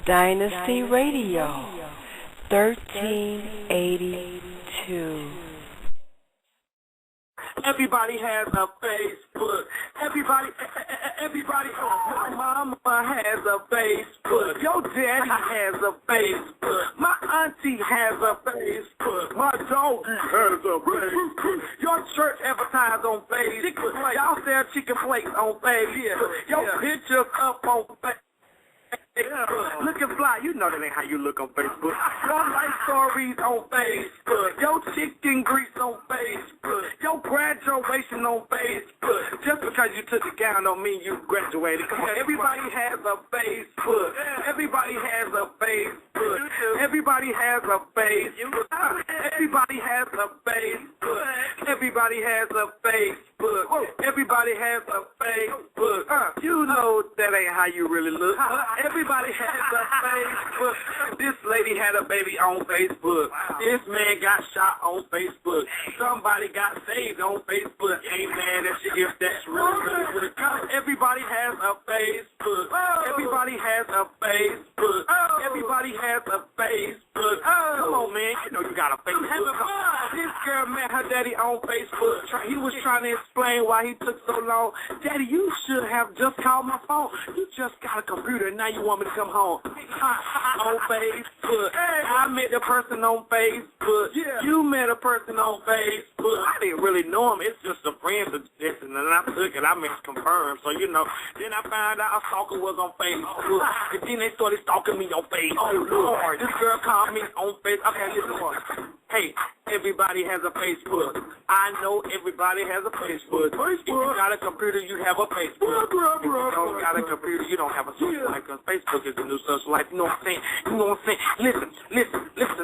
Dynasty Radio, 1382. Everybody has a Facebook. Everybody, my mama has a Facebook. Your daddy has a Facebook. My auntie has a Facebook. My dog has a Facebook. Your church advertise on Facebook. Y'all sell chicken flakes on Facebook. Your pictures up on Facebook. Looking fly, you know that ain't how you look on Facebook. Your life stories on Facebook. Your chicken grease on Facebook. Your graduation on Facebook. Just because you took the gown don't mean you graduated. Come on, everybody has a Facebook. Everybody has a Facebook. Everybody has a Facebook. Everybody has a Facebook. Everybody has a Facebook. Everybody has a Facebook. You know that ain't how you really look. Everybody has a Facebook. This lady had a baby on Facebook. This man got shot on Facebook. Somebody got saved on Facebook. Ain't mad at you if that's real. Everybody has a Facebook. Everybody has a Facebook. Everybody has a Facebook. Come on, man. You know you got a Facebook. This girl met her daddy on Facebook. He was trying to explain why he took so long. Daddy, you should have just called my phone. You just got a computer and now you want me to come home. On Facebook. I met a person on Facebook. You met a person on Facebook. I didn't really know him. It's just a friend suggestion, and I took it. I confirmed. So, you know, then I found out a stalker was on Facebook. And then they started stalking me on Facebook. Oh, Lord. This girl called me on Facebook. Okay, listen, boy. Hey, everybody has a Facebook. I know everybody has a Facebook. If you got a computer, you have a Facebook. If you don't got a computer, you don't have a social life, because Facebook is the new social life. You know what I'm saying? You know what I'm saying?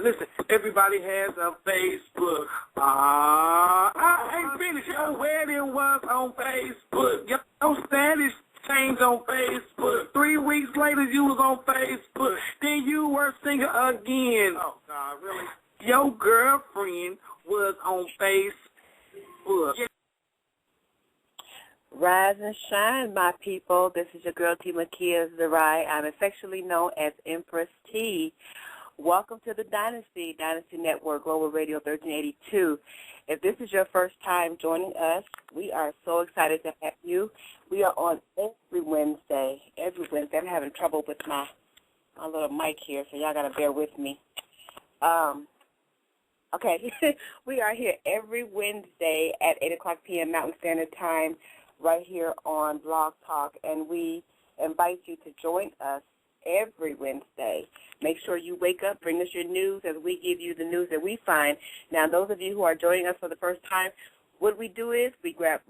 Listen. Everybody has a Facebook. I ain't finished. Your wedding was on Facebook. Your status changed on Facebook. 3 weeks later, you was on Facebook. Then you were single again. Oh, God, really? Your girlfriend was on Facebook. Rise and shine, my people. This is your girl, T. Makia Zuri. I'm affectionately known as Empress T. Welcome to the Dynasty Network, Global Radio 1382. If this is your first time joining us, we are so excited to have you. We are on every Wednesday. I'm having trouble with my little mic here, so y'all got to bear with me. Okay, we are here every Wednesday at 8 o'clock p.m. Mountain Standard Time right here on Blog Talk, and we invite you to join us every Wednesday. Make sure you wake up, bring us your news as we give you the news that we find. Now, those of you who are joining us for the first time, what we do is we grab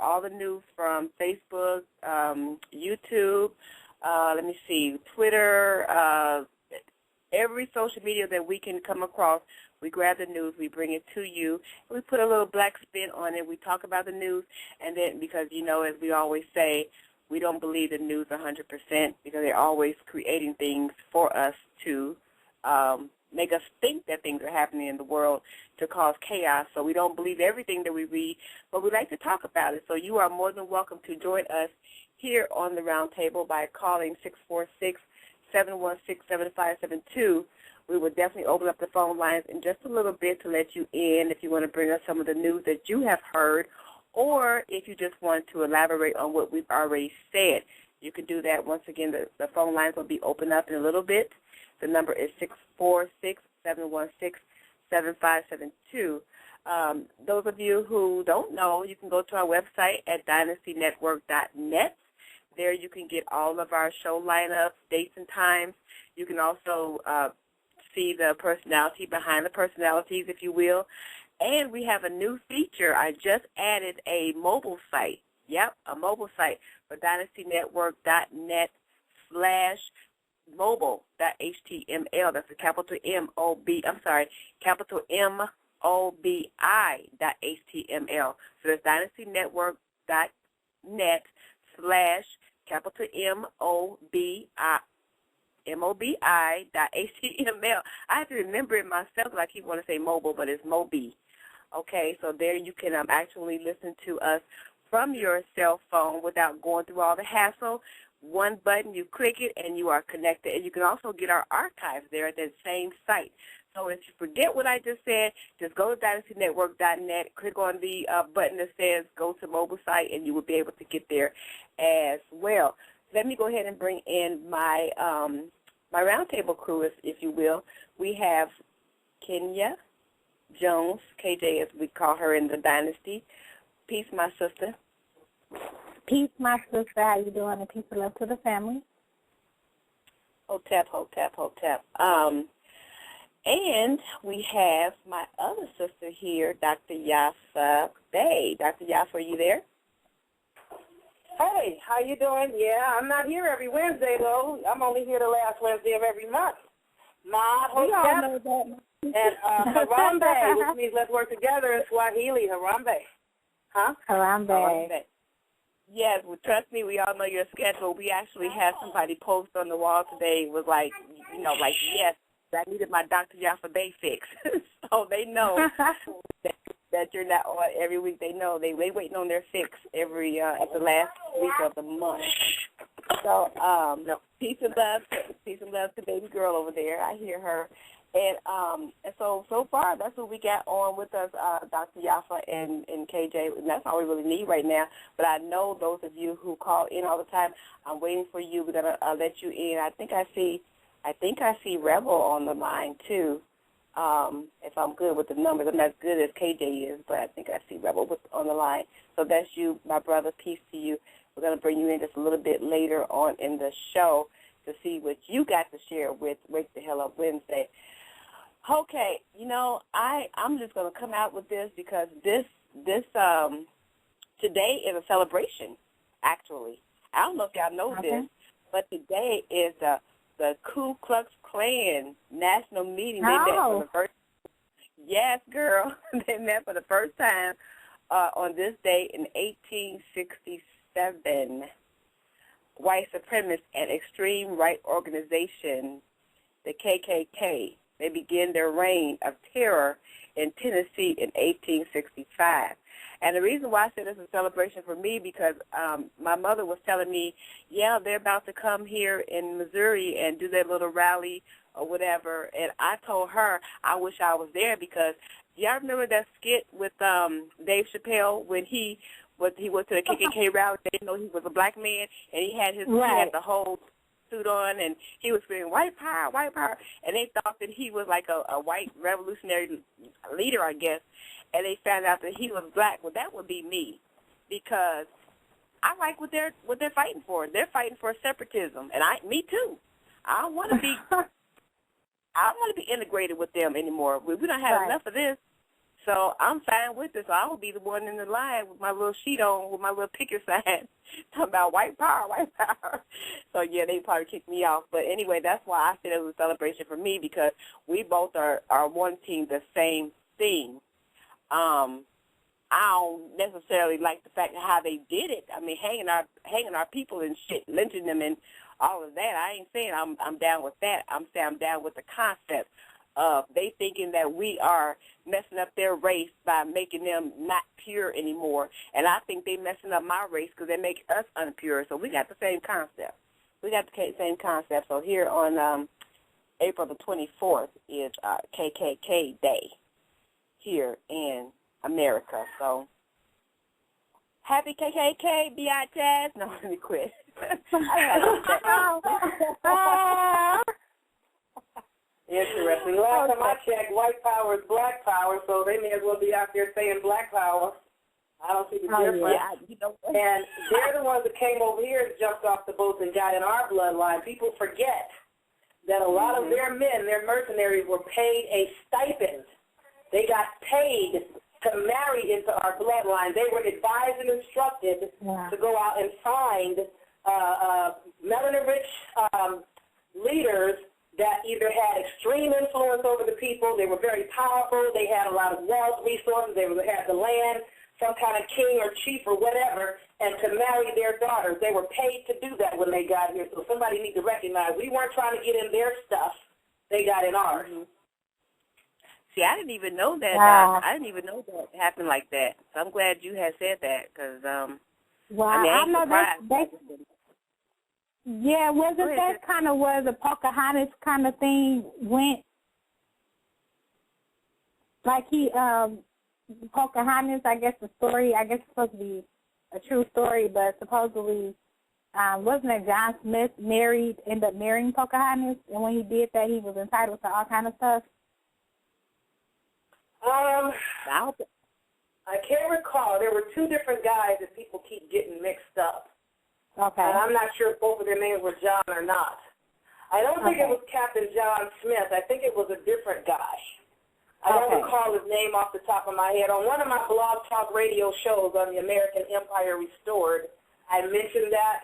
all the news from Facebook, YouTube, Twitter, every social media that we can come across. We grab the news, we bring it to you, we put a little black spin on it, we talk about the news, and then because, you know, as we always say, we don't believe the news 100% because they're always creating things for us to make us think that things are happening in the world to cause chaos. So we don't believe everything that we read, but we like to talk about it. So you are more than welcome to join us here on the round table by calling 646-716-7572. We will definitely open up the phone lines in just a little bit to let you in if you want to bring us some of the news that you have heard, or if you just want to elaborate on what we've already said. You can do that. Once again, the phone lines will be open up in a little bit. The number is 646-716-7572. Those of you who don't know, you can go to our website at dynastynetwork.net. There you can get all of our show lineups, dates and times. You can also see the personality behind the personalities, if you will. And we have a new feature. I just added a mobile site. Yep, a mobile site for dynastynetwork.net/mobile.html. That's a capital M-O-B-I.html. So that's dynastynetwork.net/MOBI.html. I have to remember it myself because I keep wanting to say mobile, but it's Mobi. Okay, so there you can actually listen to us from your cell phone without going through all the hassle. one button, you click it, and you are connected. And you can also get our archives there at that same site. So if you forget what I just said, just go to dynastynetwork.net, click on the button that says go to mobile site, and you will be able to get there as well. Let me go ahead and bring in my my roundtable crew, if you will. We have Kenya Jones, KJ as we call her in the dynasty. Peace, my sister. Peace, my sister. How you doing? And peace and love to the family. Hotep, hotep, hotep. And we have my other sister here, Dr. Yaffa Bay. Dr. Yaffa, are you there? Hey, how you doing? Yeah, I'm not here every Wednesday, though. I'm only here the last Wednesday of every month. Ma Hotep and Harambe, which means let's work together in Swahili, Harambe. Huh? Harambe. Yes, well, trust me, we all know your schedule. We actually had somebody post on the wall today was like, yes, I needed my Dr. Yaffa Bay fix. So they know that you're not on every week. They know they waiting on their fix every at the last week of the month. So peace and love to baby girl over there. I hear her. And so far that's what we got on with us, Dr. Yaffa and KJ. And that's all we really need right now. But I know those of you who call in all the time, I'm waiting for you. We're gonna let you in. I think I see Rebel on the line too. If I'm good with the numbers, I'm not as good as KJ is, but I think I see Rebel on the line. So that's you, my brother. Peace to you. We're going to bring you in just a little bit later on in the show to see what you got to share with Wake the Hell Up Wednesday. Okay, I'm just going to come out with this because this today is a celebration, actually. I don't know if y'all know this, but today is the Ku Klux Klan national meeting. They met for the first. Yes, girl. They met for the first time on this day in 1867. White supremacist and extreme right organization, the KKK. They began their reign of terror in Tennessee in 1865. And the reason why I said it's a celebration for me because my mother was telling me, yeah, they're about to come here in Missouri and do their little rally or whatever. And I told her I wish I was there because y'all remember that skit with Dave Chappelle when he went to the KKK rally? They didn't know he was a black man, and he had he had the whole suit on, and he was screaming, white power, and they thought that he was like a white revolutionary leader, I guess, and they found out that he was black. Well, that would be me, because I like what they're fighting for. They're fighting for separatism, and me too. I don't want to be integrated with them anymore. We don't have enough of this. So I'm fine with this. So I will be the one in the line with my little sheet on, with my little picket sign, talking about white power, white power. So, yeah, they probably kicked me off. But anyway, that's why I said it was a celebration for me, because we both are wanting the same thing. I don't necessarily like the fact of how they did it. I mean, hanging our people and shit, lynching them and all of that. I ain't saying I'm down with that. I'm saying I'm down with the concept of they thinking that we are messing up their race by making them not pure anymore. And I think they messing up my race because they make us unpure. So we got the same concept. So here on April the 24th is KKK Day here in America. So happy KKK, biatches. No, let me quit. Interesting. Last time I checked, white power is black power, so they may as well be out there saying black power. I don't see the difference. Yeah. And they're the ones that came over here and jumped off the boats and got in our bloodline. People forget that a lot of their men, their mercenaries, were paid a stipend. They got paid to marry into our bloodline. They were advised and instructed to go out and find melanin-rich leaders that either had extreme influence over the people, they were very powerful, they had a lot of wealth, resources, they had the land, some kind of king or chief or whatever, and to marry their daughters. They were paid to do that when they got here, so somebody needs to recognize we weren't trying to get in their stuff, they got in ours. See, I didn't even know that. I didn't even know that happened like that. So I'm glad you had said that, because, well, I mean, I know Yeah, wasn't that kind of where the Pocahontas kind of thing went? Like Pocahontas, I guess the story, I guess it's supposed to be a true story, but supposedly, wasn't it John Smith ended up marrying Pocahontas, and when he did that, he was entitled to all kind of stuff? I can't recall. There were two different guys that people keep getting mixed up. Okay. And I'm not sure if both of their names were John or not. I don't think it was Captain John Smith. I think it was a different guy. I don't recall his name off the top of my head. On one of my blog talk radio shows on the American Empire Restored, I mentioned that.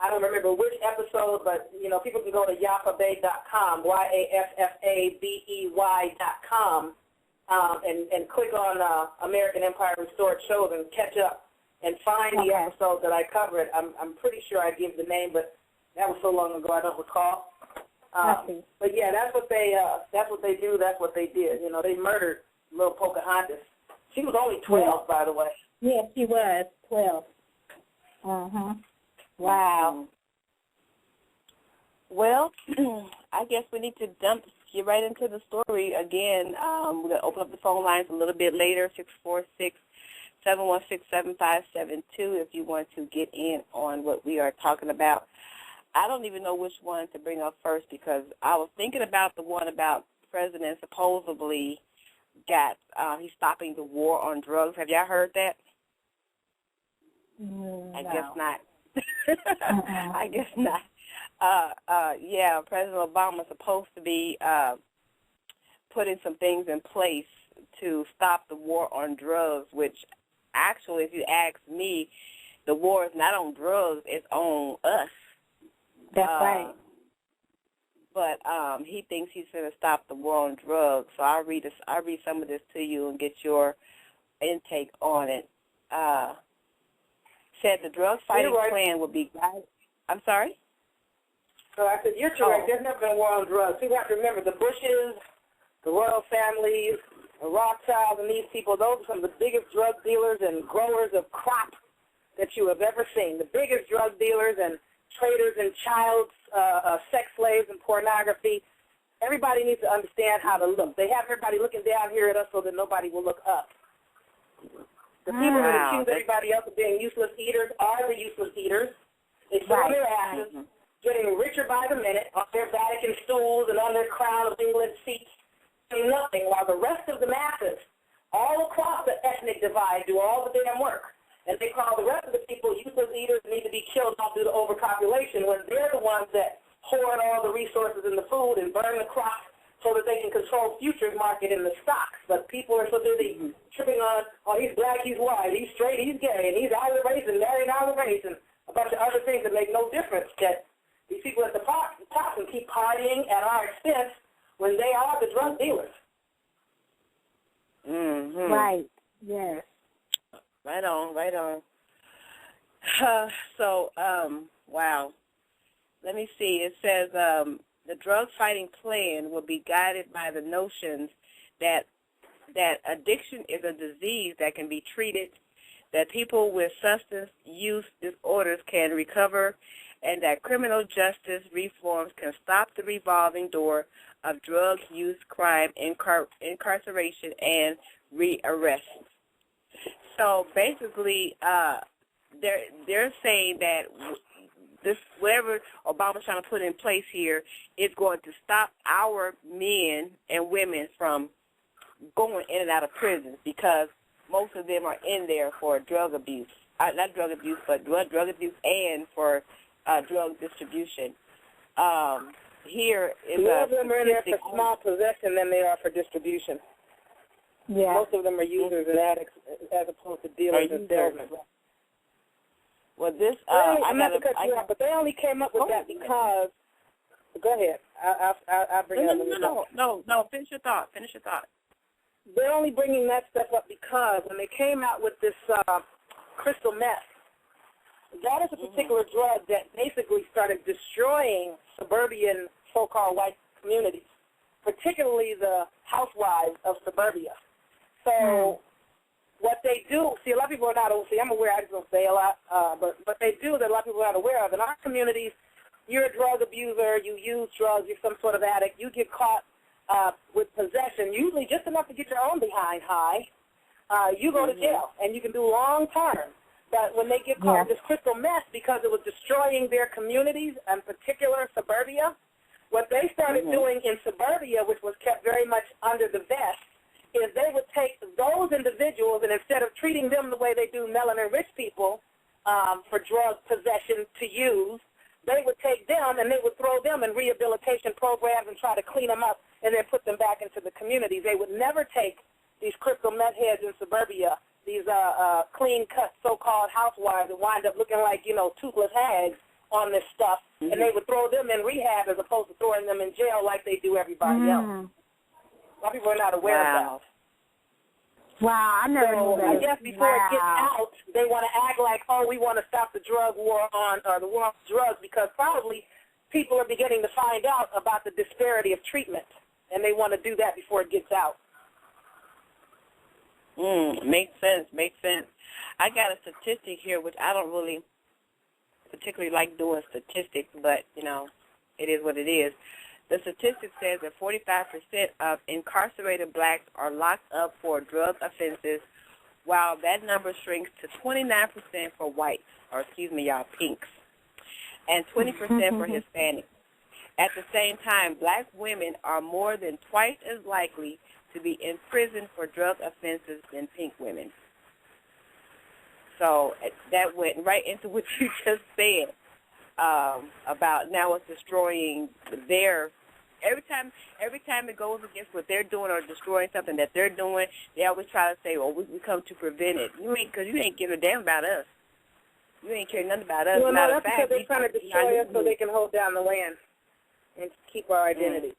I don't remember which episode, but, you know, people can go to yaffabay.com, yaffabey.com, and click on American Empire Restored shows and catch up and find the episode that I covered. I'm pretty sure I gave the name, but that was so long ago I don't recall. But yeah, that's what they do. That's what they did. You know, they murdered little Pocahontas. She was only 12, by the way. Yeah, she was 12. Wow. Well, I guess we need to get right into the story again. We're going to open up the phone lines a little bit later, 646-716-7572, if you want to get in on what we are talking about. I don't even know which one to bring up first because I was thinking about the one about the president supposedly he's stopping the war on drugs. Have y'all heard that? No. I guess not. I guess not. Yeah, President Obama is supposed to be putting some things in place to stop the war on drugs, which actually, if you ask me, the war is not on drugs, it's on us. That's right. But he thinks he's going to stop the war on drugs. So I'll read some of this to you and get your intake on it. Said the drug fighting plan will be guided. I'm sorry? So I said, you're correct. There's never been a war on drugs. You have to remember the Bushes, the royal families, the Rothschilds, and these people, those are some of the biggest drug dealers and growers of crop that you have ever seen. The biggest drug dealers and traders in child sex slaves and pornography. Everybody needs to understand how to look. They have everybody looking down here at us so that nobody will look up. The people that accuse everybody else of being useless eaters are the useless eaters. They sit on their asses, getting richer by the minute on their Vatican stools and on their Crown of England seats, doing nothing, while the rest of the masses, all across the ethnic divide, do all the damn work. And they call the rest of the people useless eaters and need to be killed off due to overpopulation when they're the ones that hoard all the resources in the food and burn the crops so that they can control futures market in the stocks. But people are so busy tripping on, oh, he's black, he's white, he's straight, he's gay, and he's out of the race and married out of the race, and a bunch of other things that make no difference, that these people at the top can keep partying at our expense when they are the drug dealers. Right, yes. Right on. Wow. Let me see. It says the drug fighting plan will be guided by the notions that addiction is a disease that can be treated, that people with substance use disorders can recover, and that criminal justice reforms can stop the revolving door of drug use, crime, incarceration, and rearrest. So basically, they're saying that this whatever Obama's trying to put in place here is going to stop our men and women from going in and out of prisons because most of them are in there for drug abuse. Not drug abuse, but drug abuse and for drug distribution. Here is more of them are in there for small possession than they are for distribution. Yeah. Most of them are users and addicts as opposed to dealers and salesmen. Well, this I'm not to cut you off, but they only came up with that because. Go ahead. I'll bring it up. No. Finish your thought. They're only bringing that stuff up because when they came out with this crystal meth, that is a particular drug that basically started destroying suburban so-called white communities, particularly the housewives of suburbia. So what they do, see, a lot of people are not, I'm aware, I just don't say a lot, but what they do that a lot of people are not aware of, in our communities, you're a drug abuser, you use drugs, you're some sort of addict, you get caught with possession, usually just enough to get your own behind high, you go to jail, and you can do long term. But when they get caught in this crystal mess because it was destroying their communities, in particular suburbia, what they started doing in suburbia, which was kept very much under the vest, is they would take those individuals and instead of treating them the way they do melanin-rich people for drug possession to use, they would take them and they would throw them in rehabilitation programs and try to clean them up and then put them back into the community. They would never take these crystal meth heads in suburbia, these clean-cut so-called housewives that wind up looking like, toothless hags on this stuff, and they would throw them in rehab as opposed to throwing them in jail like they do everybody else. A lot of people are not aware of that. Wow, I never knew that. I guess before it gets out, they want to act like, we want to stop the drug war the war on drugs, because probably people are beginning to find out about the disparity of treatment, and they want to do that before it gets out. Makes sense. I got a statistic here, which I don't really particularly like doing statistics, but, it is what it is. The statistic says that 45% of incarcerated blacks are locked up for drug offenses, while that number shrinks to 29% for whites, or pinks, and 20% for Hispanics. At the same time, black women are more than twice as likely to be in prison for drug offenses than pink women. So that went right into what you just said about now it's destroying their. Every time it goes against what they're doing or destroying something that they're doing, they always try to say, "Well, we come to prevent it." Because you ain't giving a damn about us. You ain't caring nothing about us. Well, no, that's because they're trying to destroy us so they can hold down the land and keep our identity.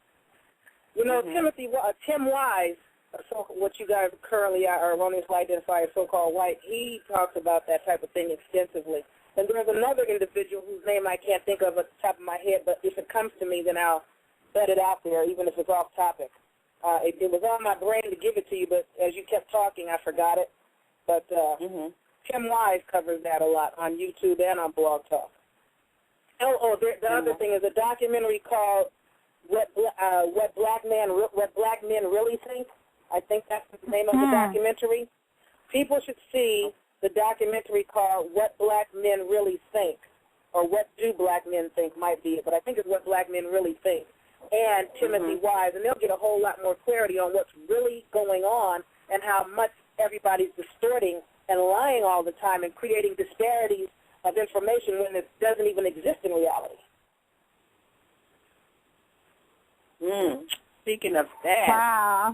Tim Wise, what you guys currently are erroneously identify as so-called white, he talks about that type of thing extensively. And there's another individual whose name I can't think of at the top of my head, but if it comes to me, then I'll let it out there, even if it's off topic. It was on my brain to give it to you, but as you kept talking, I forgot it. But Tim Wise covers that a lot on YouTube and on Blog Talk. The other thing is a documentary called What Black Men Really Think. I think that's the name of the documentary. People should see the documentary called What Black Men Really Think, or What Do Black Men Think might be it, but I think it's What Black Men Really Think, and Timothy Wise, and they'll get a whole lot more clarity on what's really going on and how much everybody's distorting and lying all the time and creating disparities of information when it doesn't even exist in reality. Speaking of that,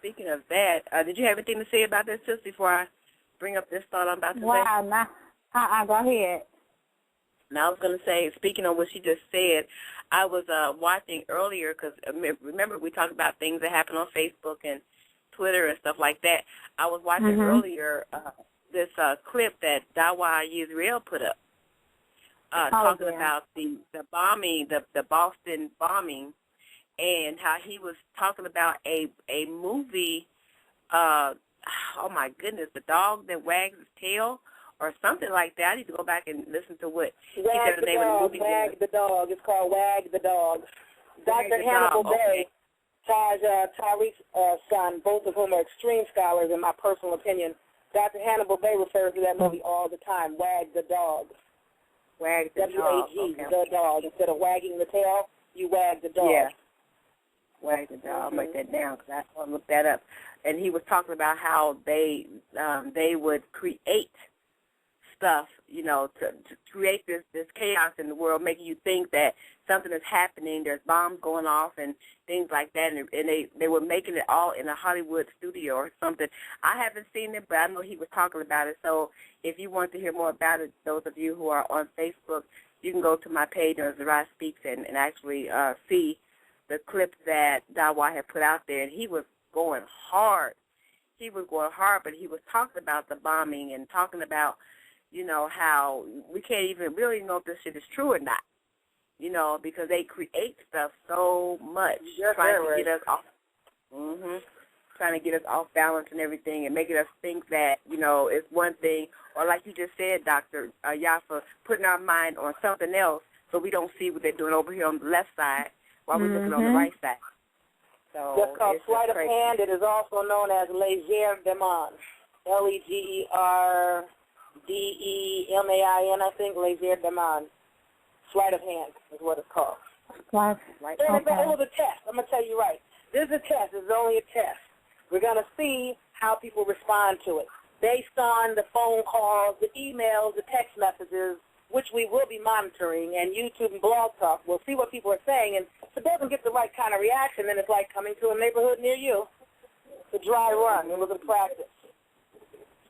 did you have anything to say about this just before I bring up this thought I'm about to say? Go ahead. Now I was going to say, speaking of what she just said, I was watching earlier because remember we talked about things that happen on Facebook and Twitter and stuff like that. I was watching earlier this clip that Dawa Yisrael put up talking about the bombing, the Boston bombing, and how he was talking about a movie, oh my goodness, The Dog That Wags His Tail, or something like that. I need to go back and listen to what he said the name of the movie. Wag the Dog. It's called Wag the Dog. Dr. Hannibal Bay, Tariq's son, both of whom are extreme scholars in my personal opinion. Dr. Hannibal Bay refers to that movie all the time, Wag the Dog. Wag the Dog. W-A-G, the dog. Instead of wagging the tail, you wag the dog. Yeah. Wag the Dog. I'll write that down because I want to look that up. And he was talking about how they would create stuff, to create this chaos in the world, making you think that something is happening, there's bombs going off and things like that, and they were making it all in a Hollywood studio or something. I haven't seen it, but I know he was talking about it. So if you want to hear more about it, those of you who are on Facebook, you can go to my page on Zuri Speaks and actually see the clip that Dawa had put out there, and he was going hard. He was going hard, but he was talking about the bombing and talking about how we can't even really know if this shit is true or not, because they create stuff so much, trying to get us off, trying to get us off balance and everything, and making us think that, it's one thing, or like you just said, Dr. Yaffa, putting our mind on something else so we don't see what they're doing over here on the left side while we're looking on the right side. So that's called sleight of hand. It is also known as légère demande. Legerdemain, I think, légère demande. Sleight of hand is what it's called. Right. It was a test. I'm going to tell you right. This is a test. It's only a test. We're going to see how people respond to it based on the phone calls, the emails, the text messages, which we will be monitoring, and YouTube and Blog Talk. We'll see what people are saying, and if it doesn't get the right kind of reaction, then it's like coming to a neighborhood near you. It's a dry run. It was a practice.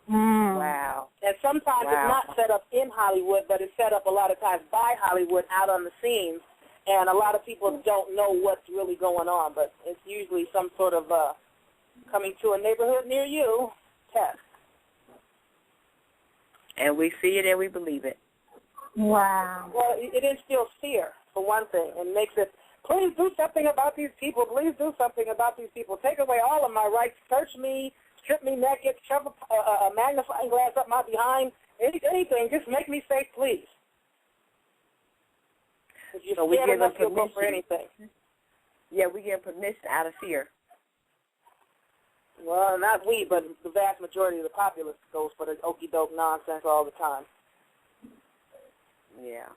Wow. And sometimes it's not set up in Hollywood, but it's set up a lot of times by Hollywood out on the scenes, and a lot of people don't know what's really going on, but it's usually some sort of coming to a neighborhood near you test. And we see it and we believe it. Wow. Well, it instills fear, for one thing, and makes it, please do something about these people, please do something about these people. Take away all of my rights, search me, strip me naked, shove a magnifying glass up my behind, anything, just make me safe, please. If you're scared enough, you'll go for anything. Yeah, we get permission out of fear. Well, not we, but the vast majority of the populace goes for the okey-doke nonsense all the time. Yeah.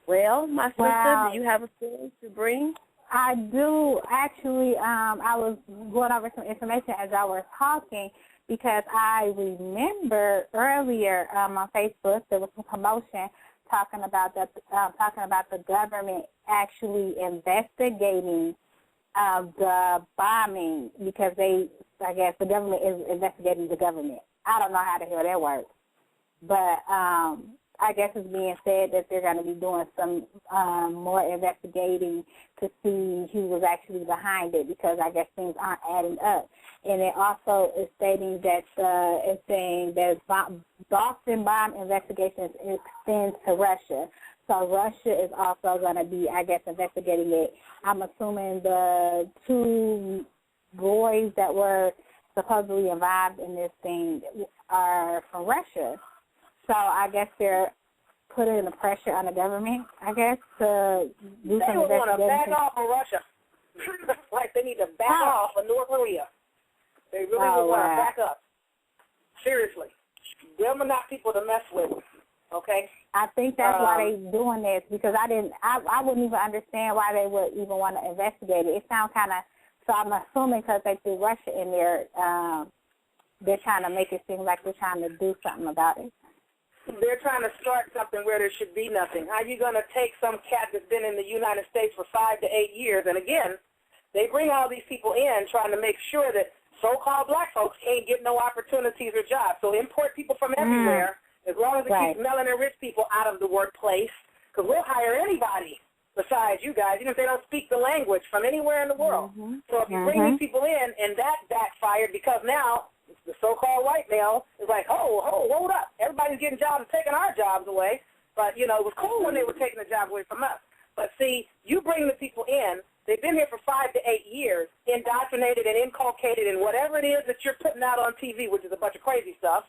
Well, my sister, do you have a story to bring? I do. Actually, I was going over some information as I was talking because I remember earlier on Facebook there was some commotion talking about the government actually investigating the bombing because I guess the government is investigating the government. I don't know how the hell that works, but I guess it's being said that they're going to be doing some more investigating to see who was actually behind it because I guess things aren't adding up. And it also is stating that it's saying that Boston bomb investigations extends to Russia. So Russia is also going to be, I guess, investigating it. I'm assuming the two boys that were supposedly involved in this thing are from Russia. So I guess they're putting the pressure on the government, I guess, to do some investigation. They want to back off of Russia. Like they need to back off of North Korea. They really want to back up. Seriously. Them are not people to mess with, okay? I think that's why they're doing this because I wouldn't even understand why they would even want to investigate it. It sounds kind of, so I'm assuming because they threw Russia in there, they're trying to make it seem like they're trying to do something about it. They're trying to start something where there should be nothing. How are you going to take some cat that's been in the United States for 5 to 8 years? And again, they bring all these people in trying to make sure that so-called black folks can't get no opportunities or jobs. So import people from everywhere, as long as it keeps melanin rich people out of the workplace, because we'll hire anybody besides you guys, even if they don't speak the language, from anywhere in the world. So if you bring these people in, and that backfired because now the so-called white male is like, hold up. Everybody's getting jobs and taking our jobs away. But, you know, it was cool when they were taking the jobs away from us. But, see, you bring the people in. They've been here for 5 to 8 years, indoctrinated and inculcated in whatever it is that you're putting out on TV, which is a bunch of crazy stuff.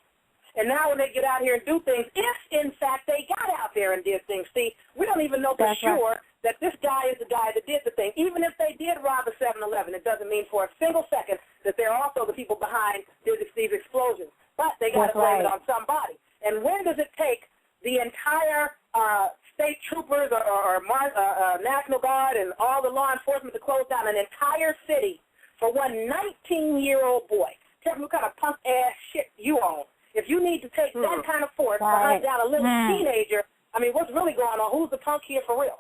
And now when they get out here and do things, if, in fact, they got out there and did things, see, we don't even know for sure that this guy is the guy that did the thing. Even if they did rob a 7-Eleven, it doesn't mean for a single second that they're also the people behind these explosions. But they got to blame it on somebody. And when does it take the entire state troopers or National Guard and all the law enforcement to close down an entire city for one 19-year-old boy? Tell me what kind of punk-ass shit you own. If you need to take that kind of force to hunt down a little teenager, I mean, what's really going on? Who's the punk here for real?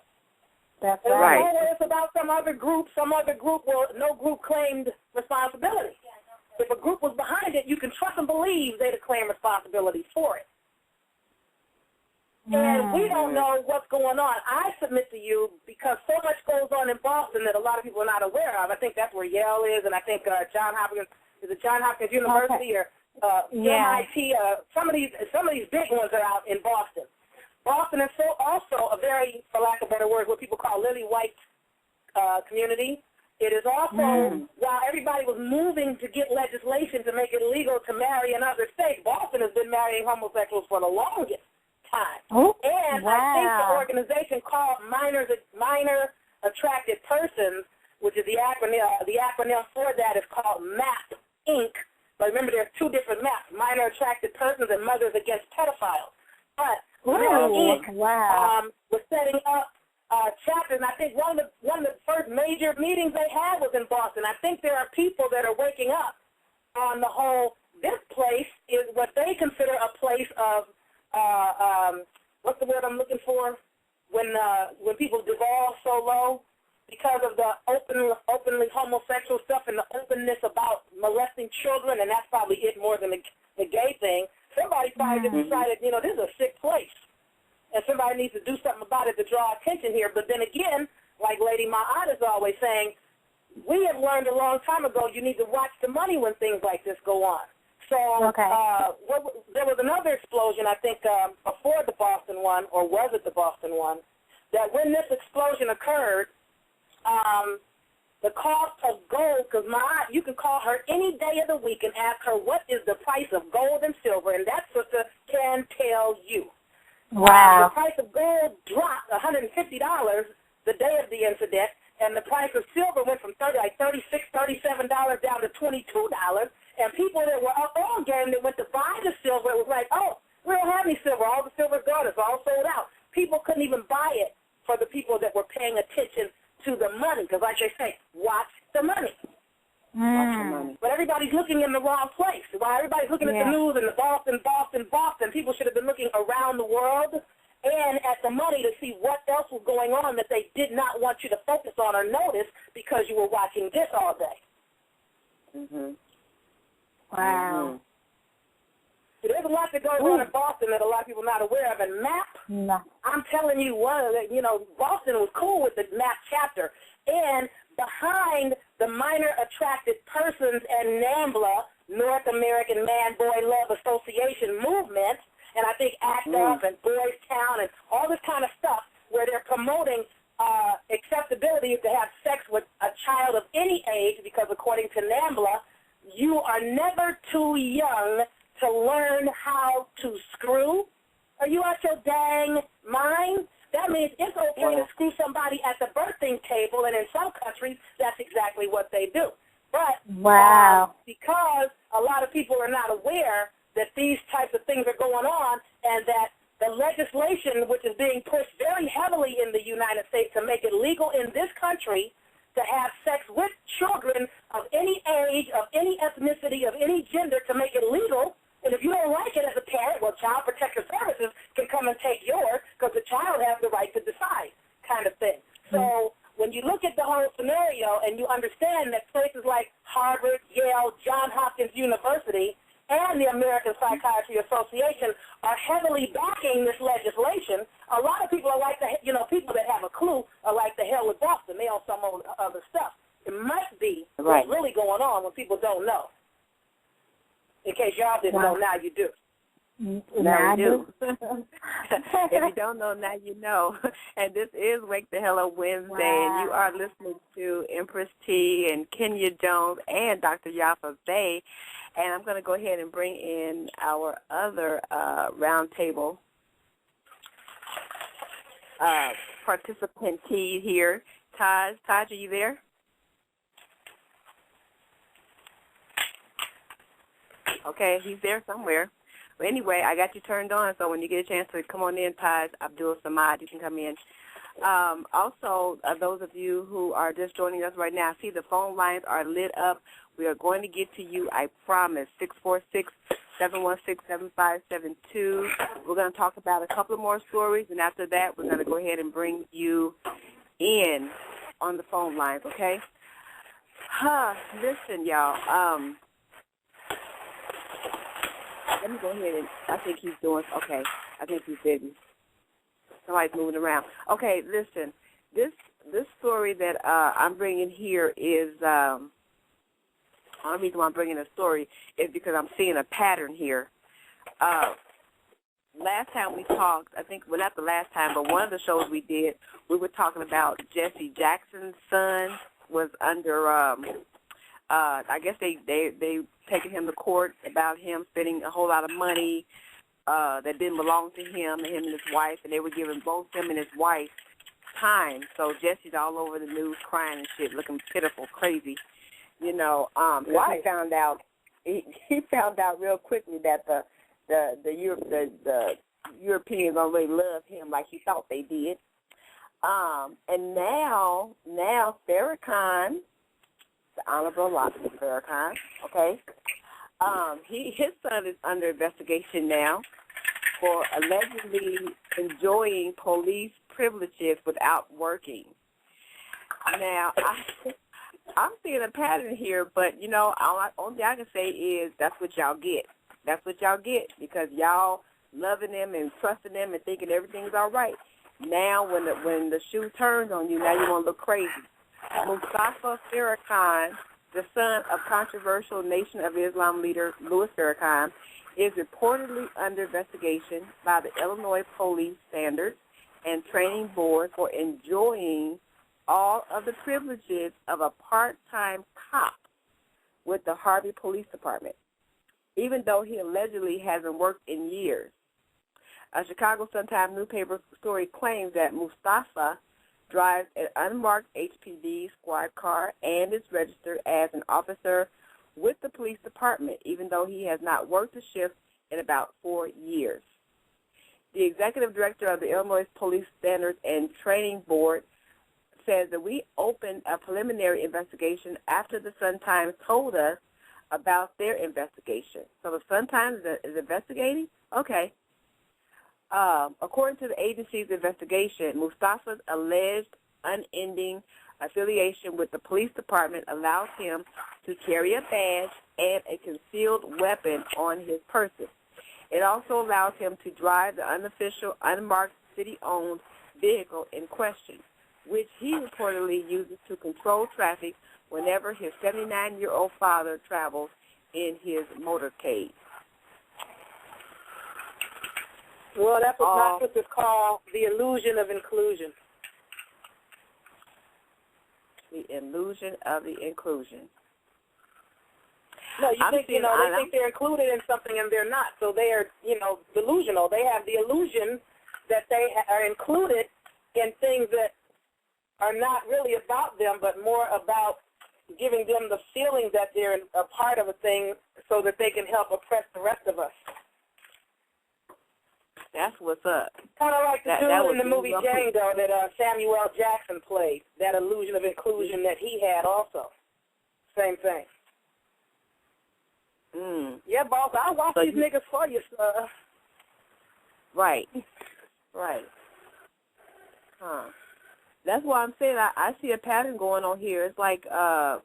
That's right. It's about some other group. Well, no group claimed responsibility. If a group was behind it, you can trust and believe they'd claim responsibility for it. And we don't know what's going on. I submit to you, because so much goes on in Boston that a lot of people are not aware of. I think that's where Yale is, and I think Johns Hopkins University or MIT. Some of these big ones are out in Boston. Boston is also a very, for lack of better words, what people call lily white community. It is also, while everybody was moving to get legislation to make it legal to marry in other states, Boston has been marrying homosexuals for the longest time. Oh, And wow. I think the organization called Minor Attracted Persons, which is the acronym for that is called MAP, Inc. But remember, there's two different MAPs, Minor Attracted Persons and Mothers Against Pedophiles. But MAP, Inc. Was setting up chapters, and I think one of the first major meetings they had was in Boston. I think there are people that are waking up on the whole. This place is what they consider a place of what's the word I'm looking for? When people devolve so low because of the openly homosexual stuff and the openness about molesting children, and that's probably it more than the gay thing. Somebody probably just decided, this is a sick place, and somebody needs to do something about it to draw attention here. But then again, like Lady Ma'at is always saying, we have learned a long time ago you need to watch the money when things like this go on. So there was another explosion, I think, before the Boston one, or was it the Boston one, that when this explosion occurred, the cost of gold, because you can call her any day of the week and ask her what is the price of gold and silver, and that sister can tell you. Wow. The price of gold dropped $150 the day of the incident, and the price of silver went from $36, $37 down to $22, and people that were up on game that went to buy the silver, it was like, oh, we don't have any silver. All the silver's gone. It's all sold out. People couldn't even buy it for the people that were paying attention to the money, because like they say, watch the money. Watch the money. But everybody's looking in the wrong place. While everybody's looking at the news and the Boston, people should have been looking around the world and at the money to see what else was going on that they did not want you to focus on or notice because you were watching this all day. Wow. There's a lot that goes on in Boston that a lot of people are not aware of. And MAP, I'm telling you, Boston was cool with the MAP chapter. And behind the Minor Attracted Persons and NAMBLA, North American Man-Boy Love Association movement, and I think ACT UP and Boys Town and all this kind of stuff where they're promoting acceptability to have sex with a child of any age, because according to NAMBLA, you are never too young to learn how to screw. Are you out your dang mind? That means it's okay to screw somebody at the birthing table, and in some countries, that's exactly what they do. But because a lot of people are not aware that these types of things are going on, and that the legislation, which is being pushed very heavily in the United States to make it legal in this country to have sex with children of any age, of any ethnicity, of any gender, to make it legal. And if you don't like it as a parent, well, Child Protective Services can come and take yours, because the child has the right to decide, kind of thing. So when you look at the whole scenario and you understand that places like Harvard, Yale, Johns Hopkins University, and the American Psychiatry Association are heavily backing this legislation, a lot of people are like people that have a clue are like the hell with Boston. They on some other stuff. It must be what's really going on when people don't know. In case y'all didn't know, now you do. Now you do. If you don't know, now you know. And this is Wake the Hell Up Wednesday, and you are listening to Empress T and Kenya Jones and Dr. Yaffa Bay. And I'm going to go ahead and bring in our other roundtable participantee here. Taj, are you there? Okay, he's there somewhere. But anyway, I got you turned on, so when you get a chance to come on in, Taj Abdul Samad, you can come in. Also, those of you who are just joining us right now, see the phone lines are lit up. We are going to get to you, I promise, 646-716-7572. We're going to talk about a couple of more stories, and after that, we're going to go ahead and bring you in on the phone lines, okay? Listen, y'all. Let me go ahead and, I think he's doing, okay, I think he's busy. Somebody's moving around. Okay, listen, this story that I'm bringing here is, the only reason why I'm bringing a story is because I'm seeing a pattern here. Last time we talked, I think, well, not the last time, but one of the shows we did, we were talking about Jesse Jackson's son was under, I guess they taking him to court about him spending a whole lot of money that didn't belong to him and his wife, and they were giving both him and his wife time. So Jesse's all over the news crying and shit, looking pitiful, crazy. You know, Why? He found out real quickly that the Europeans don't really love him like he thought they did. And now Farrakhan, the Honorable Elijah Farrakhan, okay, his son is under investigation now for allegedly enjoying police privileges without working. Now, I'm seeing a pattern here, but, you know, only thing I can say is that's what y'all get. That's what y'all get because y'all loving them and trusting them and thinking everything's all right. Now, when the shoe turns on you, now you want to look crazy. Mustafa Farrakhan, the son of controversial Nation of Islam leader Louis Farrakhan, is reportedly under investigation by the Illinois Police Standards and Training Board for enjoying all of the privileges of a part-time cop with the Harvey Police Department, even though he allegedly hasn't worked in years. A Chicago Sun-Times newspaper story claims that Mustafa drives an unmarked HPD squad car and is registered as an officer with the police department, even though he has not worked a shift in about 4 years. The executive director of the Illinois Police Standards and Training Board says that we opened a preliminary investigation after the Sun-Times told us about their investigation. So the Sun-Times is investigating? Okay. According to the agency's investigation, Mustafa's alleged unending affiliation with the police department allows him to carry a badge and a concealed weapon on his person. It also allows him to drive the unofficial, unmarked, city-owned vehicle in question, which he reportedly uses to control traffic whenever his 79-year-old father travels in his motorcade. Well, that's what Marxists call the illusion of inclusion. The illusion of the inclusion. No, they think they're included in something and they're not. So they are, delusional. They have the illusion that they are included in things that are not really about them, but more about giving them the feeling that they're a part of a thing so that they can help oppress the rest of us. That's what's up. Kind of like the dude in the movie Django that Samuel L. Jackson played, that illusion of inclusion that he had also. Same thing. Yeah, boss, I'll watch these niggas for you, sir. Right. Right. Huh. That's why I'm saying I see a pattern going on here. It's like now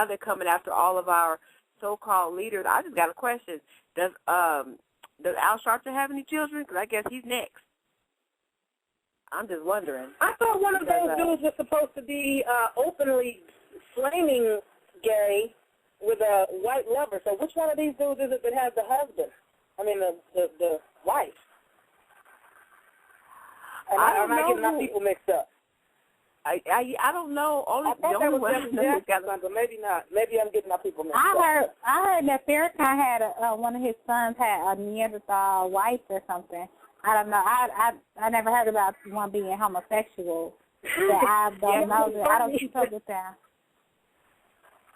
they're coming after all of our so-called leaders. I just got a question. Does Al Sharpton have any children? Because I guess he's next. I'm just wondering. I thought one of those dudes was supposed to be openly flaming Gary with a white lover. So which one of these dudes is it that has the husband? I mean, the wife. Am I getting my people mixed up? I don't know. I thought that was Jackson, but maybe not. Maybe I'm getting my people mixed up. I heard that Farrakhan had one of his sons had a Neanderthal wife or something. I don't know. I never heard about one being homosexual. I don't know. I don't keep up with that.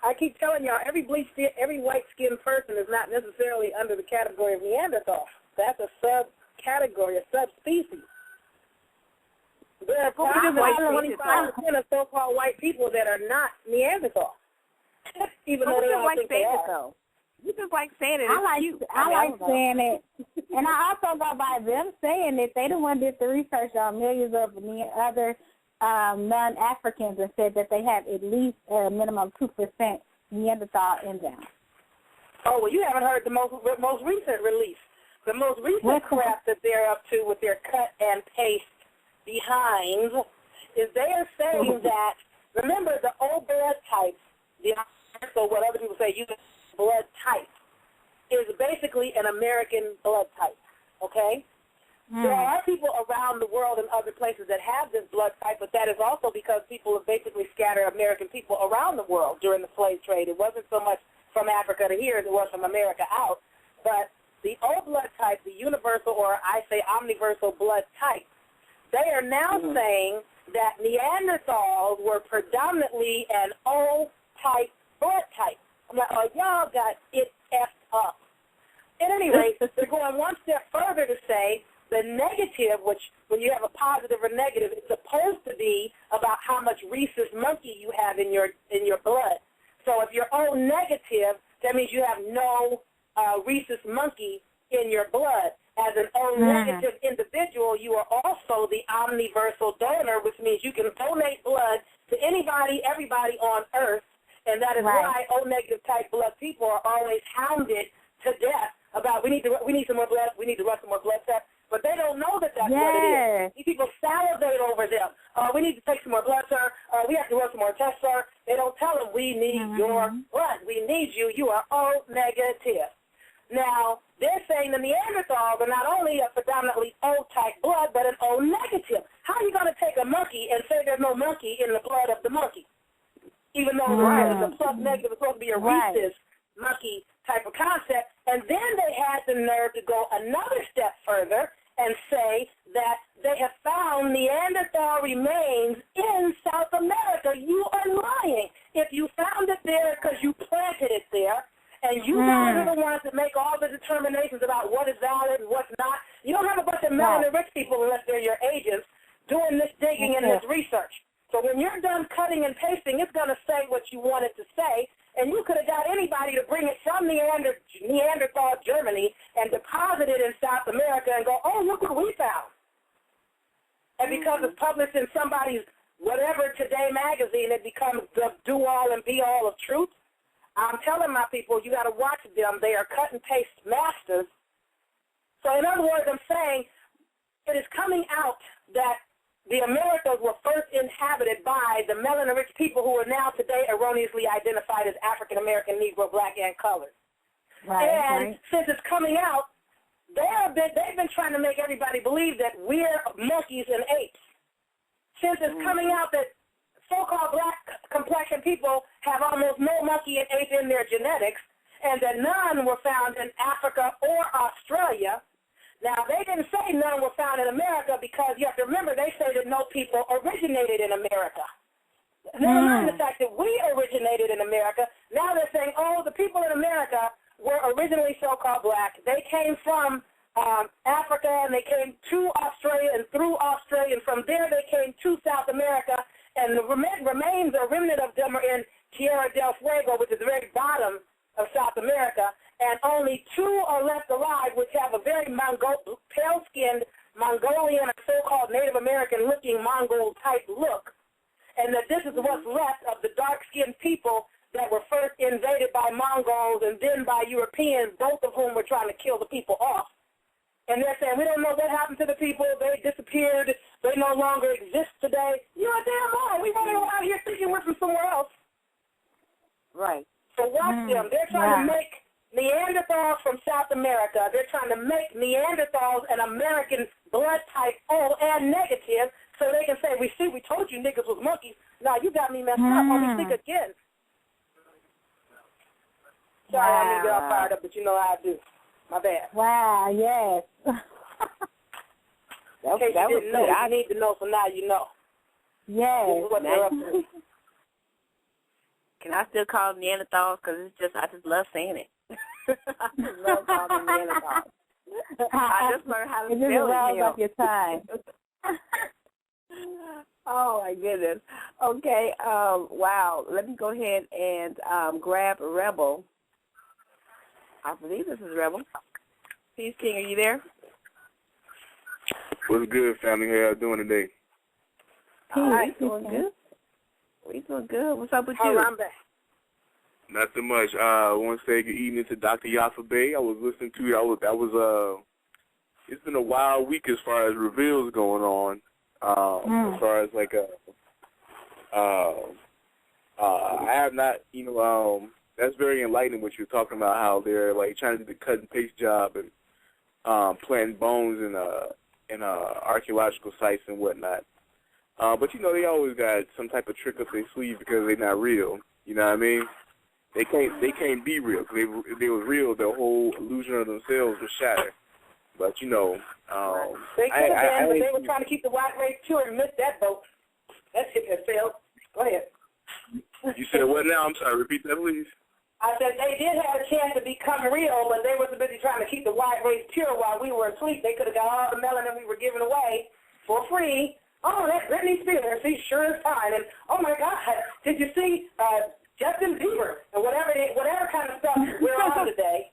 I keep telling y'all, every white-skinned person is not necessarily under the category of Neanderthal. That's a subcategory, a subspecies. There are probably 25% of so-called white people that are not Neanderthal, even though they don't think they are. You just like saying it. I like saying it. And I also go by them saying it. They the one did the research on millions of other non-Africans and said that they have at least a minimum of 2% Neanderthal in them. Oh, well, you haven't heard the most recent release. The most recent crap that they're up to with their cut and paste behind is they are saying that, remember the old blood types, so what other people say, blood type, is basically an American blood type, okay? There are people around the world and other places that have this blood type, but that is also because people have basically scattered American people around the world during the slave trade. It wasn't so much from Africa to here as it was from America out, but the O blood type, the universal or I say omniversal blood type, they are now saying that Neanderthals were predominantly an O-type blood type. I'm like, oh, y'all got it effed up. At any rate, they're going one step further to say the negative, which when you have a positive or negative, it's supposed to be about how much rhesus monkey you have in your blood. So if you're O negative, that means you have no rhesus monkey in your blood. As an O negative individual, you are also the omniversal donor, which means you can donate blood to anybody, everybody on Earth, and that is why O negative type blood people are always hounded to death about we need some more blood, we need to run some more blood tests, but they don't know that that's what it is. These people salivate over them. We need to take some more blood, sir. We have to run some more tests, sir. They don't tell them we need your blood. We need you. You are O negative. Now, they're saying the Neanderthals are not only a predominantly O-type blood, but an O negative. How are you going to take a monkey and say there's no monkey in the blood of the monkey? Even though the plus negative is supposed to be a rhesus monkey type of concept. And then they had the nerve to go another step further and say that they have found Neanderthal remains in South America. You are lying. If you found it there because you planted it there, and you guys are the ones that make all the determinations about what is valid and what's not, you don't have a bunch of melanin-rich people unless they're your agents doing this digging and this research. So when you're done cutting and pasting, it's going to say what you want it to say, and you could have got anybody to bring it from Neanderthal, Germany, and deposit it in South America and go, oh, look what we found. And because it's published in somebody's whatever Today magazine, it becomes the do-all and be-all of truth. I'm telling my people, you got to watch them. They are cut and paste masters. So in other words, I'm saying it is coming out that the Americas were first inhabited by the melanin-rich people who are now today erroneously identified as African American, Negro, Black, and colored. And since it's coming out, they've been trying to make everybody believe that we're monkeys and apes. Since it's coming out that so-called black complexion people have almost no monkey and ape in their genetics, and that none were found in Africa or Australia. Now, they didn't say none were found in America because you have to remember they say that no people originated in America. Never mind the fact that we originated in America. Now they're saying, oh, the people in America were originally so-called black. They came from Africa, and they came to Australia, and through Australia, and from there they came to South America, and the remains or remnant of them are in Tierra del Fuego, which is the very bottom of South America, and only 2 are left alive, which have a very pale-skinned Mongolian or so-called Native American-looking Mongol-type look, and that this is what's left of the dark-skinned people that were first invaded by Mongols and then by Europeans, both of whom were trying to kill the people off. And they're saying, we don't know what happened to the people. They disappeared. They no longer exist today. You're damn right. We're running around here thinking we're from somewhere else. Right. So watch them. They're trying to make Neanderthals from South America. They're trying to make Neanderthals an American blood type O and negative so they can say, we told you niggas was monkeys. Now you got me messed up. I'll be sick again. Sorry, I didn't get all fired up, but you know how I do. My bad. Wow, yes. In case you didn't know, I need to know, so now you know. Yes. This is what they're up to. Can I still call them Neanderthals? Because I just love saying it. I just love calling them Neanderthals. I just learned how to spell it. It just rolls off your tongue. Oh, my goodness. Okay, wow. Let me go ahead and grab Rebel. I believe this is Rebel. Peace King, are you there? What's good, family? How y'all doing today? All right, doing good. We doing good. What's up with you? Nothing much. I want to say good evening to Dr. Yaffa Bay. I was listening to you. It's been a wild week as far as reveals going on. As far as like I have not, that's very enlightening what you're talking about, how they're like trying to do the cut and paste job and planting bones in archaeological sites and whatnot. But they always got some type of trick up their sleeve because they're not real. You know what I mean? they can't be real. Cause if they were real, the whole illusion of themselves was shattered. But you know, they could have been, but they were trying to keep the white race pure and missed that boat. That ship has failed. Go ahead. You said what now? I'm sorry. Repeat that, please. I said they did have a chance to become real, but they were so busy trying to keep the white race pure while we were asleep. They could have got all the melanin we were giving away for free. Oh, that Britney Spears, she sure is fine. And oh my God, did you see Justin Bieber and whatever kind of stuff we're on today?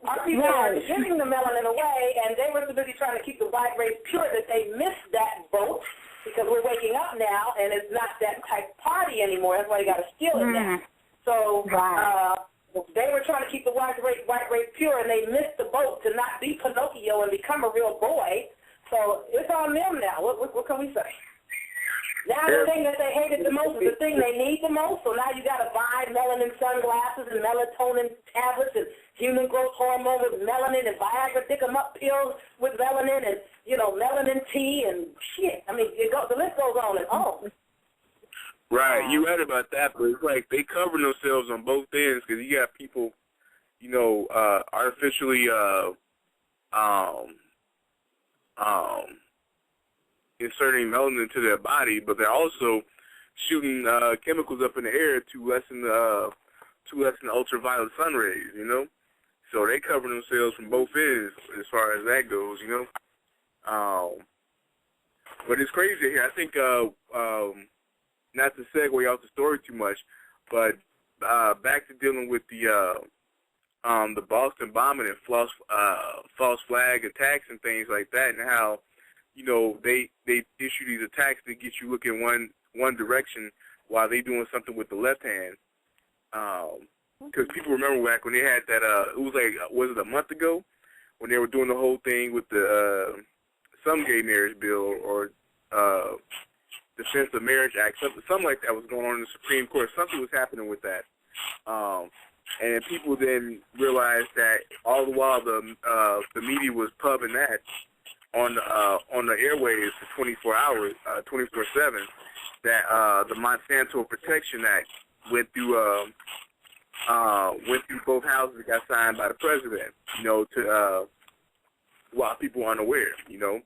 Our people are giving the melanin away, and they were so busy trying to keep the white race pure that they missed that boat because we're waking up now, and it's not that type party anymore. That's why you got to steal it now. So they were trying to keep the white race pure, and they missed the boat to not be Pinocchio and become a real boy. So it's on them now. What can we say? Now the thing that they hated the most is the thing they need the most. So now you got to buy melanin sunglasses and melatonin tablets and human growth hormone with melanin and Viagra pick-em-up pills with melanin and, melanin tea and shit. I mean, the list goes on and on. Right, you read about that, but it's like they cover themselves on both ends because you got people, artificially inserting melanin into their body, but they're also shooting chemicals up in the air to lessen ultraviolet sun rays. So they cover themselves from both ends as far as that goes. But it's crazy here. I think not to segue off the story too much, but back to dealing with the Boston bombing and false flag attacks and things like that, and how they issue these attacks to get you looking one direction while they doing something with the left hand. Because people remember back when they had that, it was like, was it a month ago, when they were doing the whole thing with the some gay marriage bill or Defense of Marriage Act, something like that was going on in the Supreme Court. Something was happening with that. And people then realized that all the while the media was pubbing that on the airwaves for 24 hours, 24/7, that the Monsanto Protection Act went through both houses and got signed by the president, to while people were unaware, Yeah,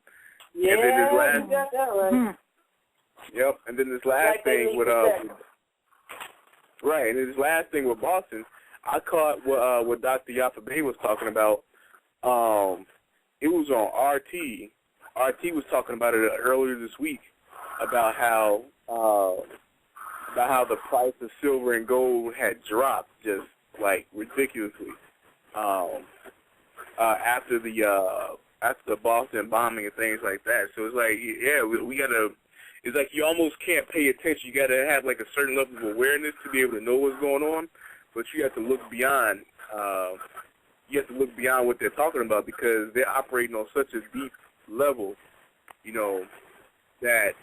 and then this last, you got that right. Yep, and then this last thing with right, and then this last thing with Boston, I caught what Dr. Yaffa was talking about. It was on RT. RT was talking about it earlier this week about how the price of silver and gold had dropped just like ridiculously after the Boston bombing and things like that. So it's like, yeah, we gotta. It's like you almost can't pay attention. You gotta have like a certain level of awareness to be able to know what's going on, but you have to look beyond. You have to look beyond what they're talking about because they're operating on such a deep level, that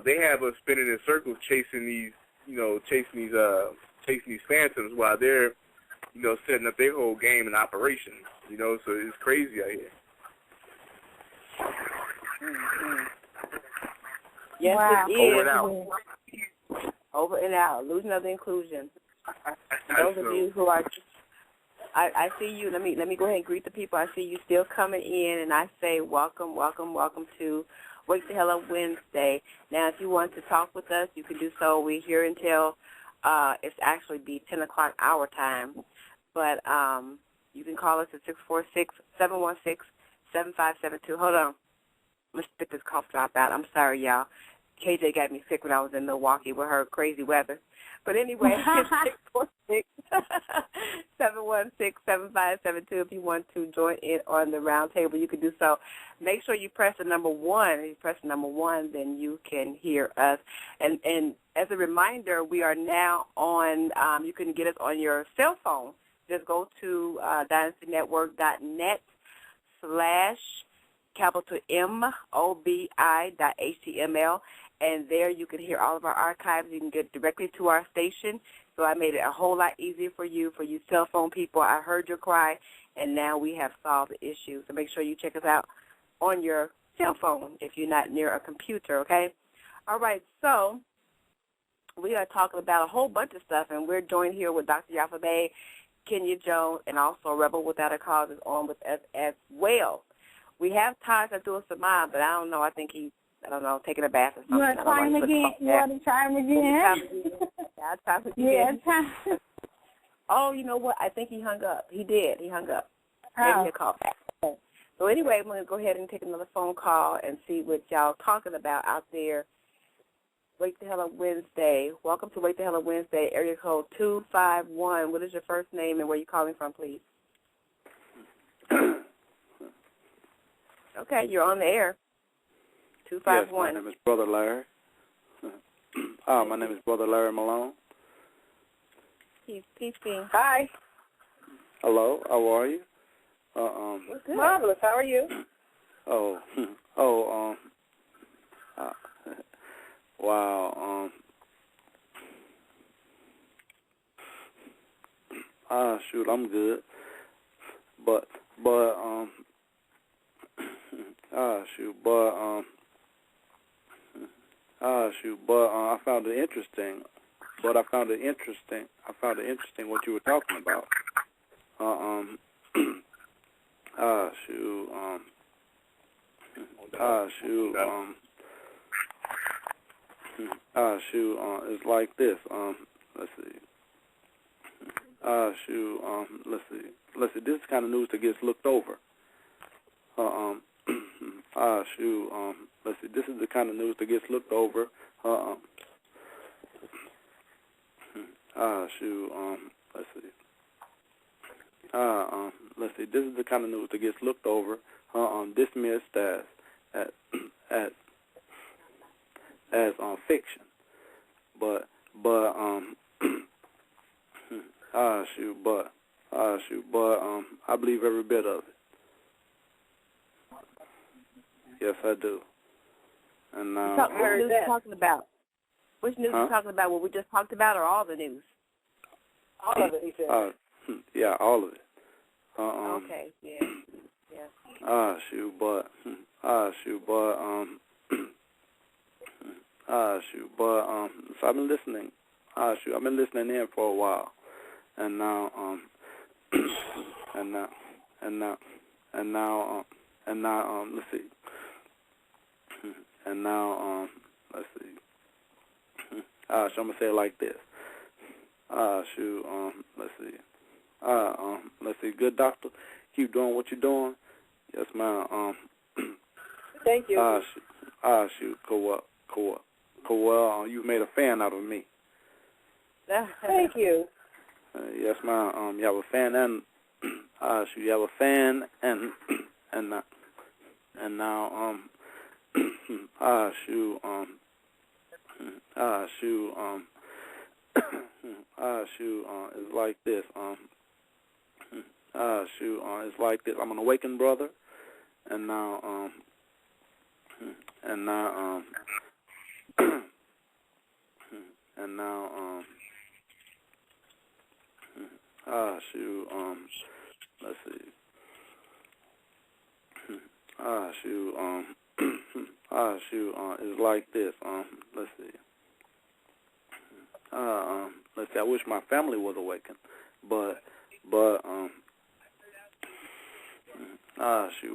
they have us spinning in circles chasing these phantoms while they're, setting up their whole game and operation. So it's crazy out here. Mm-hmm. Yes, wow. it is. Over and out. Over and out. Illusion of the inclusion. Those of you who are, I see you. Let me go ahead and greet the people. I see you still coming in, and I say welcome, welcome, welcome to Wake the Hell Up Wednesday. Now, if you want to talk with us, you can do so. We're here until it's actually be 10 o'clock our time. But you can call us at 646-716-7572. Hold on. Let's spit this cough drop out. I'm sorry, y'all. KJ got me sick when I was in Milwaukee with her crazy weather. But anyway, it's 646-716-7572. If you want to join in on the round table, you can do so. Make sure you press the number 1. If you press the number 1, then you can hear us. And as a reminder, we are now on, you can get us on your cell phone. Just go to dynastynetwork.net/MOBI.html, and there you can hear all of our archives. You can get directly to our station. So I made it a whole lot easier for you cell phone people. I heard your cry, and now we have solved the issue. So make sure you check us out on your cell phone if you're not near a computer, okay? All right, so We are talking about a whole bunch of stuff, and we're joined here with Dr. Yaffa Bay, Kenya Jones, and also Rebel Without a Cause is on with us as well. We have Taj Abdul-Samad, but I don't know. I think he's, taking a bath or something. You want to try him again? You want to try him again? Yeah, I'll try him again. Yeah, oh, you know what? I think he hung up. He did. He hung up. Maybe he'll call back. So anyway, I'm going to go ahead and take another phone call and see what y'all talking about out there. Wake the Hell Up Wednesday. Welcome to Wake the Hell Up Wednesday, area code 251. What is your first name and where you calling from, please? Okay, you're on the air. 251. Yes, my name is Brother Larry. My name is Brother Larry Malone. Peace, hi. Hello, how are you? Good. Marvelous. How are you? Wow. Shoot, I'm good. But I found it interesting. I found it interesting what you were talking about. It's like this. Let's see. Let's see. This is the kind of news that gets looked over. Let's see. This is the kind of news that gets looked over. Let's see. Let's see. This is the kind of news that gets looked over, dismissed as fiction. But I believe every bit of it. Yes, I do. And what news are you talking about? Which news are you talking about? What we just talked about, or all the news? All of it, he said. Yeah, all of it. Okay, yeah. So I've been listening. I've been listening in for a while, and now, let's see. Let's see. So I'm gonna say it like this. Let's see. Let's see. Good doctor, keep doing what you're doing. Yes, ma'am. Thank you. Shoot. Cool. You made a fan out of me. Thank you. Yes, ma'am. You have a fan and you have a fan and now it's like this. It's like this. I'm an awakened brother, and now let's see. It's like this. Let's see. Let's see. I wish my family was awakened, but let's see.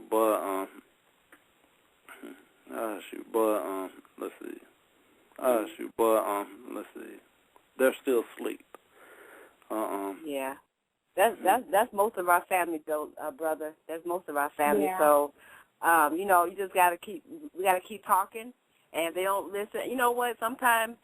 Let's see. They're still asleep. Yeah. That's most of our family, though, brother. That's most of our family. Yeah. So, you just we gotta keep talking, and if they don't listen, you know what? Sometimes,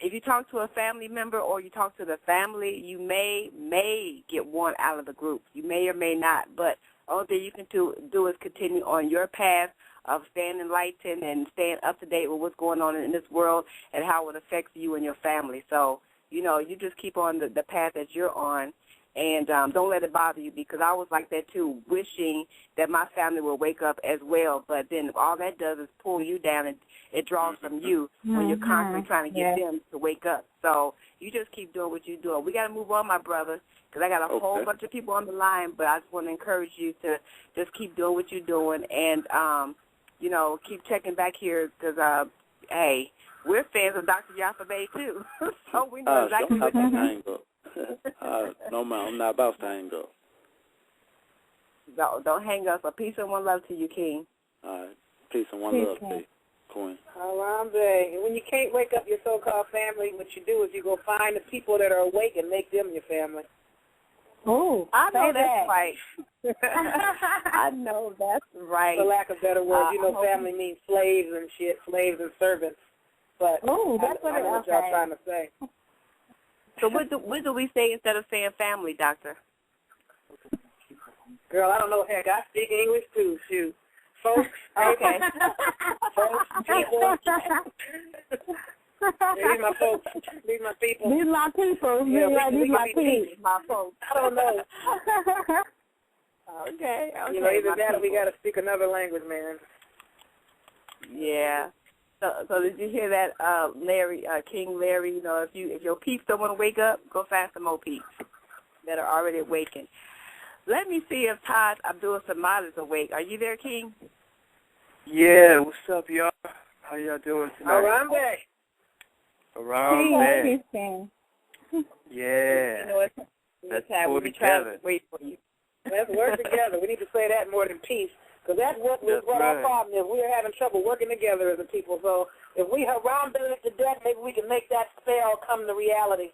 if you talk to a family member or you talk to the family, you may get one out of the group. You may or may not, but all thing you can do is continue on your path of staying enlightened and staying up to date with what's going on in this world and how it affects you and your family. So, you just keep on the path that you're on, and don't let it bother you, because I was like that too, wishing that my family would wake up as well. But then all that does is pull you down, and it draws from you when you're constantly trying to get them to wake up. So you just keep doing what you're doing. We got to move on, my brother, because I got a whole bunch of people on the line, but I just want to encourage you to just keep doing what you're doing, and, keep checking back here, because, hey, we're fans of Dr. Yaffa Bay, too. So we know exactly what to hang up. No, ma'am, I'm not about to hang up. Don't hang up. A peace and one love to you, King. All right. Peace and one love to you, Queen. Harambe. And when you can't wake up your so-called family, what you do is you go find the people that are awake and make them your family. Oh, I know that's right. I know that's right. For lack of better words, family means slaves and shit, slaves and servants. But that's what I know what y'all trying to say. So what do we say instead of saying family, Doctor? Girl, I don't know. Heck, I speak English too. Shoot, folks. Okay. Folks, people. These my folks. These my people. These my people. Yeah, these my people. My folks. I don't know. Okay. Either that or we got to speak another language, man. Yeah. So did you hear that, Larry, King Larry? If your peeps don't want to wake up, go find some more peeps that are already awakened. Let me see if Todd Abdul Samad is awake. Are you there, King? Yeah, what's up, y'all? How y'all doing tonight? Around Yeah. Let's pull together. Wait for you. Let's work together. We need to say that more than peace, because that's what our problem is. We are having trouble working together as a people. So if we Harambe it to death, maybe we can make that spell come to reality.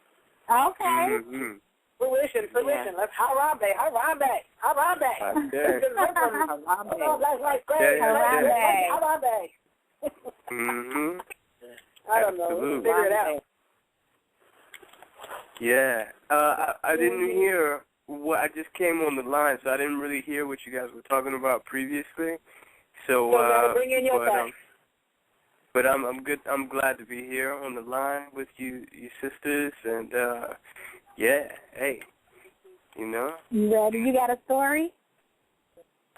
Okay. Mm-hmm. Fruition. Yeah. Let's Harambe. Okay. That's like crazy. Harambe. Mm-hmm. I don't know. We'll figure it out. Yeah. I didn't hear I just came on the line, so I didn't really hear what you guys were talking about previously. So, bring in your facts. But I'm good. I'm glad to be here on the line with you sisters, and yeah, hey, You ready? You got a story?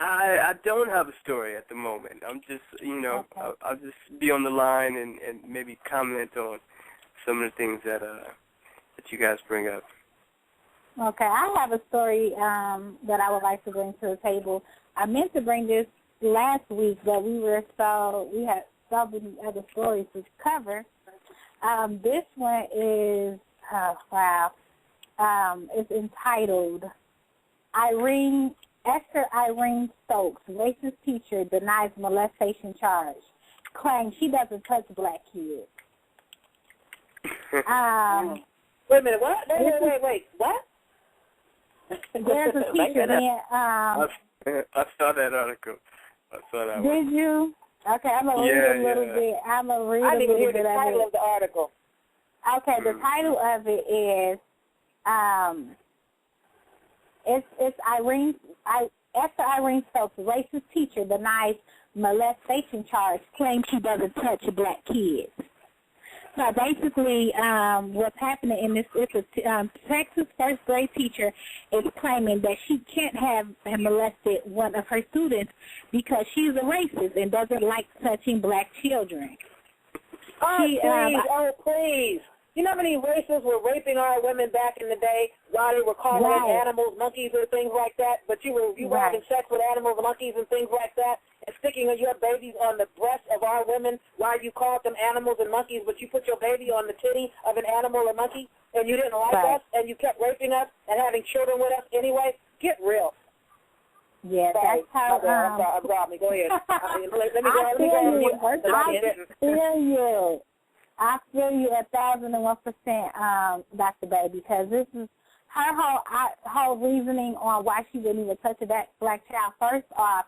I don't have a story at the moment. I'm just, okay. I'll just be on the line and maybe comment on some of the things that you guys bring up. Okay, I have a story that I would like to bring to the table. I meant to bring this last week, but we had so many other stories to cover. This one is, it's entitled, Esther Irene Stokes, racist teacher, denies molestation charge, claims she doesn't touch black kids. Wait a minute, what? Wait, what? There's a teacher there. I saw that article. I saw that one. Did you? Okay, I'm going to read a little bit. I'm going to read a little bit of it. I didn't hear the title of the article. Okay, the title of it is, Esther Irene Stokes, racist teacher, denies molestation charge, claims she doesn't touch black kids. So basically, what's happening in this is a Texas first grade teacher is claiming that she can't have molested one of her students because she's a racist and doesn't like touching black children. Please. You know how many racists were raping our women back in the day while they were calling them animals, monkeys, or things like that? But you were having sex with animals, monkeys, and things like that, and sticking your babies on the breast of our women while you called them animals and monkeys, but you put your baby on the titty of an animal or monkey, and you didn't like us, and you kept raping us and having children with us anyway? Get real. Yeah, sorry. That's how. Rob me. Go ahead. Let me go. I feel you 1,001%, Dr. Bay, because this is her whole reasoning on why she wouldn't even touch a black child. First off,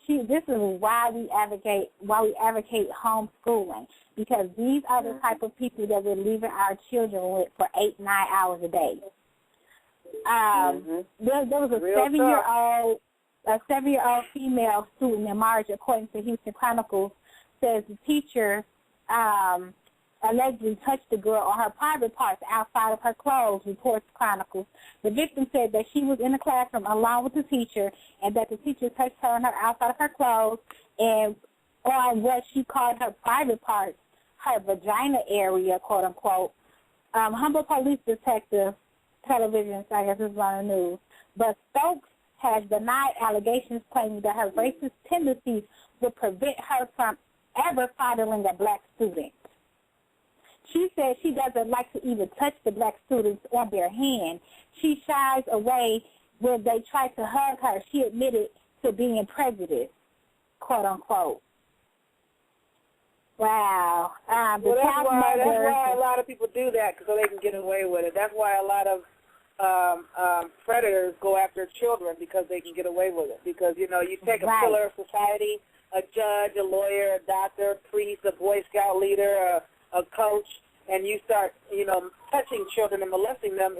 this is why we advocate homeschooling, because these are the type of people that we're leaving our children with for 8-9 hours a day. There was a 7-year-old female student in March, according to Houston Chronicles, says the teacher allegedly touched the girl on her private parts outside of her clothes, reports Chronicles. The victim said that she was in the classroom along with the teacher and that the teacher touched her on her outside of her clothes and on what she called her private parts, her vagina area, quote unquote. Humboldt police detective, television, I guess this is on the news, but Stokes has denied allegations claiming that her racist tendencies would prevent her from ever fondling a black student. She said she doesn't like to even touch the black students on their hand. She shies away when they try to hug her. She admitted to being prejudiced, quote unquote. Wow. Well, that's why a lot of people do that, so they can get away with it. That's why a lot of predators go after children, because they can get away with it. Because, you know, you take a pillar of society, a judge, a lawyer, a doctor, a priest, a Boy Scout leader, a coach, and you start, you know, touching children and molesting them.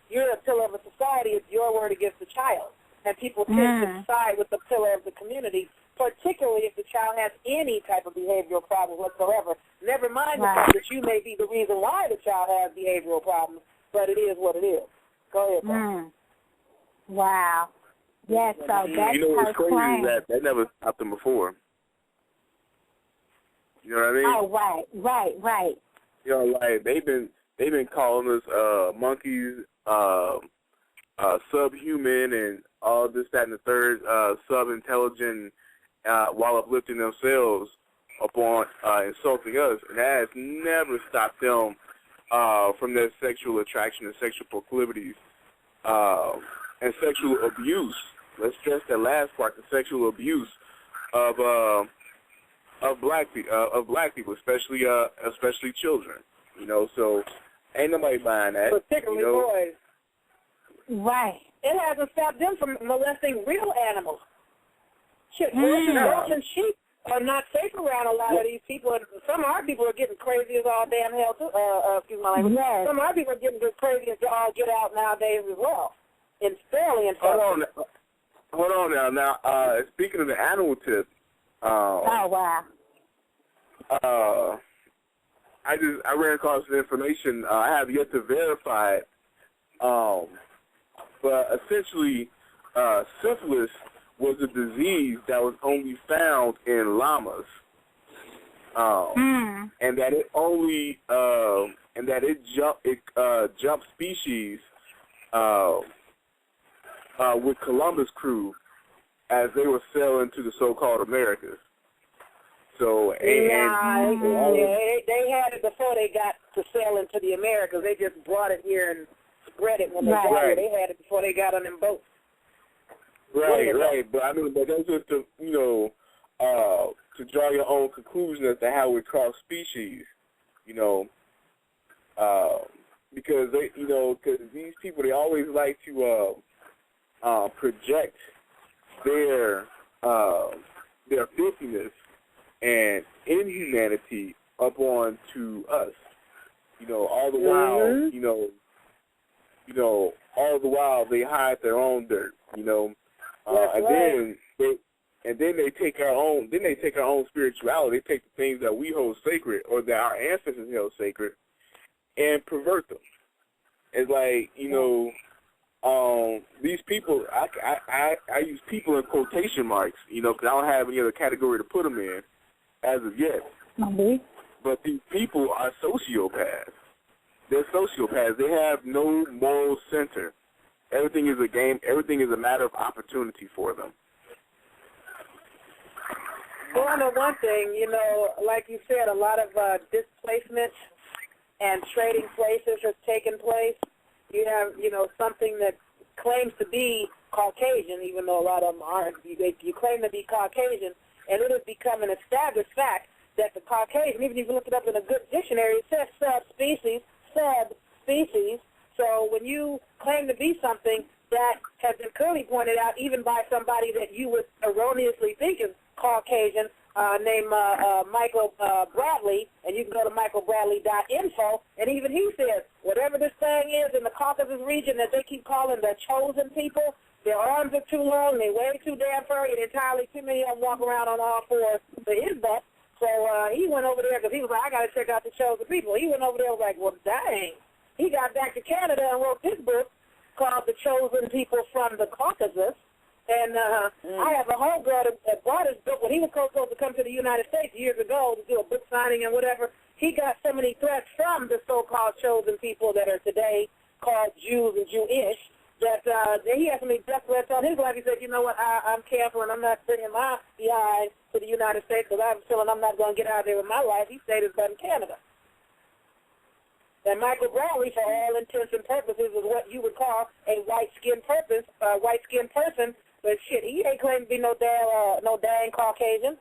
You're a pillar of a society. It's your word against the child. And people tend to side with the pillar of the community, particularly if the child has any type of behavioral problem whatsoever. Never mind the fact that you may be the reason why the child has behavioral problems, but it is what it is. Go ahead, Bob. Wow. Yes, so that's you know what's crazy claim. is that never stopped them before. You know what I mean? Oh, right. You know, like they've been calling us monkeys, subhuman, and all this, that, and the third, sub-intelligent, while uplifting themselves upon insulting us, and that has never stopped them from their sexual attraction and sexual proclivities and sexual abuse. Let's stress that last part: the sexual abuse of black people, especially children. You know, so ain't nobody buying that. Particularly boys. Right. It hasn't stopped them from molesting real animals. Shit, horses and sheep are not safe around a lot of these people. And some of our people are getting crazy as all damn hell, too. Excuse my language. Yes. Some of our people are getting crazy as all get out nowadays as well. It's fairly Hold on now. Now, speaking of the animal tip, oh, wow. I ran across some information. I have yet to verify it. But essentially, syphilis was a disease that was only found in llamas, and that it only jumped species with Columbus crew as they were sailing to the so-called Americas. So they had it before they got to sail into the Americas. They just brought it here and spread it when they got here. They had it before they got on them boats. Right. But I mean, but that's just to, you know, to draw your own conclusion as to how we cross species, you know, because they, you know, because these people, they always like to project their filthiness and inhumanity up onto us, you know, all the while, you know, all the while they hide their own dirt, you know, then they take our own spirituality, they take the things that we hold sacred or that our ancestors held sacred, and pervert them. It's like, you know, these people, I use people in quotation marks, you know, because I don't have any other category to put them in as of yet. But these people are sociopaths. They're sociopaths. They have no moral center. Everything is a game. Everything is a matter of opportunity for them. Well, I know one thing, you know, like you said, a lot of displacement and trading places has taken place. You have, you know, something that claims to be Caucasian, even though a lot of them aren't. You claim to be Caucasian, and it has become an established fact that the Caucasian, even if you look it up in a good dictionary, it says subspecies. So when you claim to be something that has been clearly pointed out, even by somebody that you would erroneously think is Caucasian, named Michael Bradley, and you can go to michaelbradley.info, and even he says, whatever this thing is in the Caucasus region that they keep calling the chosen people, their arms are too long, they way too damn furry, and entirely too many of them walk around on all fours for his butt. So he went over there because he was like, I got to check out the chosen people. He went over there and was like, well, dang. He got back to Canada and wrote this book called The Chosen People from the Caucasus. And I have a homegirl that bought his book when he was supposed to come to the United States years ago to do a book signing and whatever. He got so many threats from the so-called chosen people that are today called Jews and Jewish that he had so many death threats on his life. He said, you know what, I'm careful and I'm not bringing my behind to the United States because I'm feeling I'm not going to get out there with my life. He stayed his butt in Canada. And Michael Bradley, for all intents and purposes, is what you would call a white-skinned person. But shit, he ain't claiming to be no dang Caucasian.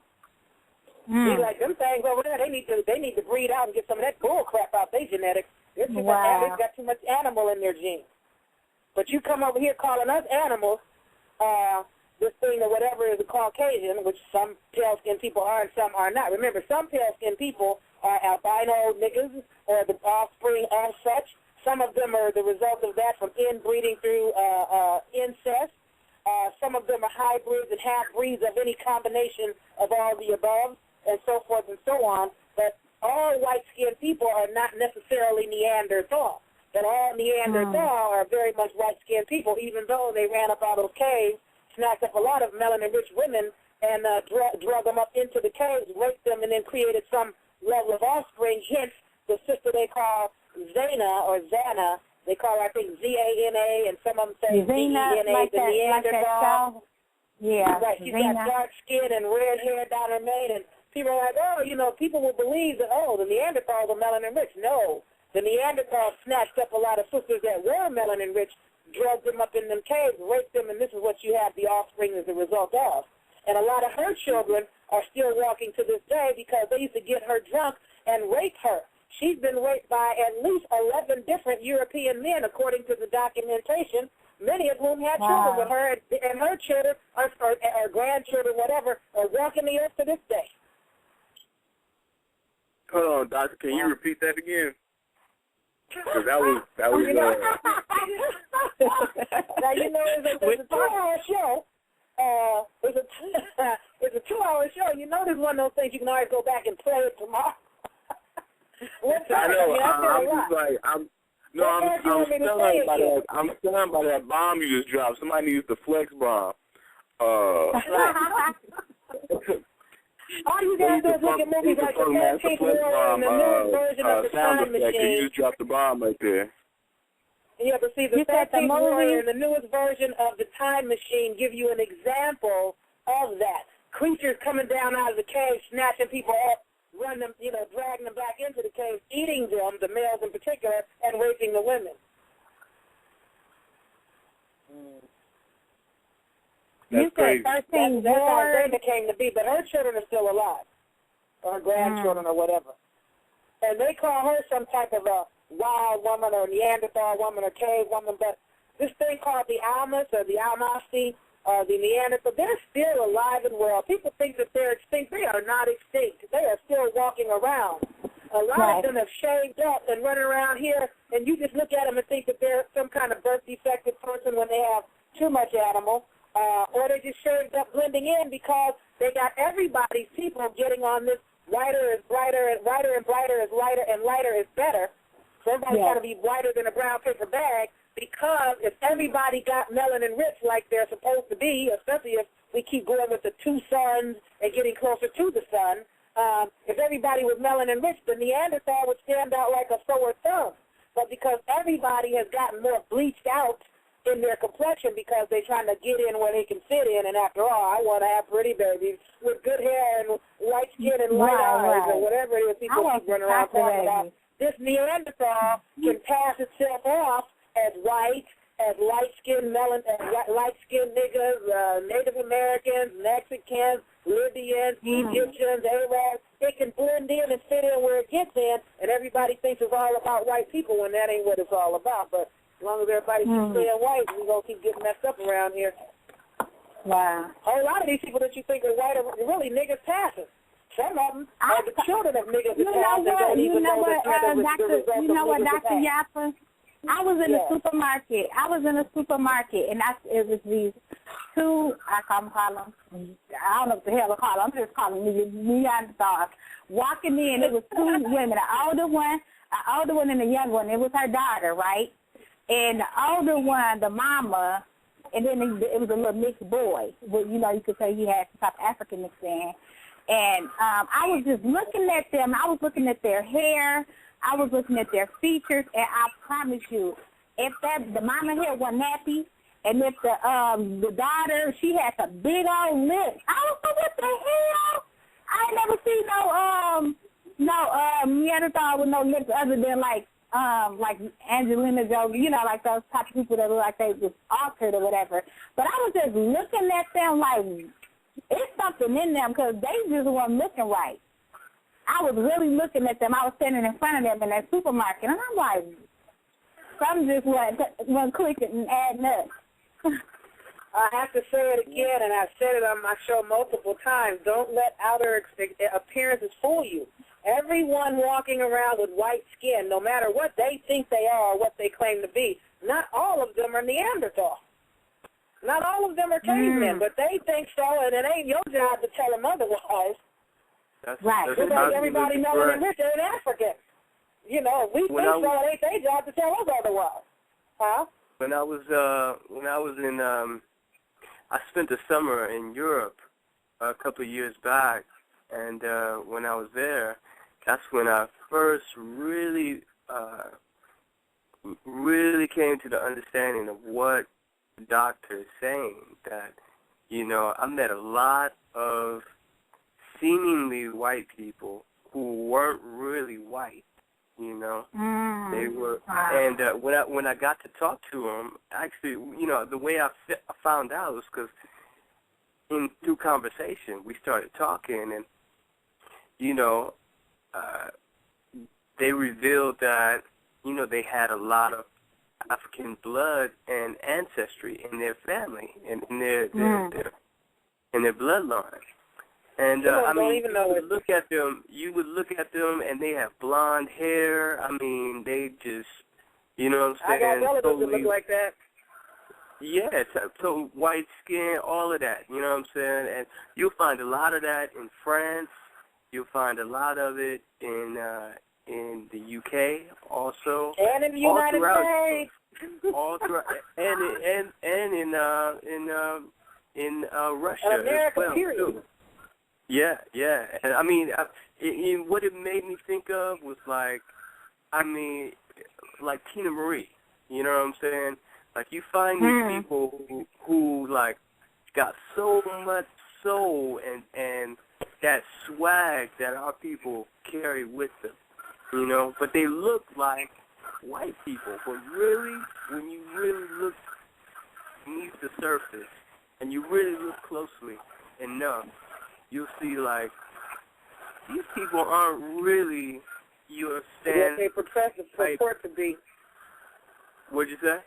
He's like, them things over there, they need to breed out and get some of that bull crap out their genetics. They've got too much animal in their genes. But you come over here calling us animals, this thing or whatever is a Caucasian, which some pale-skinned people are and some are not. Remember, some pale-skinned people are albino niggas or the offspring of such. Some of them are the result of that from inbreeding through incest. Some of them are hybrids and half-breeds of any combination of all the above, and so forth and so on. But all white-skinned people are not necessarily Neanderthal. But all Neanderthal are very much white-skinned people, even though they ran up out of those caves, snapped up a lot of melanin-rich women, and drug them up into the caves, raped them, and then created some level of offspring. Hence, the sister they call Zana or Zana. They call her, I think, Z-A-N-A, and some of them say Z-E-N-A, like the Neanderthal. Yeah. Right, she's got dark skin and red hair down her mane, and people are like, oh, you know, people will believe that, oh, the Neanderthals are melanin-rich. No, the Neanderthals snatched up a lot of sisters that were melanin-rich, drugged them up in them caves, raped them, and this is what you have the offspring as a result of. And a lot of her children are still walking to this day because they used to get her drunk and rape her. She's been raped by at least 11 different European men, according to the documentation, many of whom had children with her, and her children, or grandchildren, whatever, are walking the earth to this day. Hold on, Doctor. Can you repeat that again? Because that was Now, you know, it's a 2-hour show. It's a 2-hour show. You know, there's one of those things you can always go back and play it tomorrow. I know. I'm stunned by that bomb you just dropped. Somebody needs the flex bomb. All you guys do is look at movies like The 13th War and the newest version of The Time Machine. You just dropped the bomb right there. Yeah, but see, The 13th War and the newest version of The Time Machine give you an example of that. Creatures coming down out of the cave, snatching people up, run them, you know, dragging them back into the cave, eating them, the males in particular, and raping the women. That's crazy. That's how Zayna came to be, but her children are still alive, or her grandchildren or whatever. And they call her some type of a wild woman or Neanderthal woman or cave woman, but this thing called the Almas or the Almasti, the Neanderthal, they're still alive and well. People think that they're extinct. They are not extinct. They are still walking around. A lot of them have shaved up and run around here, and you just look at them and think that they're some kind of birth defective person when they have too much animal, or they just shaved up blending in because they got everybody's people getting on this whiter is brighter and whiter and brighter is lighter and lighter is better. So everybody's got to be whiter than a brown paper bag. Because if everybody got melanin rich like they're supposed to be, especially if we keep going with the 2 suns and getting closer to the sun, if everybody was melanin rich, the Neanderthal would stand out like a sore thumb. But because everybody has gotten more bleached out in their complexion because they're trying to get in where they can fit in, and after all, I want to have pretty babies with good hair and white skin and light eyes or whatever it is people keep running around talking about. This Neanderthal can pass itself off as white, as light-skinned light-skinned niggas, Native Americans, Mexicans, Libyans, Egyptians, Arabs. It can blend in and fit in where it gets in, and everybody thinks it's all about white people when that ain't what it's all about. But as long as everybody keeps staying white, we're going to keep getting messed up around here. Wow. A whole lot of these people that you think are white are really niggas passing. Some of them are the children of niggas that pass and don't even know the result of Dr. Yaffa? I was in a supermarket. And it was these 2, I call them, I don't know what the hell I call them. I'm just calling them Neanderthals. Walking in, it was 2 women, an older one and a young one. It was her daughter, right? And the older one, the mama, and then it was a little mixed boy. Well, you know, you could say he had some type of African mix in. And I was just looking at them. I was looking at their hair. I was looking at their features, and I promise you, if the mama hair wasn't happy, and if the daughter, she had some big old lips. I was like, what the hell? I ain't never seen no Neanderthal with no lips other than like like Angelina Jolie, you know, like those type of people that look like they just altered or whatever. But I was just looking at them like it's something in them because they just weren't looking right. I was really looking at them. I was standing in front of them in that supermarket, and I'm like, something just wasn't clicking and adding up. I have to say it again, and I've said it on my show multiple times. Don't let outer appearances fool you. Everyone walking around with white skin, no matter what they think they are or what they claim to be, not all of them are Neanderthal. Not all of them are cavemen, but they think so, and it ain't your job to tell them otherwise. That's Just like everybody knows that we're in Africa. You know, if we think so, it ain't their job to tell us otherwise. Huh? When I was in, I spent the summer in Europe a couple of years back, and when I was there, that's when I first really came to the understanding of what the doctor is saying. That, you know, I met a lot of seemingly white people who weren't really white. You know, they were, and when I got to talk to them, actually, you know, the way I found out was because through conversation we started talking, and you know, they revealed that, you know, they had a lot of African blood and ancestry in their family and in their bloodline. And I mean, you would look at them, and they have blonde hair. I mean, they just, you know what I'm saying? I got relatives that look like that. Yeah, so white skin, all of that. You know what I'm saying? And you'll find a lot of that in France. You'll find a lot of it in the UK also. And in the United States. All throughout, and in Russia and America, as well, period. too. Yeah, and I mean, what it made me think of was like Tina Marie. You know what I'm saying? Like, you find these people who like got so much soul and that swag that our people carry with them. You know, but they look like white people. But really, when you really look beneath the surface and you really look closely enough, you'll see, like, these people aren't really your what they purport to be. What'd you say?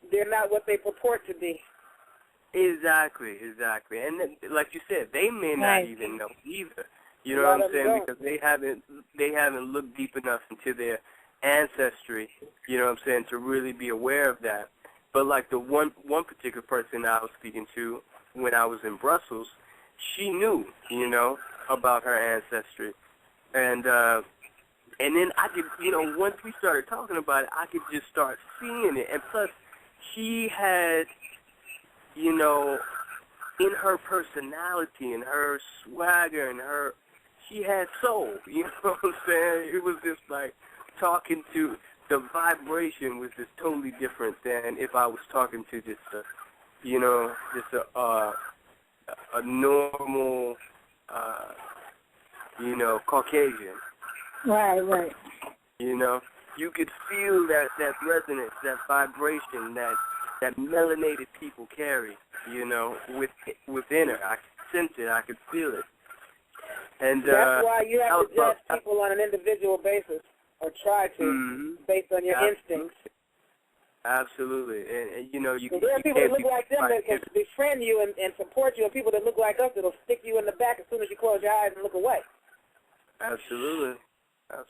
They're not what they purport to be. Exactly. And then, like you said, they may not even know either. You know what I'm saying? Because they haven't looked deep enough into their ancestry, you know what I'm saying, to really be aware of that. But like the one particular person I was speaking to when I was in Brussels, she knew, you know, about her ancestry. And then I could, you know, once we started talking about it, I could just start seeing it. And plus, she had, you know, in her personality and her swagger and she had soul, you know what I'm saying? It was just like talking to, the vibration was just totally different than if I was talking to just a normal, you know, Caucasian. Right. You know, you could feel that resonance, that vibration that melanated people carry, you know, within her. I could sense it. I could feel it. And that's why you have to judge people on an individual basis, or try to, based on your instincts. Absolutely. And you know, there are people that look like them that can befriend you and support you, and people that look like us that'll stick you in the back as soon as you close your eyes and look away. Absolutely.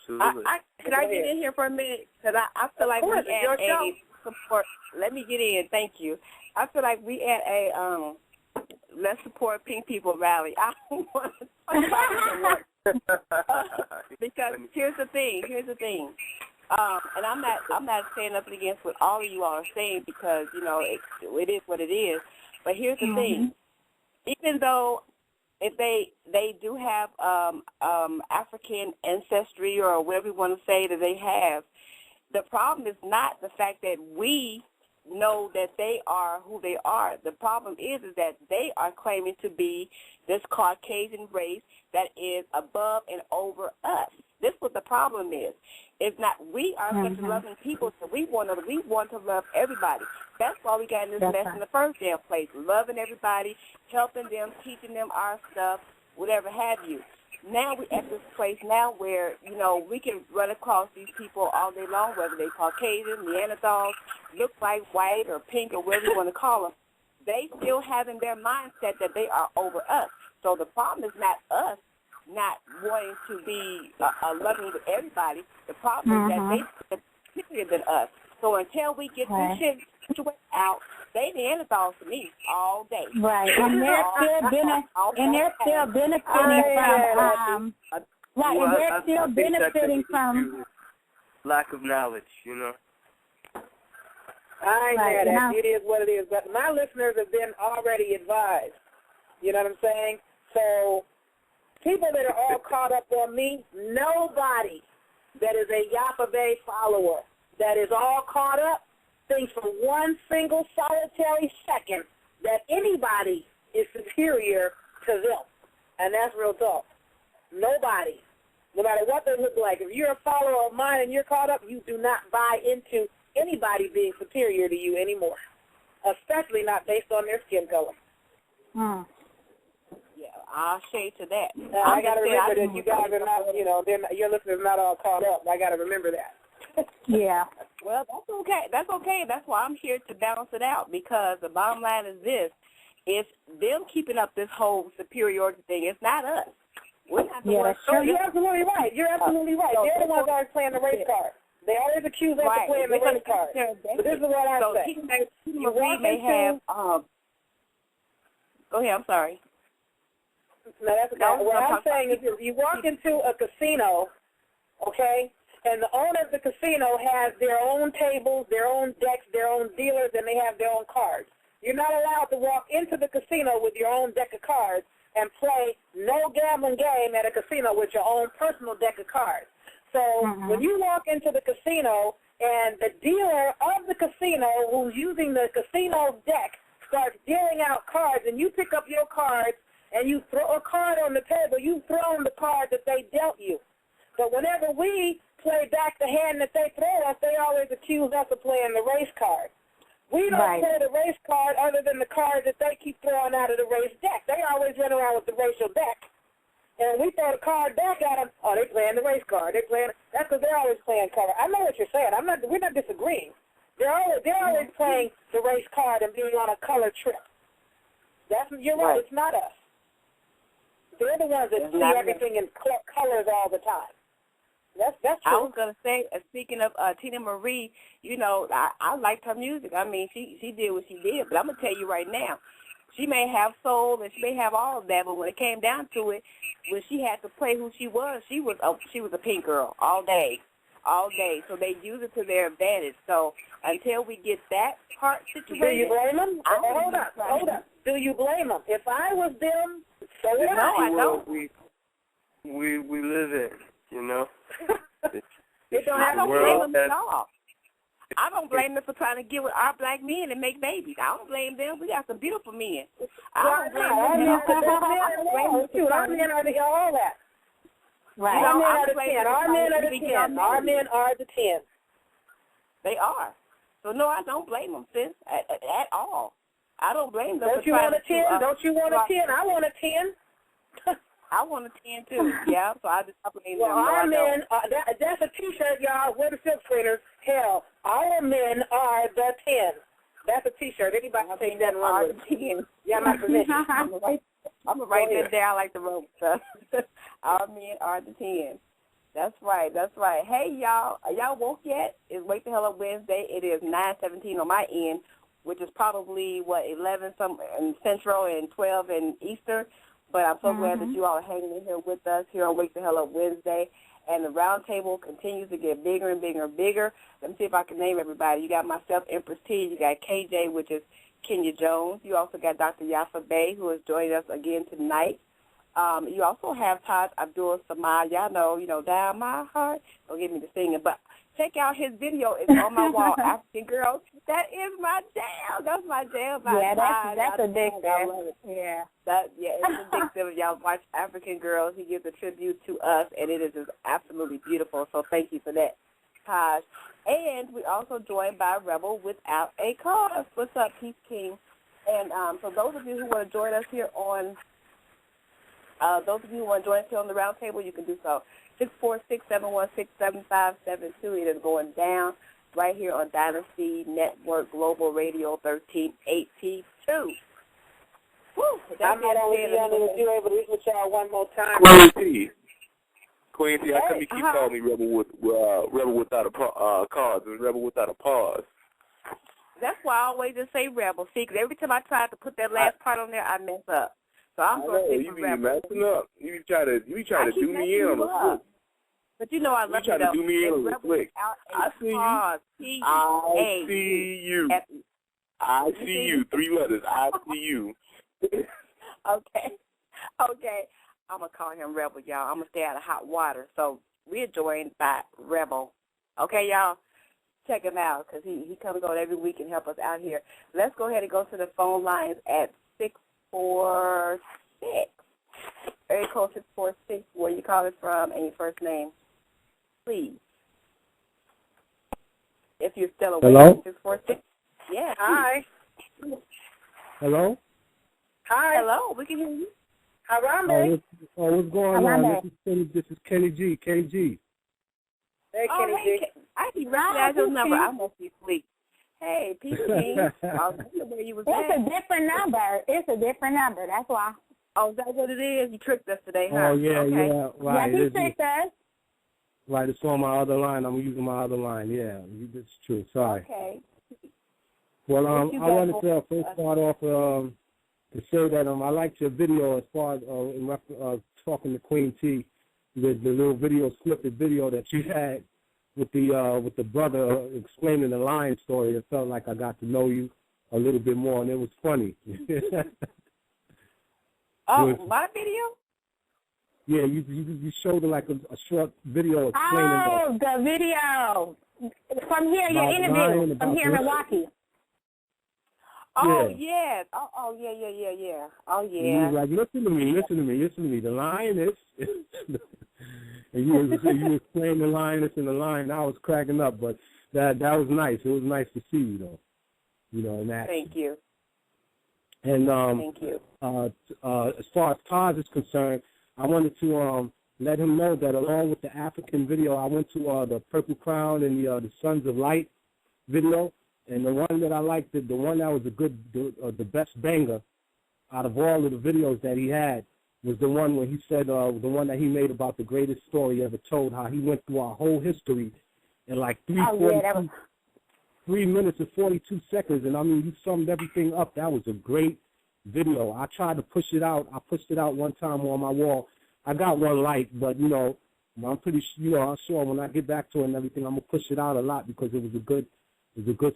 Can I get in here for a minute? Because I feel like we add a support. Let me get in. Thank you. I feel like we add a let's support Pink People rally. I don't want to talk about it because here's the thing. And I'm not saying nothing against what all of you all are saying because, you know, it is what it is. But here's the thing. Even though if they do have African ancestry or whatever you want to say that they have, the problem is not the fact that we know that they are who they are. The problem is that they are claiming to be this Caucasian race that is above and over us. This is what the problem is. It's not, we are such loving people, so we want to love everybody. That's why we got in this mess in the first damn place, loving everybody, helping them, teaching them our stuff, whatever have you. Now we're at this place now where, you know, we can run across these people all day long, whether they're Caucasian, Neanderthals, look like white or pink or whatever you want to call them. They still have in their mindset that they are over us. So the problem is not us not wanting to be loving with everybody. The problem is that they're superior than us. So until we get this shit situated out, they Neanderthals to me all day. Right, and they're still benefiting from lack of knowledge, you know. I ain't mad at it. It is what it is. But my listeners have been already advised. You know what I'm saying? So people that are all caught up on me, nobody that is a Yaffa Bay follower that is all caught up thinks for one single solitary second that anybody is superior to them. And that's real talk. Nobody, no matter what they look like. If you're a follower of mine and you're caught up, you do not buy into anybody being superior to you anymore, especially not based on their skin color. Yeah, I'll shade to that. I got to remember that you guys are not, you know, your listeners are not all caught up. I got to remember that. Yeah. Well, that's okay. That's okay. That's why I'm here to balance it out, because the bottom line is this. It's them keeping up this whole superiority thing. It's not us. We're not the ones. So you're absolutely right. You're absolutely right. They're the ones always playing the race card. They always accuse us of playing the race card. But this is what I say. You may have, go ahead, I'm sorry. No, that's okay. What I'm saying is if you walk into a casino, okay, and the owner of the casino has their own tables, their own decks, their own dealers, and they have their own cards. You're not allowed to walk into the casino with your own deck of cards and play no gambling game at a casino with your own personal deck of cards. So when you walk into the casino and the dealer of the casino who's using the casino deck starts dealing out cards and you pick up your cards and you throw a card on the table, you've thrown the card that they dealt you. But whenever we play back the hand that they throw us, they always accuse us of playing the race card. We don't play the race card other than the cards that they keep throwing out of the race deck. They always run around with the racial deck. And we throw the card back at them. Oh, they're playing the race card. They're playing. That's because they're always playing color. I know what you're saying. We're not disagreeing. They're always playing the race card and being on a color trip. You're right. It's not us. They're the ones that see everything in colors all the time. That's true. I was going to say, speaking of Tina Marie, you know, I liked her music. I mean, she did what she did, but I'm going to tell you right now, she may have soul and she may have all of that, but when it came down to it, when she had to play who she was a pink girl all day. So they use it to their advantage. So until we get that part situated, do you blame them? Hold up. Do you blame them? If I was them, so would I. No, I don't. We live it, you know. I don't blame them at all. I don't blame them for trying to get with our black men and make babies. I don't blame them. We got some beautiful men. I don't blame them. Our men are the all that. Right. Our men are the 10. Our men are the 10. Our men are the 10. They are. So, no, I don't blame them, sis, at all. I don't blame them. Don't you want a 10? Don't you want a 10? I want a 10. I want a 10, too. Yeah, so I blame them. Well, our men, that's a T-shirt, y'all. We're the silk screeners. Hell, our men are the 10. That's a T-shirt. Anybody can take that and run with it. Yeah, my permission. I'm going to write that down like the rope stuff. Our men are the 10. That's right. Hey, y'all, are y'all woke yet? It's Wake the Hell Up Wednesday. It is 9:17 on my end, which is probably, 11 in Central and 12 in Eastern. But I'm so glad that you all are hanging in here with us here on Wake the Hell Up Wednesday. And the round table continues to get bigger and bigger and bigger. Let me see if I can name everybody. You got myself, Empress T. You got KJ, which is Kenya Jones. You also got Dr. Yaffa Bay, who is joining us again tonight. You also have Taj Abdul Samad. Y'all know, Down My Heart. Don't get me to singing. But check out his video. It's on my wall, African Girls That is my jam. That's my jam. Yeah, that's addictive. Yeah. It's addictive. Y'all watch African Girls. He gives a tribute to us, and it is just absolutely beautiful. So thank you for that, Taj. And we also joined by Rebel Without a Cause. What's up, Peace King? And so those of you who want to join us here on the round table, you can do so. 646-716-7572. It is going down right here on Dynasty Network Global Radio 1382. Woo! I'm not only be able to do able to with y'all one more time. Queen T, how come you keep calling me Rebel Without a Cause and Rebel Without a Pause? That's why I always just say Rebel. See, because every time I try to put that last part on there, I mess up. So I'm going to say Rebel. You be messing up. You try to do me in on the flick. But you know I love you, though. You try to do me in on the flick. I see you. I see you. 3 letters. I see you. Okay. I'm going to call him Rebel, y'all. I'm going to stay out of hot water. So we're joined by Rebel. Okay, y'all? Check him out because he comes on every week and help us out here. Let's go ahead and go to the phone lines at 646. Area code 646, where you calling from and your first name, please. If you're still awake. Hello? 646. Yeah. Hi. Hello? Hi. Hello. We can hear you. Harambe. What's going on? This is Kenny G. Kenny G. Hey, Kenny G. I didn't recognize your number. I must be asleep. Hey, Peace King. I was wondering where you was at. It's a different number. That's why. Oh, is that what it is? You tricked us today, huh? Oh, yeah, yeah. Right. Yeah, he tricked us. Right, it's on my other line. I'm using my other line. Yeah, that's true. Sorry. Okay. Well, I wanted to first start off to say that I liked your video as far as talking to Queen T, the little video, snippet video that you had with the brother explaining the lion story. It felt like I got to know you a little bit more, and it was funny. My video? Yeah, you showed like a short video explaining the video from here, your interview from here in Milwaukee. Oh, yes. Oh, yeah. Oh, yeah. And you was like, listen to me. The lioness. And you was playing the lioness and the lion. I was cracking up, but that was nice. It was nice to see you, though. You know, in that. Thank you. And thank you. As far as Taj is concerned, I wanted to let him know that along with the African video, I went to the Purple Crown and the Sons of Light video. And the one that I liked, the one that was the best banger out of all of the videos that he had was the one where he said, the one that he made about the greatest story ever told, how he went through our whole history in like 3 minutes and 42 seconds. And, I mean, you summed everything up. That was a great video. I tried to push it out. I pushed it out one time on my wall. I got one like, but, you know, I'm pretty I'm sure when I get back to it and everything, I'm going to push it out a lot because it was a good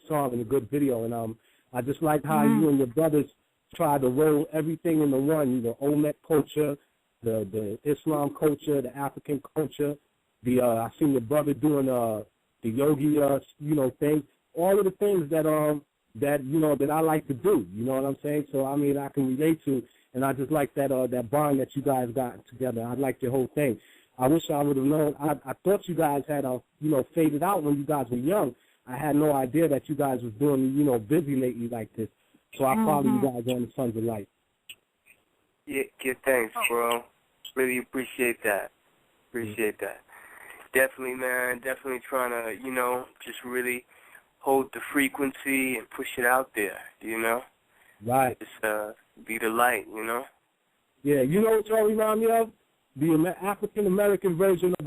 song and a good video. And I just like how you and your brothers tried to roll everything into one, the Olmec culture, the Islam culture, the African culture. I seen your brother doing the yogi, thing. All of the things that I like to do. You know what I'm saying? So I mean, I can relate to, and I just like that bond that you guys got together. I like your whole thing. I wish I would have known. I thought you guys had faded out when you guys were young. I had no idea that you guys was doing, busy lately like this. So I follow you guys on the Sons of Light. Yeah, thanks, bro. Really appreciate that. Definitely, man. Definitely trying to, just really hold the frequency and push it out there, Right. Just be the light, Yeah, you know what y'all remind me of? The African-American version of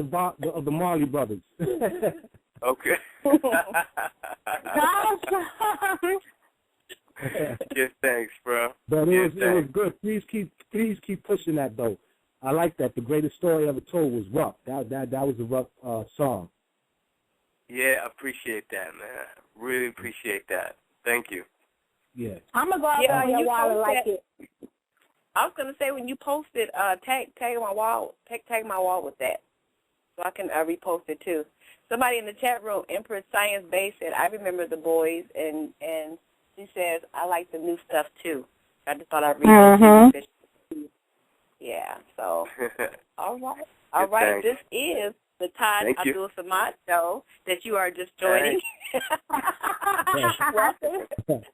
the Marley Brothers. Okay. Yes, thanks, bro. But it was good. Please keep pushing that though. I like that. The greatest story ever told was rough. That was a rough song. Yeah, I appreciate that, man. Really appreciate that. Thank you. Yeah. I'm gonna go up on your wall and like it. I was gonna say when you post it, tag my wall with that, so I can repost it too. So somebody in the chat room, Empress Science Base, said, I remember the boys, and she says, I like the new stuff, too. I just thought I'd read it. Yeah, so, all right. All right, this is the Todd Abdul Samad show that you are just joining.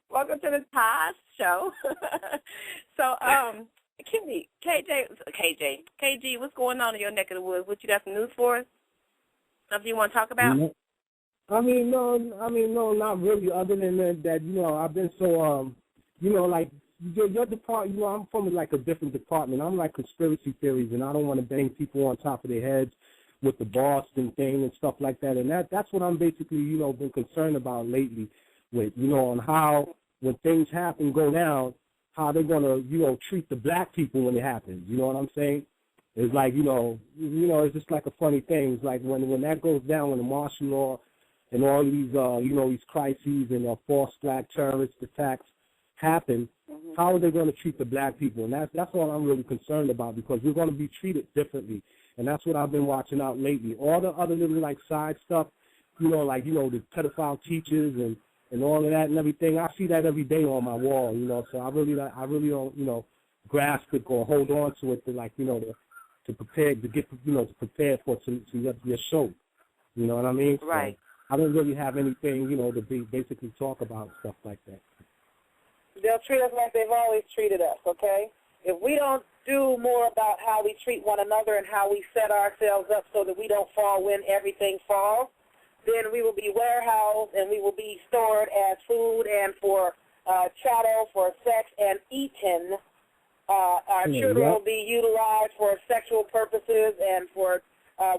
Welcome to the Todd show. So, KG, what's going on in your neck of the woods? What, you got some news for us? Something you want to talk about? No, not really. Other than that, I've been so, like your department. I'm from like a different department. I'm like conspiracy theories, and I don't want to bang people on top of their heads with the Boston thing and stuff like that. And that's what I'm basically, been concerned about lately, with on how when things happen, go down, how they're gonna, treat the black people when it happens. You know what I'm saying? It's like, it's just like a funny thing. It's like when that goes down, when the martial law and all these, these crises and false black terrorist attacks happen, how are they going to treat the black people? And that's all I'm really concerned about, because we're going to be treated differently. And that's what I've been watching out lately. All the other little, like, side stuff, the pedophile teachers and all of that and everything, I see that every day on my wall, So I really don't, grasp it or hold on to it to prepare to get to prepare for your show. You know what I mean? Right. So I don't really have anything, to basically talk about stuff like that. They'll treat us like they've always treated us, okay? If we don't do more about how we treat one another and how we set ourselves up so that we don't fall when everything falls, then we will be warehoused and we will be stored as food and for chattel, for sex, and eaten. Our children will be utilized for sexual purposes and for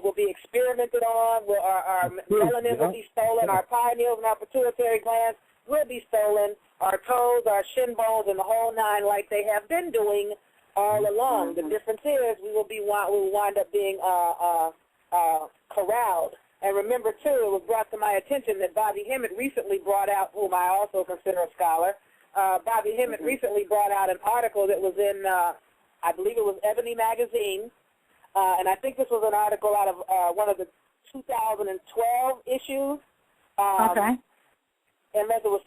will be experimented on. Our melanin will be stolen. Our pineals and our pituitary glands will be stolen. Our toes, our shin bones, and the whole nine, like they have been doing all along. The difference is we will wind up being corralled. And remember, too, it was brought to my attention that Bobby Hemmett recently brought out, whom I also consider a scholar, Bobby Hemmett recently brought out an article that was in, I believe it was Ebony Magazine, and I think this was an article out of one of the 2012 issues. Okay. Unless it was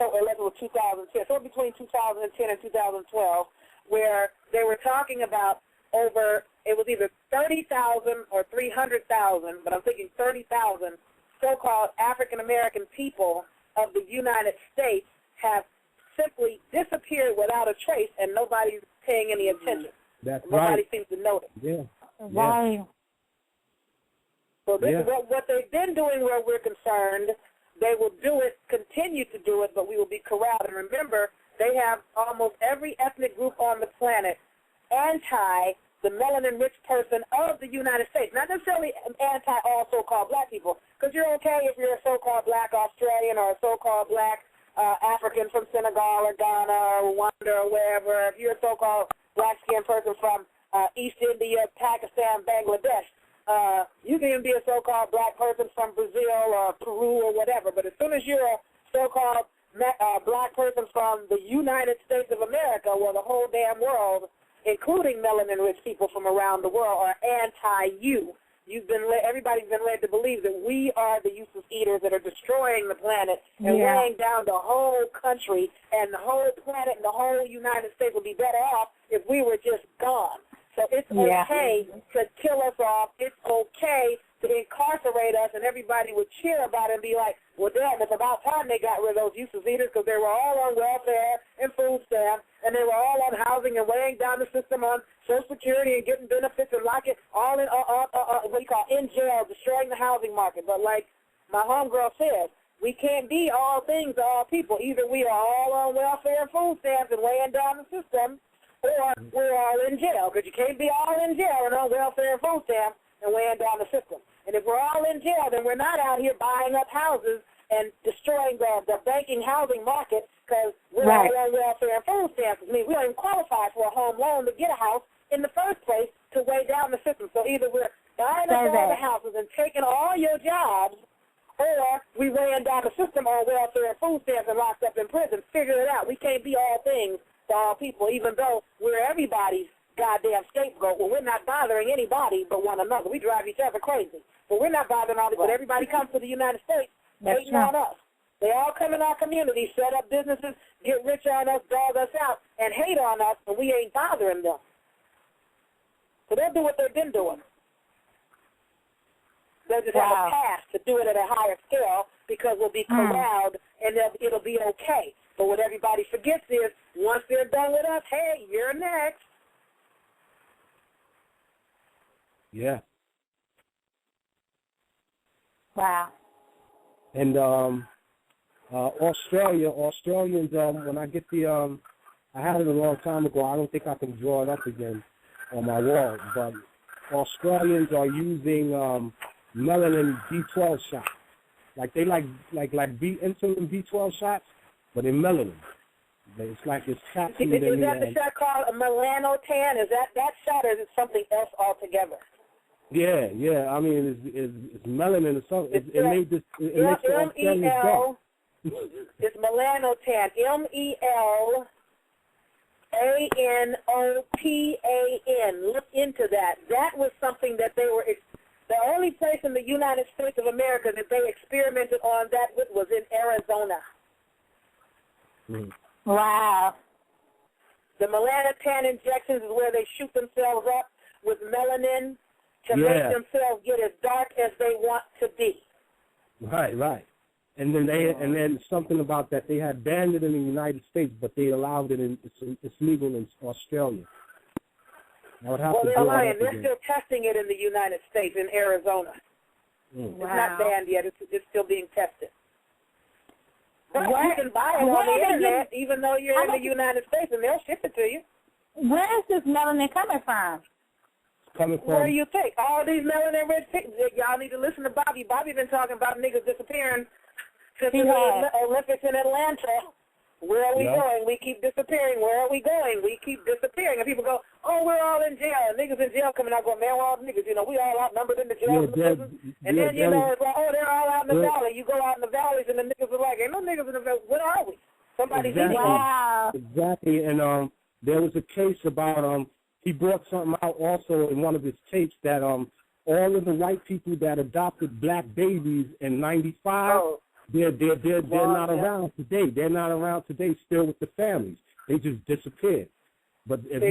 2010, so between 2010 and 2012, where they were talking about it was either 30,000 or 300,000, but I'm thinking 30,000 so-called African-American people of the United States have simply disappeared without a trace, and nobody's paying any attention. That's Nobody right. seems to notice. Yeah. Right. So this is what they've been doing where we're concerned. They will do it, continue to do it, but we will be corralled. And remember, they have almost every ethnic group on the planet anti the melanin-rich person of the United States. Not necessarily anti all so-called black people, because you're okay if you're a so-called black Australian or a so-called black African from Senegal or Ghana or Rwanda or wherever. If you're a so-called black-skinned person from East India, Pakistan, Bangladesh, you can even be a so-called black person from Brazil or Peru or whatever. But as soon as you're a so-called black person from the United States of America, well, the whole damn world, including melanin-rich people from around the world, are anti-you. Everybody's been led to believe that we are the useless eaters that are destroying the planet and weighing down the whole country, and the whole planet and the whole United States would be better off if we were just gone. So it's okay to kill us off. It's okay to incarcerate us, and everybody would cheer about it and be like, well, damn, it's about time they got rid of those useless eaters, because they were all on welfare and food stamps, and they were all on housing and weighing down the system on Social Security and getting benefits and all in, in jail, destroying the housing market. But like my homegirl says, we can't be all things to all people. Either we are all on welfare and food stamps and weighing down the system, or we're all in jail, because you can't be all in jail and on welfare and food stamps and weighing down the system. And if we're all in jail, then we're not out here buying up houses and destroying the banking housing market, because we're all on welfare and food stamps. I mean, we don't even qualify for a home loan to get a house in the first place to weigh down the system. So either we're buying up all the houses and taking all your jobs, or we weighing down the system on welfare and food stamps and locked up in prison. Figure it out. We can't be all things to all people, even though we're everybody's goddamn scapegoat. Well, we're not bothering anybody but one another. We drive each other crazy. But we're not bothering all this. But everybody comes to the United States hating on us. They all come in our community, set up businesses, get rich on us, dog us out, and hate on us, and we ain't bothering them. So they'll do what they've been doing. They'll just have a pass to do it at a higher scale because we'll be corralled and it'll be okay. But what everybody forgets is once they're done with us, hey, you're next. Yeah. Wow. And Australians, when I get the, I had it a long time ago. I don't think I can draw it up again on my wall. But Australians are using melanin B12 shots. Like they like insulin B12 shots, but in melanin. It's like it's captured in Is that the shot called a melanotan? Is that shot, or is it something else altogether? Yeah. I mean, it's melanin or something. It makes the Australians dark. It's melanotan. MELANOPAN. Look into that. That was something that they were. The only place in the United States of America that they experimented on that with was in Arizona. Wow. The melanotan injections is where they shoot themselves up with melanin to make themselves get as dark as they want to be. Right. And then something about that they had banned it in the United States, but they allowed it in. It's legal in Australia. They're lying. They're still testing it in the United States, in Arizona. It's not banned yet. It's still being tested. But you can buy it on the internet, even though you're in the United States, and they'll ship it to you. Where is this melanin coming from? Where do you think? All these melanin-rich people, y'all need to listen to Bobby. Bobby been talking about niggas disappearing since the Olympics in Atlanta. Where are we going? We keep disappearing. Where are we going? We keep disappearing. And people go, oh, we're all in jail. And niggas in jail coming out going, man, we're all niggas. You know, we all outnumbered in the jail and the prison. And then, you know, it's like, oh, they're all out in the valley. You go out in the valleys and the niggas are like, ain't no niggas in the valley. Where are we? Somebody's eating. Wow. Exactly. And there was a case about, he brought something out also in one of his tapes that all of the white people that adopted black babies in 95, they're not around today. They're not around today still with the families. They just disappeared. But if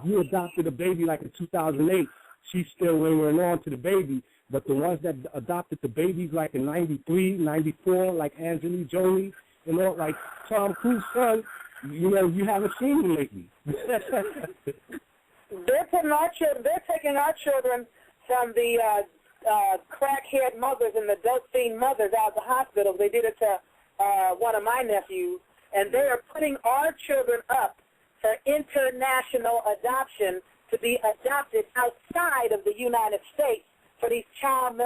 you adopted a baby like in 2008, she's still lingering on to the baby. But the ones that adopted the babies like in 93, 94, like Angelina Jolie, you know, like Tom Cruise's son, you know, you haven't seen him lately. They're taking our children from the crackhead mothers and the dope fiend mothers out of the hospital. They did it to one of my nephews, and they are putting our children up for international adoption to be adopted outside of the United States for these child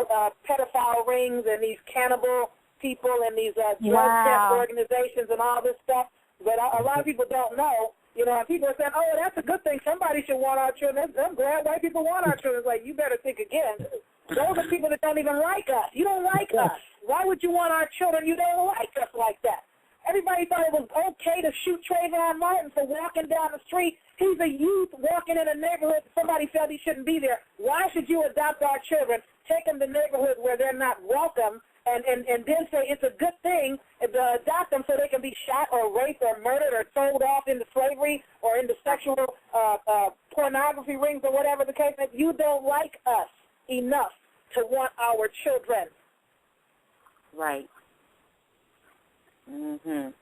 pedophile rings and these cannibal people and these drug test organizations and all this stuff. But a lot of people don't know. You know, and people are saying, oh, that's a good thing. Somebody should want our children. I'm glad white people want our children. It's like, you better think again. Those are people that don't even like us. You don't like us. Why would you want our children? You don't like us like that. Everybody thought it was okay to shoot Trayvon Martin for walking down the street. He's a youth walking in a neighborhood. Somebody felt he shouldn't be there. Why should you adopt our children, take them to neighborhoods where they're not welcome, and then say it's a good thing to adopt them so they can be shot or raped or murdered or sold off into slavery or into sexual pornography rings or whatever the case is? You don't like us enough to want our children. Right. Mhm.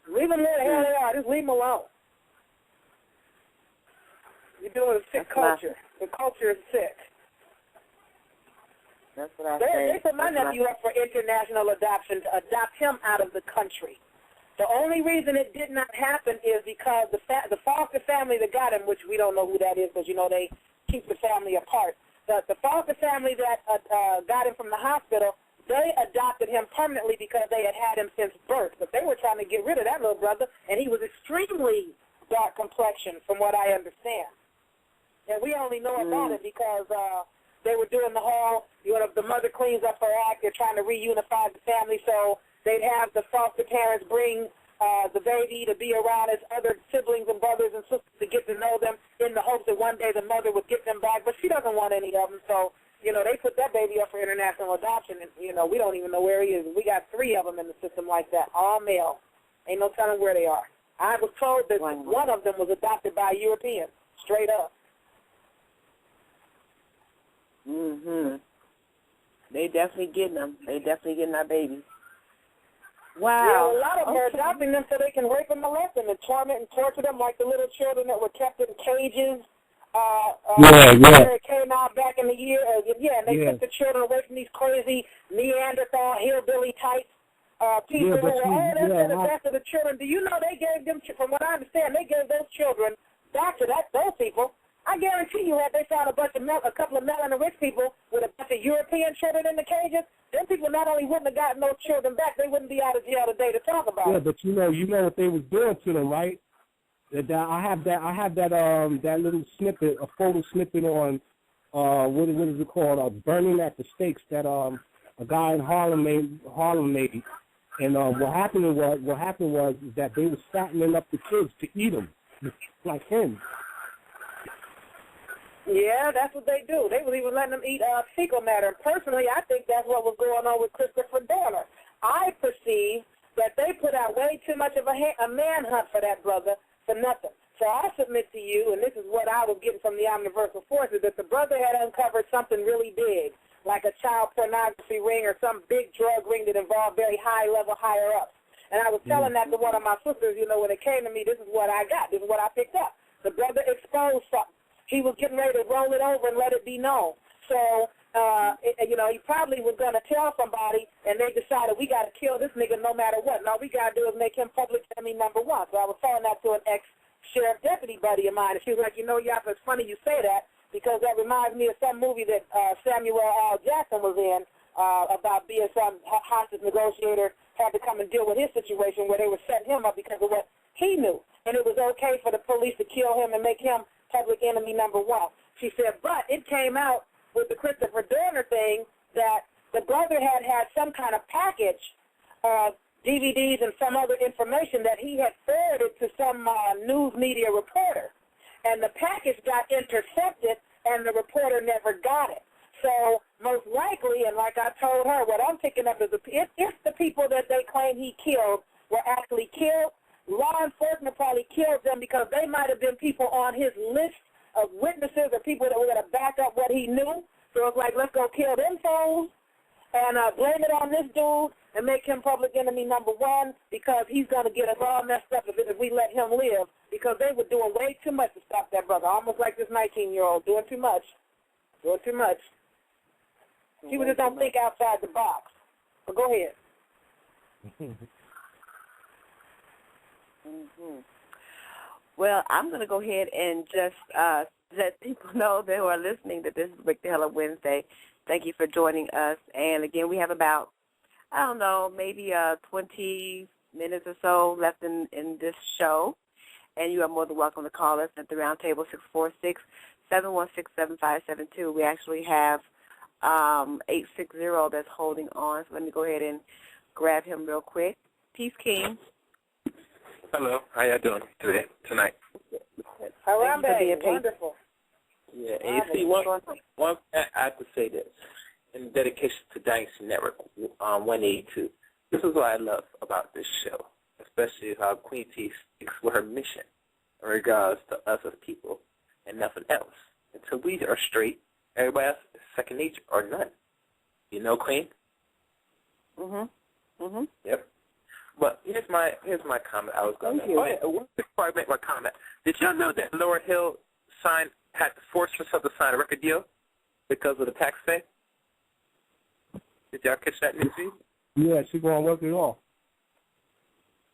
Leave them where the hell they are. Just leave them alone. You're doing a sick culture. The culture is sick. That's what I say. They put my nephew up for international adoption to adopt him out of the country. The only reason it did not happen is because the foster family that got him, which we don't know who that is because, you know, they keep the family apart. The foster family that got him from the hospital, they adopted him permanently because they had him since birth. But they were trying to get rid of that little brother, and he was extremely dark complexion from what I understand. And we only know about it because they were doing the whole, you know, the mother cleans up her act. They're trying to reunify the family, so they'd have the foster parents bring the baby to be around his other siblings and brothers and sisters to get to know them in the hopes that one day the mother would get them back. But she doesn't want any of them. So, they put that baby up for international adoption, and, we don't even know where he is. We got 3 of them in the system like that, all male. Ain't no telling where they are. I was told that one of them was adopted by a European, straight up. They definitely getting them. They definitely getting our babies. Wow. Wow. A lot of them are adopting them so they can rape and molest them and torment and torture them like the little children that were kept in cages. It came out back in the year. And they took the children away from these crazy Neanderthal, hillbilly types. People who were, that's the best of the children. Do you know they gave them, from what I understand, they gave those children back to those people. I guarantee you, had they found a couple of melanin-rich people with a bunch of European children in the cages, them people not only wouldn't have gotten those children back, they wouldn't be out of jail today to talk about it. Yeah, but you know what they was doing to them, right? I have that little snippet, a photo snippet on what is it called? Burning at the Stakes that a guy in Harlem made. And what happened was that they were fattening up the kids to eat them, like him. Yeah, that's what they do. They was even letting them eat fecal matter. And personally, I think that's what was going on with Christopher Dorner. I perceive that they put out way too much of a manhunt for that brother for nothing. So I submit to you, and this is what I was getting from the Omniversal Forces, that the brother had uncovered something really big, like a child pornography ring or some big drug ring that involved very high-level higher-ups. And I was telling that to one of my sisters, when it came to me, this is what I got. This is what I picked up. The brother exposed something. He was getting ready to roll it over and let it be known. So, he probably was going to tell somebody, and they decided, we got to kill this nigga no matter what. And all we got to do is make him public enemy number 1. So I was telling that to an ex-sheriff deputy buddy of mine, and she was like, Yaffa, it's funny you say that, because that reminds me of some movie that Samuel L. Jackson was in about being some hostage negotiator, had to come and deal with his situation where they were setting him up because of what he knew. And it was okay for the police to kill him and make him public enemy number 1. She said, but it came out with the Christopher Dorner thing that the brother had some kind of package of DVDs and some other information that he had forwarded to some news media reporter. And the package got intercepted, and the reporter never got it. So most likely, and like I told her, what I'm picking up is if the people that they claim he killed were actually killed, law enforcement probably killed them because they might have been people on his list of witnesses or people that were going to back up what he knew. So it's like, let's go kill them fools and blame it on this dude and make him public enemy number 1 because he's going to get us all messed up if we let him live, because they were doing way too much to stop that brother, almost like this 19-year-old, doing too much. People just don't think outside the box. But go ahead. Well, I'm going to go ahead and just let people know that who are listening that this is Wake the Hell Up Wednesday. Thank you for joining us. And, again, we have about, maybe 20 minutes or so left in this show. And you are more than welcome to call us at the Roundtable 646-716-7572. We actually have 860 that's holding on. So let me go ahead and grab him real quick. Peace, King. Hello. How y'all doing tonight? Harambe, wonderful. Yeah, and you see, one I have to say this, in dedication to Dynasty Network 182, this is what I love about this show, especially how Queen T sticks with her mission in regards to us as people and nothing else. Until we are straight, everybody else is second nature or none. You know, Queen? Yep. But here's my comment. I was going to make. Before I make my comment, did y'all know that Lauryn Hill had to force herself to sign a record deal because of the tax thing? Did y'all catch that news? Yeah, she's going to work it off.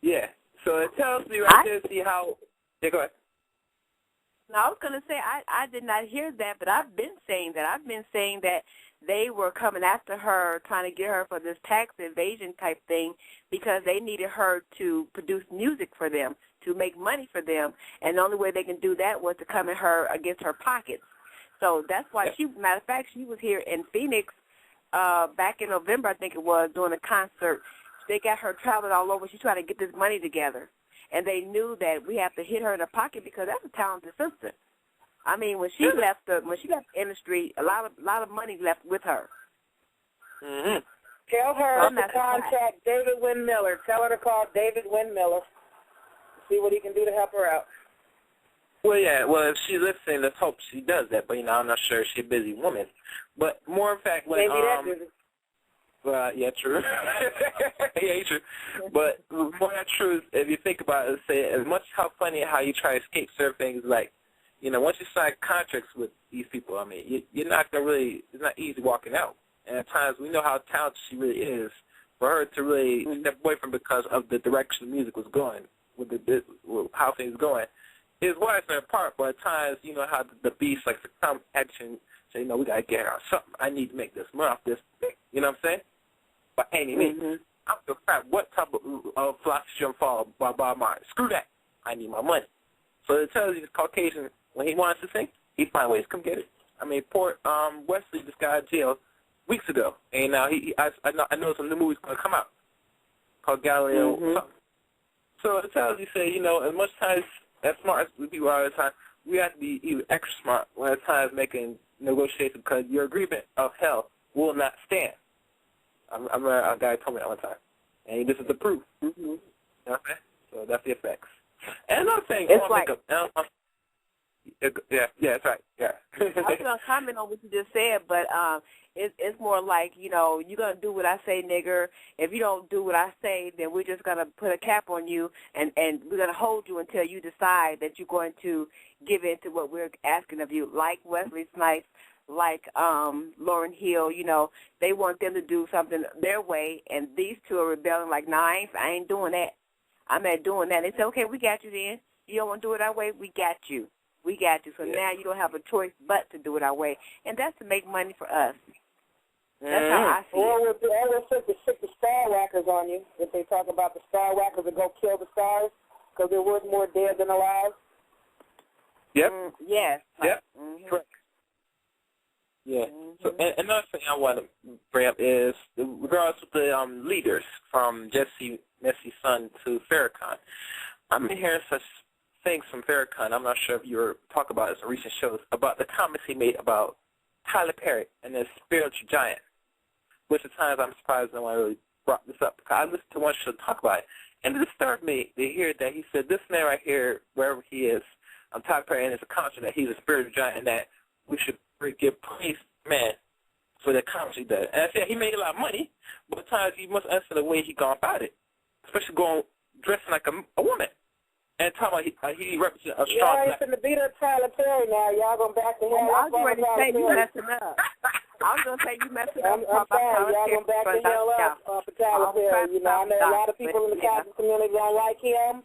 Yeah. So it tells me right there, see how. Yeah, go ahead. No, I was going to say I did not hear that, but I've been saying that. I've been saying that they were coming after her, trying to get her for this tax evasion type thing because they needed her to produce music for them, to make money for them, and the only way they can do that was to come at her against her pockets. So that's why matter of fact, she was here in Phoenix back in November, I think it was, doing a concert. They got her traveling all over. She's trying to get this money together. And they knew that we have to hit her in the pocket because that's a talented sister. I mean, when she left the industry, a lot of money left with her. Mm-hmm. Tell her to contact David Wynn Miller. Tell her to call David Wynn Miller. See what he can do to help her out. Well, yeah. Well, if she's listening, let's hope she does that. But I'm not sure she's a busy woman. But more in fact, when maybe that busy. Well, yeah, true. Yeah, true. But more than true, if you think about it, say as much how funny how you try to escape certain things, like once you sign contracts with these people, I mean, you're not gonna really. It's not easy walking out. And at times, we know how talented she really is. For her to really step away from because of the direction the music was going, with how things going, is why it's their part. But at times, you know how the beast likes to come action, say, we gotta get out something. I need to make this money off this. You know what I'm saying? By any means. I don't give a crap what type of philosophy I'm following by mine. Screw that. I need my money. So it tells you this Caucasian, when he wants to sing, he finds ways to come get it. I mean, poor Wesley just got out of jail weeks ago, and now I know some new movie's going to come out called Galileo. So it tells you, say, as much times as smart as people are all the time, we have to be even extra smart when at times making negotiations because your agreement of hell will not stand. A guy told me that one time, and this is the proof. You know what I'm saying? So that's the effects. And another thing, it's like, that's right. Yeah. I was going to comment on what you just said, but it's more like, you're going to do what I say, nigger. If you don't do what I say, then we're just going to put a cap on you, and we're going to hold you until you decide that you're going to give in to what we're asking of you, like Wesley Snipes, like Lauryn Hill. They want them to do something their way, and these two are rebelling like, nah, I ain't doing that. I'm not doing that. They say, okay, we got you then. You don't want to do it our way? We got you. We got you. So now you don't have a choice but to do it our way, and that's to make money for us. That's how I see it. Or we'll stick the star whackers on you if they talk about the star whackers that go kill the stars because they're worth more dead than alive. Yep. Yes. Yep. Correct. Yeah. So another thing I want to bring up is regards to the leaders from Jesse Messi's son to Farrakhan. I've been hearing such things from Farrakhan. I'm not sure if you were talking about this in recent shows about the comments he made about Tyler Perry and his spiritual giant, which at times I'm surprised no one really brought this up because I listened to one show talk about it, and it disturbed me to hear that he said this man right here, wherever he is, Tyler Perry, and it's a conscience that he's a spiritual giant and that we should give praise to man for the accomplishment he does. And I said he made a lot of money, but at times he must answer the way he gone about it, especially dressing like a woman. And talking about he represents a strong. Yeah, he's going to beat up Tyler Perry now. Y'all going back to him. I was going to say you messing up. I was going to say you messing up. I'm sorry. Y'all going back to him up for Tyler Perry. I know a lot of people in the Catholic community don't like him,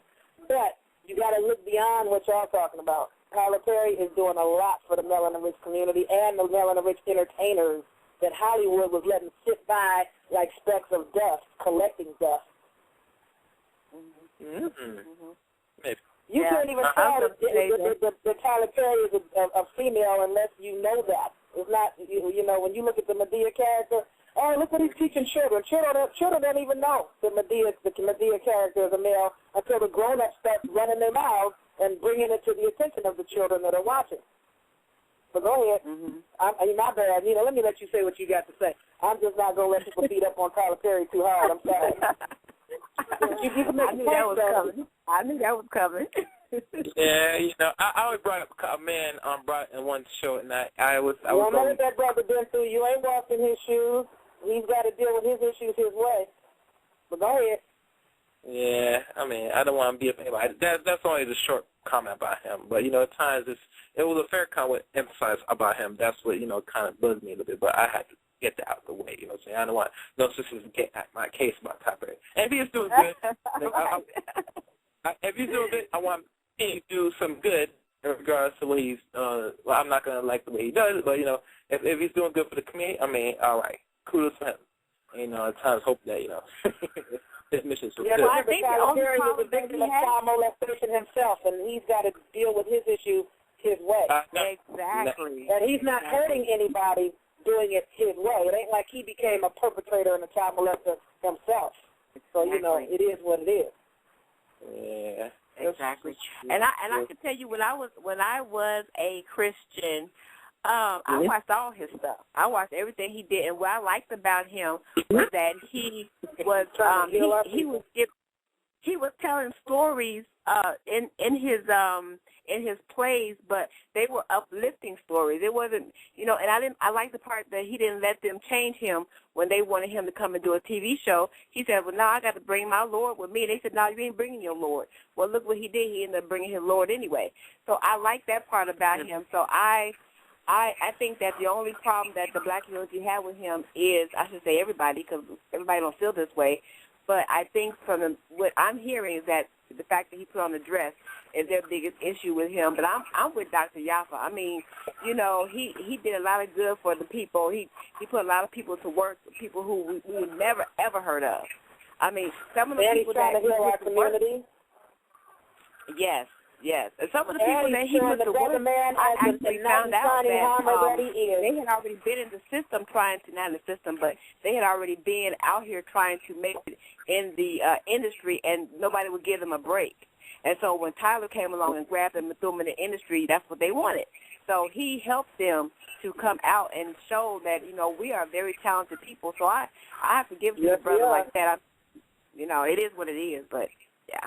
but you got to look beyond what y'all talking about. Tyler Perry is doing a lot for the melanin-rich community and the melanin-rich entertainers that Hollywood was letting sit by like specks of dust, collecting dust. You can't even tell that Tyler Perry is a female unless you know that. It's not, when you look at the Medea character, oh, look what he's teaching children. Children don't even know the Medea character is a male until the grown-ups start running their mouths and bringing it to the attention of the children that are watching. So go ahead. My bad. Let me let you say what you got to say. I'm just not going to let people beat up on Tyler Perry too hard. I'm sorry. You can make I knew that was coming. Yeah, I always brought up a man brought in one show, and I was know what that brother been through. You ain't walked in his shoes. He's got to deal with his issues his way. But go ahead. Yeah, I mean, I don't want to beat up anybody. That's only the short comment about him. But, at times it was a fair comment emphasized about him. That's what, kind of buzzed me a little bit. But I had to get that out of the way, you know what I'm saying? I don't want no sisters to get my case about Tyler Perry. And if he's doing good, I want him to do some good in regards to what he's, I'm not going to like the way he does it, but, if he's doing good for the community, I mean, all right, kudos for him. At times hope that, his mission is good. Yeah, I think Tyler Perry is a victim of child molestation himself, and he's got to deal with his issue his way. Exactly. And he's not hurting anybody doing it his way. It ain't like he became a perpetrator and a child molester himself. So, it is what it is. Yeah. Exactly. And I can tell you when I was a Christian, I watched all his stuff. I watched everything he did, and what I liked about him was that he was he was telling stories in his plays, but they were uplifting stories. It wasn't, and I liked the part that he didn't let them change him when they wanted him to come and do a TV show. He said, well, now I got to bring my Lord with me. They said, no, you ain't bringing your Lord. Well, look what he did. He ended up bringing his Lord anyway. So I like that part about him. So I think that the only problem that the black community had with him is, I should say everybody, because everybody don't feel this way, but I think what I'm hearing is that the fact that he put on the dress is their biggest issue with him. But I'm with Dr. Yaffa. I mean, he did a lot of good for the people. He put a lot of people to work, people who we would never, ever heard of. I mean, some of the people that he put to work. Yes. And some of the people that he put to work, I actually found out that they had already been in the system not in the system, but they had already been out here trying to make it in the industry, and nobody would give them a break. And so when Tyler came along and grabbed them and threw them in the industry, that's what they wanted. So he helped them to come out and show that, we are very talented people. So I have to give to a brother like that. It is what it is, but, yeah.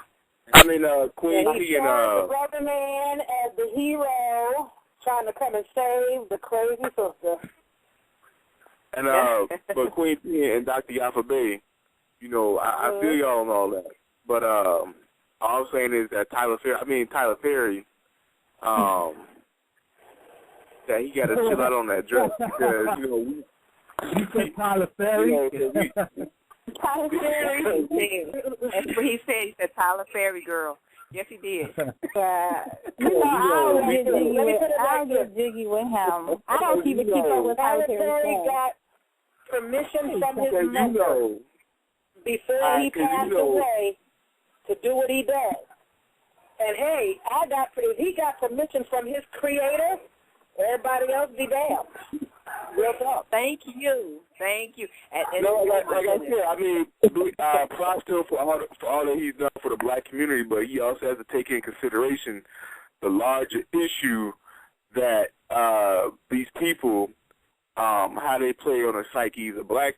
I mean, Queen T and the brother man as the hero, trying to come and save the crazy sister. And but Queen T and Dr. Yaffa Bey, I feel y'all and all that. But all I'm saying is that Tyler Perry, that he got to chill out on that dress because you said Tyler Perry. Tyler Perry. That's what he said. He said, Tyler Perry girl. Yes, he did. I'll get jiggy with him. I don't even keep up with Tyler Perry. Got permission from his mother before he passed away to do what he does. And, hey, if he got permission from his creator, everybody else be damned. Real talk. Thank you. And like I said, I mean, props to him for all that he's done for the black community, but he also has to take in consideration the larger issue that these people, how they play on the psyches of black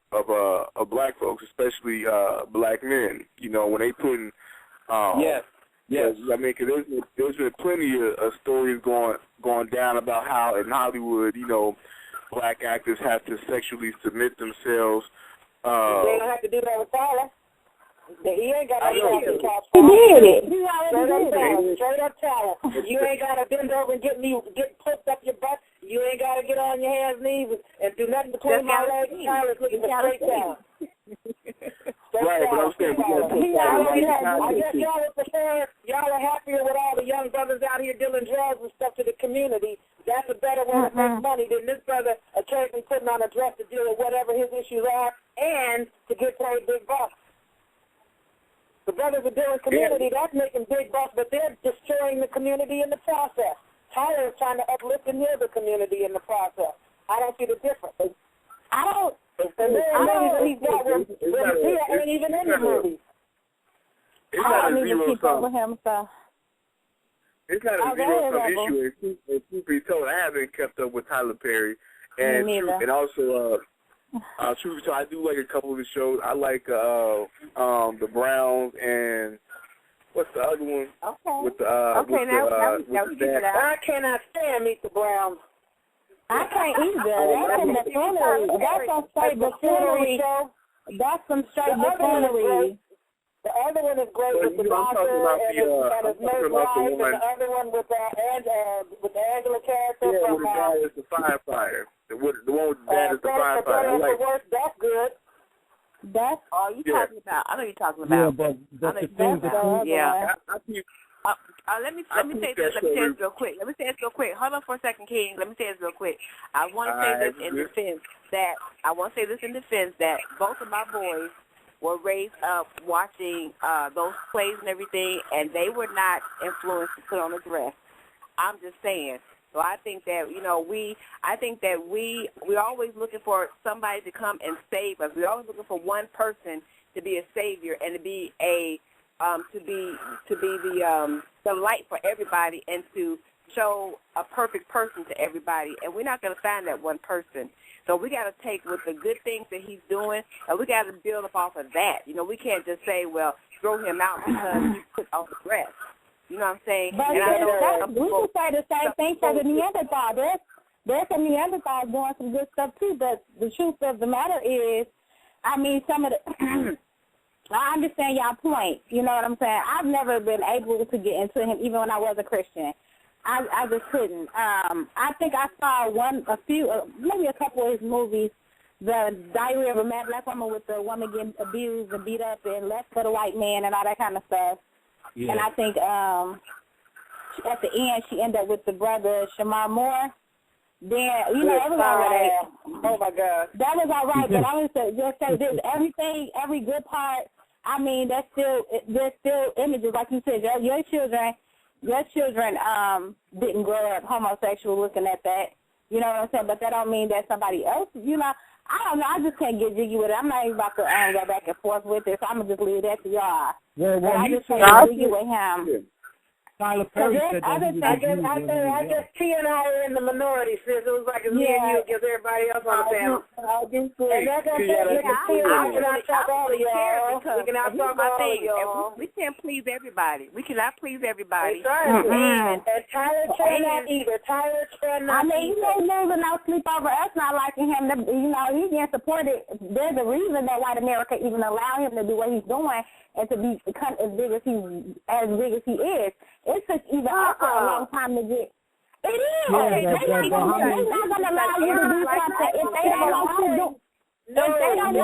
folks, especially black men. When they put in, yes. I mean, cause there's been plenty of stories going down about how in Hollywood, black actors have to sexually submit themselves. They don't have to do that with Tyler. He ain't got to do that. He did it. Straight up Tyler. You ain't got to bend over and get pushed up your butt. You ain't got to get on your hands and knees and do nothing between my legs. Tyler's looking for straight down. Right, but I'm saying I guess y'all would prefer, y'all are happier with all the young brothers out here dealing drugs and stuff to the community. That's a better way to make money than this brother occasionally putting on a dress to deal with whatever his issues are and to get paid big bucks. The brothers are doing community, that's making big bucks, but they're destroying the community in the process. Tyler is trying to uplift and heal the community in the process. I don't see the difference. I don't. The money he's got with ain't even in the movie. It's not a zero-sum. It's not a zero-sum issue. And truth be told, I haven't kept up with Tyler Perry. And also, truth be told, I do like a couple of the shows. I like the Browns and what's the other one? Okay. With the I cannot stand Meet the Browns. I can't either. That's some straight buffoonery. That's some straight buffoonery. The other one is great with the boxer and his nurse wife, and the other one with the Angela character from the guy is the firefighter. The one with the dad is the firefighter. That's good. That's all you talking about. I know you're talking about. Yeah, but that's the thing. Let me say this real quick. Hold on for a second, King. Let me say this real quick. I want to say this in defense that both of my boys were raised up watching those plays and everything, and they were not influenced to put on a dress. I'm just saying. So I think that we're always looking for somebody to come and save us. We're always looking for one person to be a savior and to be a to be the light for everybody and to show a perfect person to everybody. And we're not going to find that one person. So we got to take with the good things that he's doing, and we got to build up off of that. You know, we can't just say, well, throw him out because he put off the rest. You know what I'm saying? But and I know we can say the same thing for the Neanderthal. There's some Neanderthals doing some good stuff too, but the truth of the matter is, I mean, some of the I understand y'all point. You know what I'm saying? I've never been able to get into him, even when I was a Christian. I just couldn't. I think I saw maybe a couple of his movies, The Diary of a Mad Black Woman, with the woman getting abused and beat up and left for the white man and all that kind of stuff. Yeah. And I think at the end she ended up with the brother Shamar Moore. Then, you know, it was all right. Oh, my God. That was all right, but I was just say this, every good part, I mean, there's still images, like you said, your children didn't grow up homosexual looking at that. You know what I'm saying? But that don't mean that somebody else, you know, I don't know. I just can't get jiggy with it. I'm not even about to go back and forth with it, so I'm going to just leave that to y'all. Well, but I just can't get jiggy with him. Yeah. Tyler Perry said that I guess T and I are in the minority, sis. It was like me and you against everybody else on the panel. And that's what I'm saying. Talk all of y'all. We can out-talk all of y'all. We can't please everybody. We cannot please everybody. And Tyler cannot either. Tyler cannot. I mean, he ain't losing no sleep over us not liking him. You know, he getting supported. There's a reason that white America even allow him to do what he's doing and to become as big as he is. It took even us a long time to get. It is. They're not going to allow you to do something if they don't want you to do. No, they don't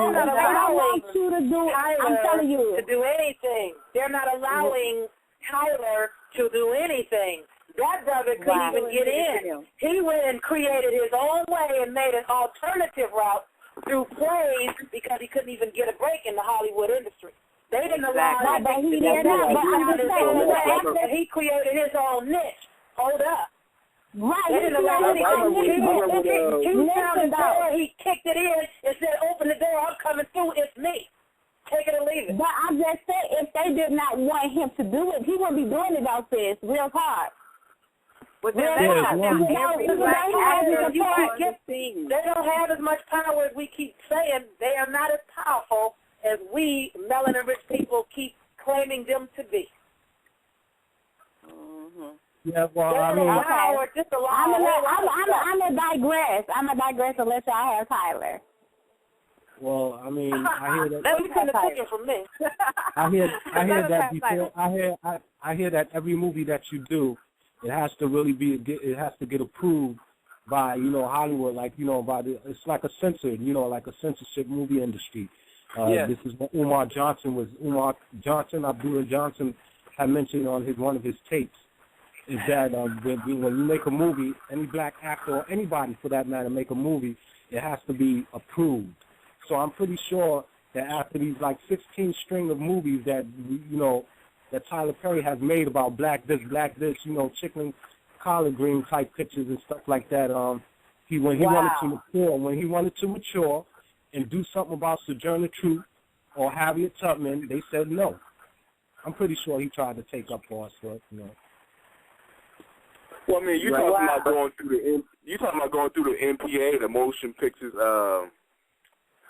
want you to do. I'm telling you to do anything. They're not allowing Tyler to do anything. That brother couldn't even get in. He went and created his own way and made an alternative route through plays because he couldn't even get a break in the Hollywood industry. They didn't allow him to get in, but he created his own niche. Hold up. Right. They didn't allow him to he kicked it in and said, open the door, I'm coming through, it's me. Take it or leave it. But I'm just saying, if they did not want him to do it, he wouldn't be doing it out there. It's real hard. But they don't have as much power as we keep saying. They are not as powerful as we melanin-rich people keep claiming them to be. Yeah, well, I mean, I'm gonna digress. I'm gonna digress and let y'all have Tyler. Well, I mean, I hear that. Let me take a picture from me. I hear that before. I hear that every movie that you do, it has to really it has to get approved by, you know, Hollywood, like, you know, it's like a censored, you know, like a censorship movie industry. This is what Abdullah Johnson had mentioned on one of his tapes, is that when you make a movie, any black actor or anybody for that matter make a movie, it has to be approved. So I'm pretty sure that after these like 16 string of movies that, you know, that Tyler Perry has made about black this, you know, chicken collard green type pictures and stuff like that, when he wanted to mature and do something about Sojourner Truth or Harriet Tubman, they said no. I'm pretty sure he tried to take up for us, but, you know. Well, I mean, you're talking about going through the MPA, the motion pictures,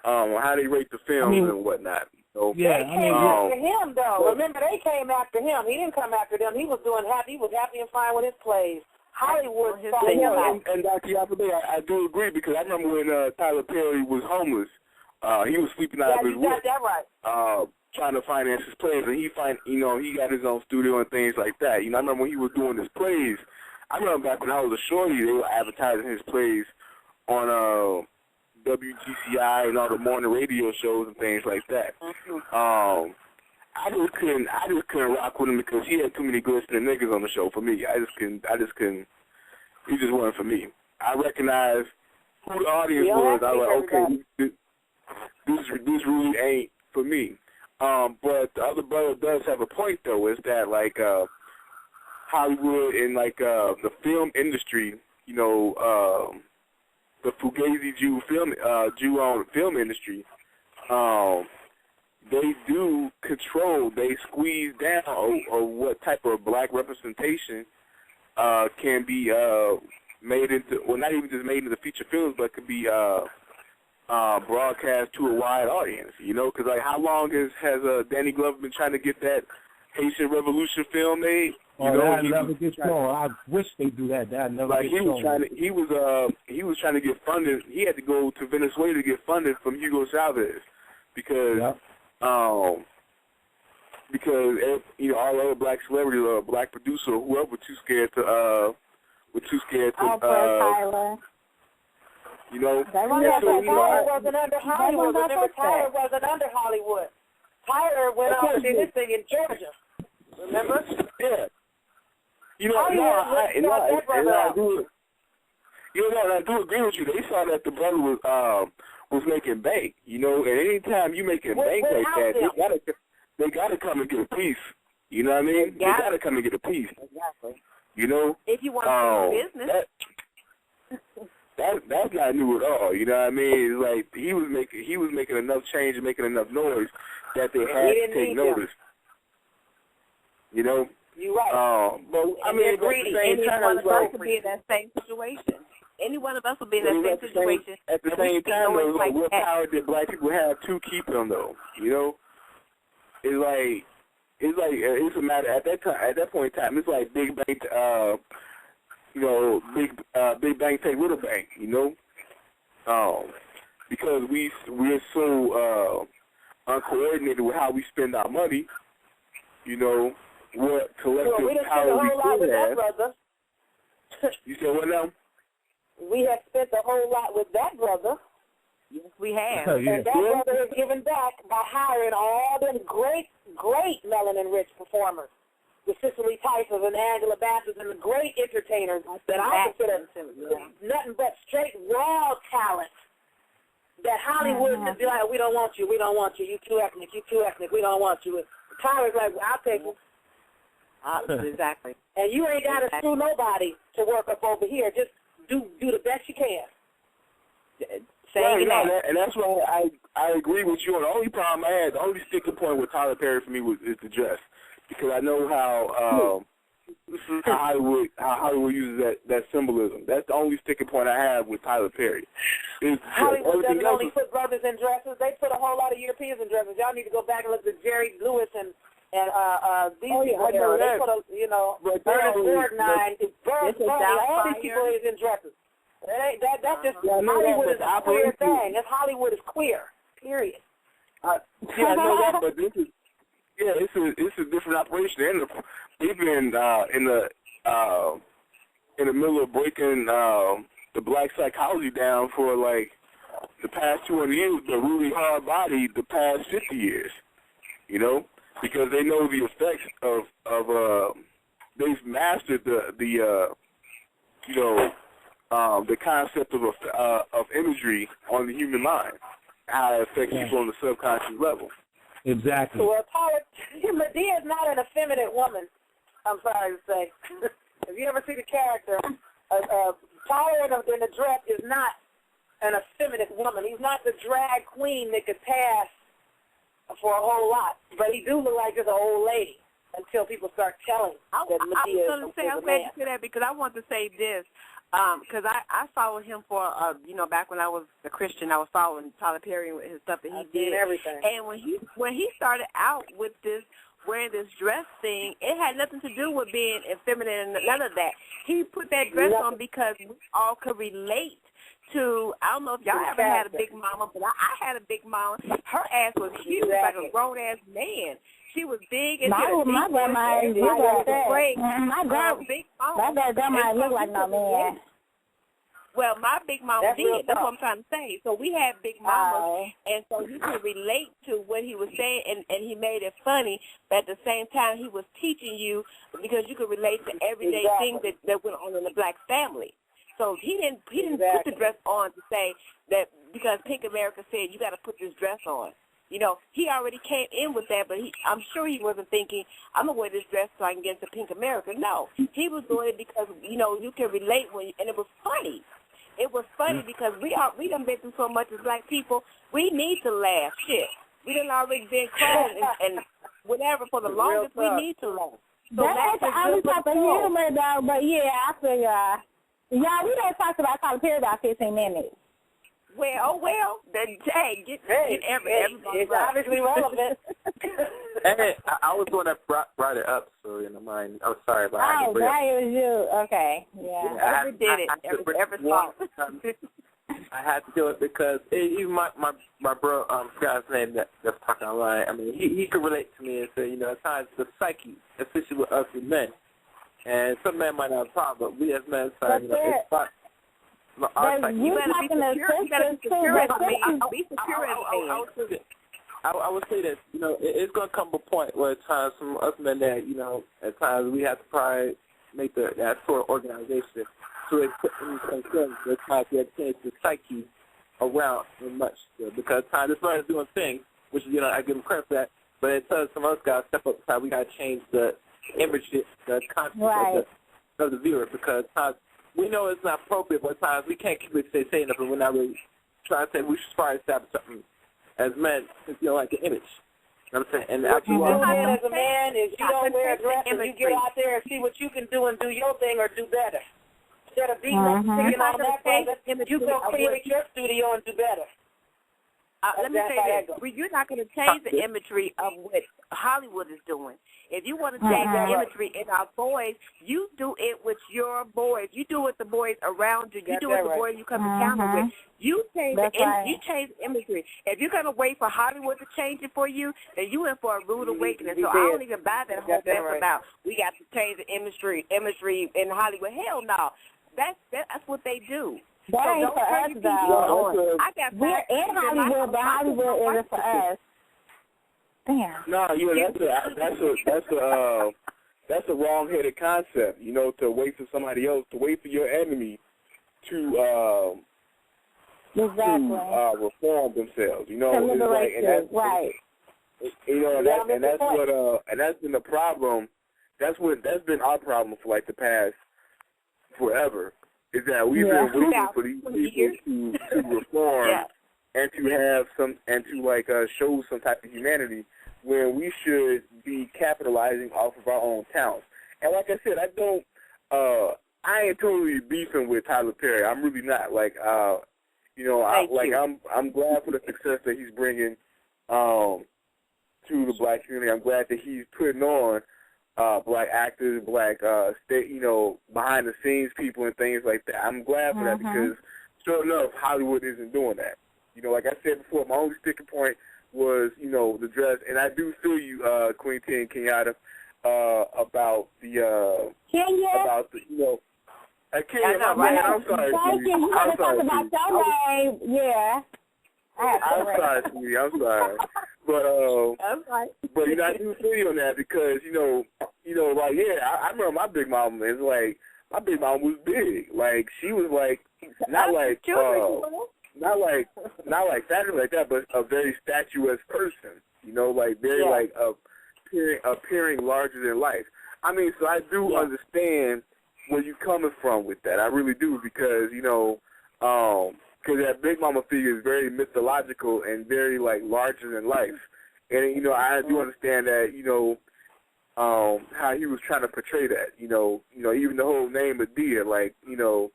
how they rate the films and whatnot. So, they came after him, though. Remember, they came after him. He didn't come after them. He was happy and fine with his plays. Hollywood saw him out. And Dr. Yaffa, I do agree, because I remember when Tyler Perry was homeless, he was sleeping out of his room, trying to finance his plays, and he got his own studio and things like that. You know, I remember when he was doing his plays. I remember back when I was a shorty, they were advertising his plays on WGCI and all the morning radio shows and things like that. I just couldn't rock with him because he had too many glistening niggas on the show for me. I just couldn't. He just wasn't for me. I recognized who the audience was. I was like, okay, this really ain't for me. But the other brother does have a point though, is that like Hollywood and like the film industry, you know, the Fugazi Jew-owned film industry, they do control, they squeeze down or what type of black representation can be made into, well, not even just made into feature films, but could be broadcast to a wide audience, you know? Because, like, how long has Danny Glover been trying to get that Haitian Revolution film made? You know, that never gets going. I wish they do that. That never like gets he was going. trying to, he was trying to get funded. He had to go to Venezuela to get funded from Hugo Chavez because you know, all other black celebrities or black producer or whoever were too scared to Tyler. you know. Tyler wasn't under Hollywood. Remember, Tyler wasn't under Hollywood. Tyler went off and did his thing in Georgia. Remember? Yeah. You know, I do agree with you. They saw that the brother was making bank, you know, and anytime you making bank like that, they gotta come and get a piece. You know what I mean? They gotta come and get a piece. Exactly. You know? If you want to do business. That's not new at all. You know what I mean? It's like he was making enough change and making enough noise that they had to take notice. You know? You're right. But I mean, at the same time, any one of us would be in that same situation. Any one of us would be in that same situation. At the same time, though, like, what power did black people have to keep them, though? You know, it's a matter at that point in time. It's like Big Bang, you know, Big Bang take Little Bang. You know, because we're so uncoordinated with how we spend our money. You know. What collective power we still have. You said what now? We have spent a whole lot with that brother. Yes, we have. And that brother has given back by hiring all them great melanin-rich performers. The Cicely Tysons and Angela Bassett's and the great entertainers that I consider nothing but straight raw talent. That Hollywood just be like, we don't want you, you too ethnic, we don't want you. Tyler's like, I'll take you. Exactly. And you ain't got to screw nobody to work up over here. Just do the best you can. And that's why I agree with you. And the only problem I had, the only sticking point with Tyler Perry for me is the dress, because I know how Hollywood uses that symbolism. That's the only sticking point I have with Tyler Perry. Hollywood doesn't only put brothers in dresses; they put a whole lot of Europeans in dresses. Y'all need to go back and look at Jerry Lewis and these people. They put a, you know, Ernest Borgnine, all these people is in dresses. That's just Hollywood is a queer thing. Hollywood is queer. Period. I know that, but this is. Yeah, it's a different operation. And we've been in the middle of breaking the black psychology down for like the past 200 years, but really hard body the past 50 years. You know, because they know the effects of they've mastered the concept of imagery on the human mind, how it affects people on the subconscious level. Exactly. Well, Medea is not an effeminate woman, I'm sorry to say. If you ever see the character, Tyler in the dress is not an effeminate woman. He's not the drag queen that could pass for a whole lot. But he do look like just an old lady until people start telling that Medea is a man. I'm glad you said that, because I want to say this. Because I followed him for, back when I was a Christian, I was following Tyler Perry and his stuff that he did. Everything. And when he started out with this, wearing this dress thing, it had nothing to do with being effeminate and none of that. He put that dress on because we all could relate to, I don't know if y'all ever had a big mama, but I had a big mama. Her ass was huge, like a grown-ass man. She was big and my grandma is like that. My grandma looked like no man. Well, my big mama did. That's what I'm trying to say. So we had big mamas, and so he could relate to what he was saying, and he made it funny. But at the same time, he was teaching you, because you could relate to everyday things that went on in the black family. So he didn't put the dress on to say that because Pink America said you got to put this dress on. You know, he already came in with that, but I'm sure he wasn't thinking, I'm going to wear this dress so I can get into Pink America. No, he was doing it because, you can relate and it was funny. It was funny because we done been through so much as black people. We need to laugh. Shit. We done already been crying and whatever for the longest we need to long. So that's the only type of humor, though. But yeah, I feel y'all. Y'all, we done talked about Tyler Perry about 15 minutes. Well, then, hey, get everybody. It's obviously relevant. Hey, I was the one that brought it up, so in my mind, I'm sorry about it. Oh, that was you. Okay, yeah. Ever did it. Ever thought. I had to do it because even my bro, guy's name that's talking online, I mean, he could relate to me and say, you know, at times the psyche, especially with us as men, and some men might not have a problem, but we as men, sorry, you know, it's fine. You gotta be secure. I would say this, you know, it's going to come a point where at times some us men that, you know, at times we have to probably make that sort of organization so it put in some things that times we have to change the psyche around in much. Because at times this man is doing things, which, you know, I give him credit for that, but it tells some of us guys step up the time. We got to change the image, the concept of the viewer, because at times we know it's not appropriate, but at times we can't keep it saying nothing. We're not really trying to say we should probably establish something as men, you know, like an image. You know what I'm saying? And what you do as a man is you don't wear a dress and you get out there and see what you can do and do your thing or do better. Instead of beating up and sticking on that brother, you go create your studio and do better. Let me say this. You're not going to change the imagery of what Hollywood is doing. If you want to change the imagery in our boys, you do it with your boys. You do it with the boys around you. You do it with the boys you come encounter with. You change you change the imagery. If you're going to wait for Hollywood to change it for you, then you in for a rude awakening. So I don't even buy that whole mess about we got to change the imagery in Hollywood. Hell no. That's what they do. That ain't for us, though. We're in Hollywood, but Hollywood isn't for us. Damn. No, that's a wrong-headed concept. You know, to wait for somebody else, to wait for your enemy to reform themselves. You know, it's like, you know, and that's been the problem. That's been our problem for like the past forever. Is that we've been waiting for these people to reform and to have some and to like show some type of humanity when we should be capitalizing off of our own talents. And like I said, I ain't totally beefing with Tyler Perry. I'm really not. Like you know, I'm glad for the success that he's bringing to the black community. I'm glad that he's putting on black actors, black behind the scenes people and things like that. I'm glad for that because sure enough, Hollywood isn't doing that. You know, like I said before, my only sticking point was, you know, the dress, and I do feel you, Queen T and Kenyatta, about the you know, Kenya, I'm sorry. Thank you. You want to talk about your name? Yeah. I'm sorry, sweetie. I'm sorry. But you know, I do feel you on that because, you know, like, I remember my big mama is like, my big mama was big. Like, she was like, not like fashionable like that, but a very statuesque person. You know, like very like appearing larger than life. I mean, so I do understand where you're coming from with that. I really do because, you know, because that Big Mama figure is very mythological and very, like, larger than life. And, you know, I do understand that, you know, how he was trying to portray that. You know, even the whole name Medea, like, you know,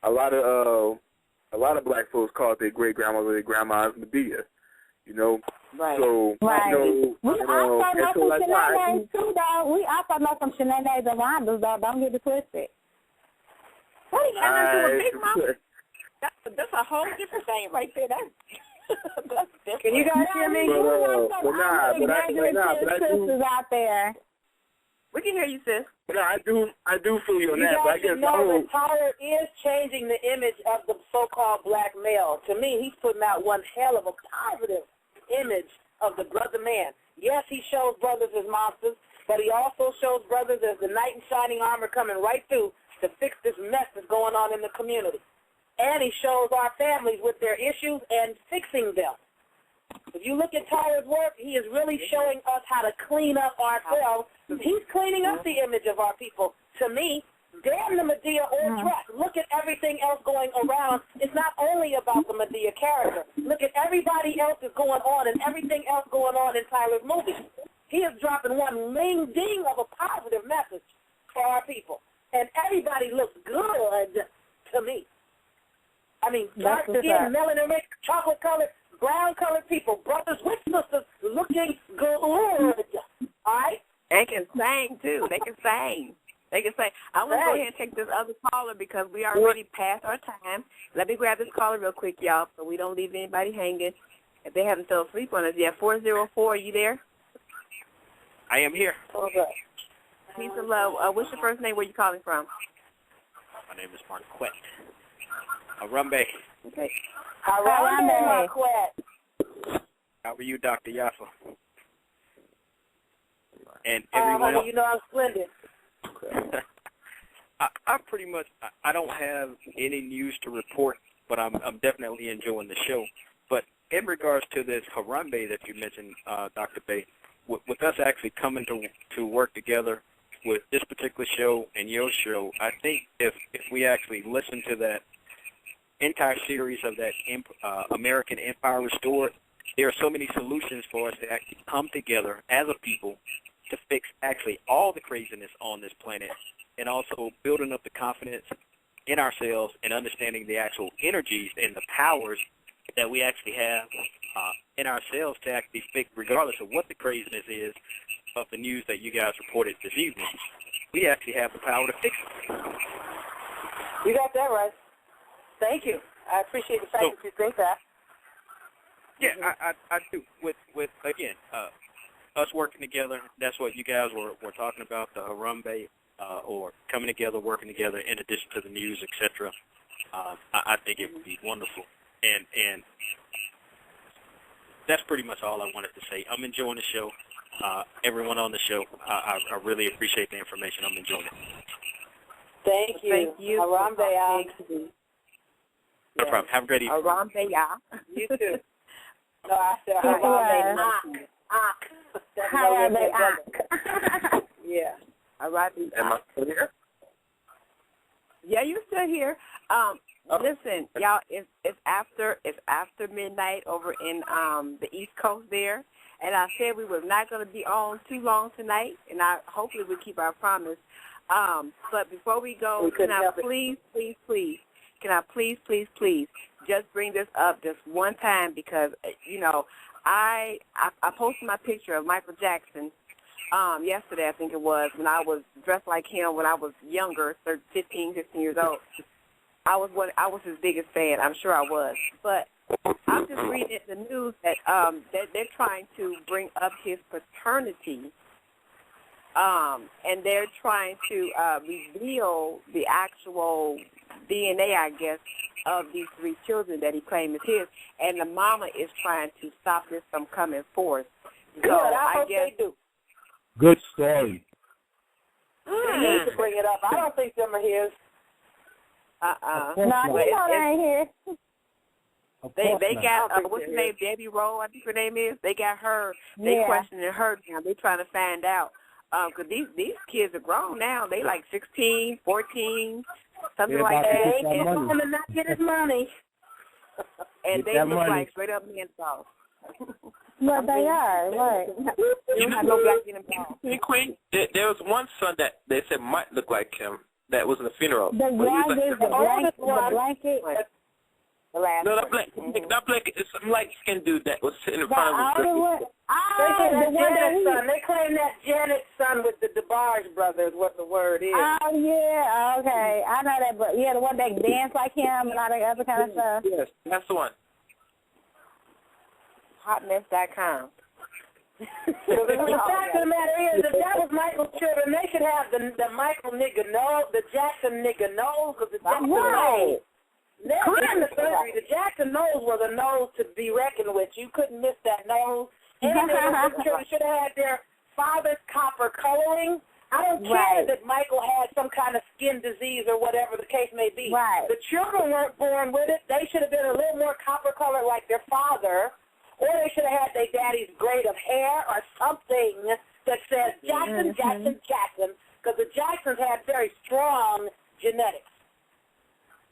a lot of black folks called their great-grandmas or their grandmas Medea, you know. Right. So, right. You know, we also know some shenanigans, too, though. We also know some shenanigans and wonders, though. Don't get it twisted. What do you got to do with Big Mama? That's a whole different thing right there. That's different. Can you guys hear me? But I sisters out there. We can hear you, sis. But I do feel you on that. But I guess that Tyler is changing the image of the so-called black male. To me, he's putting out one hell of a positive image of the brother man. Yes, he shows brothers as monsters, but he also shows brothers as the knight in shining armor coming right through to fix this mess that's going on in the community. And he shows our families with their issues and fixing them. If you look at Tyler's work, he is really showing us how to clean up ourselves. He's cleaning up the image of our people. To me, damn the Medea or dress. Look at everything else going around. It's not only about the Medea character. Look at everybody else that's going on and everything else going on in Tyler's movie. He is dropping one ding of a positive message for our people. And everybody looks good to me. I mean, dark skin, melanin, chocolate-colored, brown-colored people, brothers with sisters looking good. All right? They can sing, too. They can sing. They can sing. I want to go ahead and take this other caller because we are already past our time. Let me grab this caller real quick, y'all, so we don't leave anybody hanging. If they haven't fell asleep on us yet. 404, are you there? I am here. Okay. Peace and love. What's your first name? Where you calling from? My name is Marquette. Harambe. Okay. Harambe, Marquette. How are you, Dr. Yaffa? And everyone else. You know I'm splendid. I pretty much, I don't have any news to report, but I'm definitely enjoying the show. But in regards to this Harambe that you mentioned, Dr. Bay, with us actually coming to work together with this particular show and your show, I think if we actually listen to that entire series of that American Empire Restored, there are so many solutions for us to actually come together as a people to fix actually all the craziness on this planet, and also building up the confidence in ourselves and understanding the actual energies and the powers that we actually have in ourselves to actually fix, regardless of what the craziness is of the news that you guys reported this evening. We actually have the power to fix it. You got that right. Thank you. I appreciate the fact that you think that. Yeah, I do. With again, us working together, that's what you guys were talking about, the Harambe, or coming together, working together in addition to the news, etc. I think it would be wonderful. And that's pretty much all I wanted to say. I'm enjoying the show. Everyone on the show, I really appreciate the information. I'm enjoying it. Thank you. Thank you. Harambe. No problem. Have a great evening. Harambe. You too. No, I said Harambe. Harambe. Yeah. Harambe. Am I still here? Yeah, you're still here. Listen, y'all, it's after midnight over in the East Coast there, and I said we was not going to be on too long tonight, and hopefully we keep our promise. But before we go, can I please, just bring this up just one time because I posted my picture of Michael Jackson yesterday, I think it was, when I was dressed like him when I was younger, 15 years old. I was his biggest fan. I'm sure I was. But I'm just reading the news that they're trying to bring up his paternity, and they're trying to reveal the actual DNA, I guess, of these 3 children that he claimed is his, and the mama is trying to stop this from coming forth. Good. I hope they do. Good story. They need to bring it up. I don't think them are his. No, you know they ain't here. They got, what's her name, Debbie Rowe, I think her name is. They got her. They questioning her now. They trying to find out. Because these kids are grown now. They like 16, 14, something like that. They ain't going to not get his money. And they look like straight up Neanderthals. Well, they are, right. You don't have no black in them. Hey, Queen, there was one son that they said might look like him that was in the funeral. The youngest, the blanket. The last no, that blanket is some light-skinned dude that was sitting in front of him. They claim that Janet's son with the DeBarge brothers, what the word is. Oh, yeah, okay. I know that, but yeah, the one that dance like him and all that other kind of stuff. Yes, that's the one. Hotmess.com. Well, the fact of the matter is, if that was Michael's children, they should have the Michael nigga nose, the Jackson nigga nose, because the Jackson nose. Never in the country, the Jackson nose was a nose to be reckoned with. You couldn't miss that nose. And the children should have had their father's copper coloring. I don't care that Michael had some kind of skin disease or whatever the case may be. Right. The children weren't born with it. They should have been a little more copper colored like their father. Or they should have had their daddy's grade of hair or something that says Jackson, Jackson, Jackson, because the Jacksons had very strong genetics.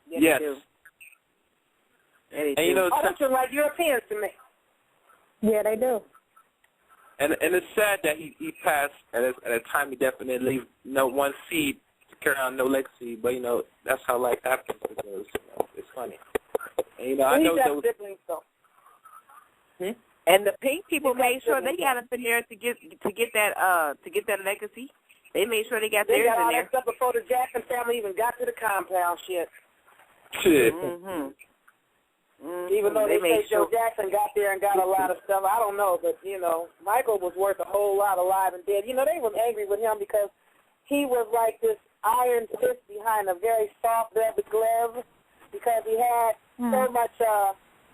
Yes. They and you know, they look like Europeans to me. Yeah, they do. And it's sad that he passed at a time he definitely leave one seed to carry on, no legacy. But that's how life happens. Because it's funny. And I know those siblings though. And the pink people made sure they got up in there to get that legacy. They made sure they got theirs in there. They got all that stuff before the Jackson family even got to the compound. Shit. Even though they say Joe Jackson got there and got a lot of stuff, I don't know. But Michael was worth a whole lot alive and dead. They were angry with him because he was like this iron fist behind a very soft velvet glove, because he had so much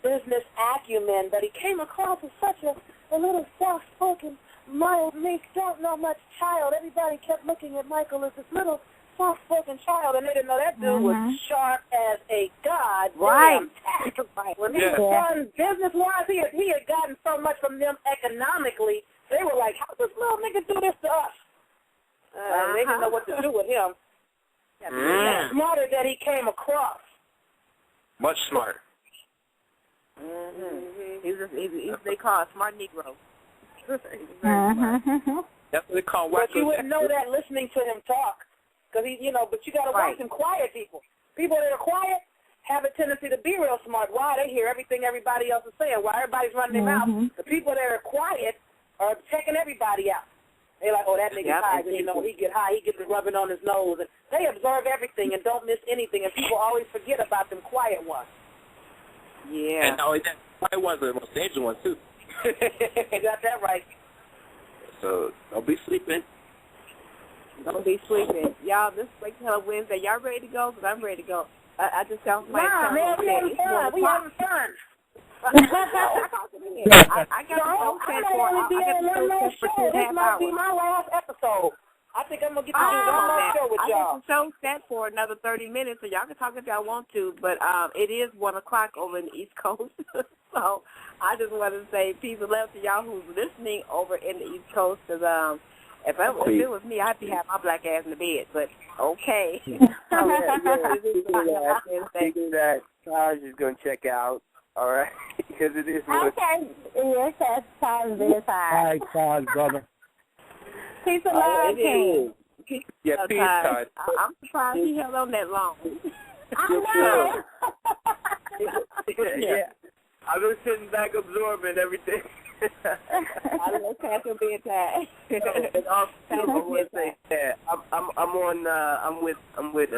business acumen, but he came across as such a little soft-spoken, mild, meek, don't know much child. Everybody kept looking at Michael as this little soft-spoken child, and they didn't know that dude was sharp as a goddamn tack. When he was done business-wise, he had gotten so much from them economically, they were like, how does this little nigga do this to us? They didn't know what to do with him. Smarter that he came across. Much smarter. He's they call a smart Negro. That's what they call white. But you wouldn't know that listening to him talk, because but you got to watch some quiet people. People that are quiet have a tendency to be real smart. Why? They hear everything everybody else is saying. Why everybody's running their mouth. The people that are quiet are checking everybody out. They're like, oh, that nigga's high. He get high. He gets the rubbing on his nose. And they observe everything and don't miss anything. And people always forget about them quiet ones. Yeah. And always that quiet ones are the most dangerous ones, too. You got that right. So don't be sleeping. Don't be sleeping. Y'all, this is Wake Hell Wednesday. Y'all ready to go? Because I'm ready to go. I just got my man, we having fun. We having fun. I got the show for 2.5 hours. This might be my last episode. I think I'm going to get to do one more show with y'all. I got the show set for another 30 minutes, so y'all can talk if y'all want to, but it is 1 o'clock over in the East Coast. So I just wanted to say peace and love to y'all who's listening over in the East Coast, because if it was me, I'd be having my black ass in the bed, but okay. Do that. Taj is going to check out, all right? Because it is. Okay. Yes, that's time. All right, Taj, brother. Peace and love, King. Yeah, peace, Taj. I'm surprised he held on that long. I know. Yeah. I've been sitting back absorbing everything. I don't know catch your bedtime. I'm with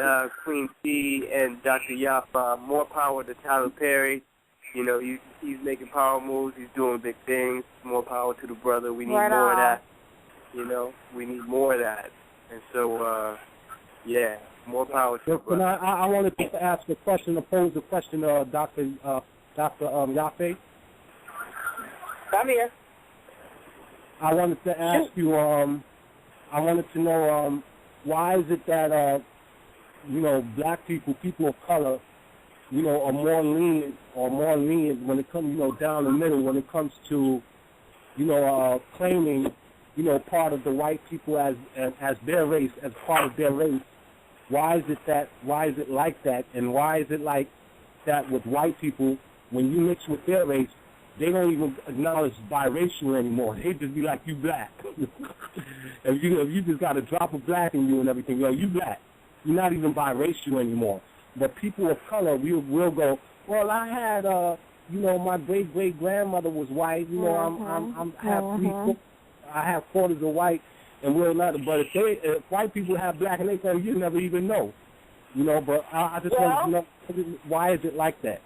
Queen T and Dr. Yaffa. More power to Tyler Perry. He's making power moves. He's doing big things. More power to the brother. We need more of that. We need more of that. And so, more power to the brother. I wanted to ask a question, pose a question to Dr. Yaffa. I'm here. I wanted to ask you, I wanted to know, why is it that, black people of color, are more lenient when it comes, down the middle when it comes to, claiming, part of the white people as their race, as part of their race. Why is it like that? And why is it like that with white people, when you mix with their race, they don't even acknowledge biracial anymore. They just be like, you black. if you just got a drop of black in you and everything, you black. You're not even biracial anymore. But people of color, we'll go, well, I had, my great-great-grandmother was white. I have quarters of white, and we're not. But if white people have black and they say, you never even know. But I just want to know, why is it like that?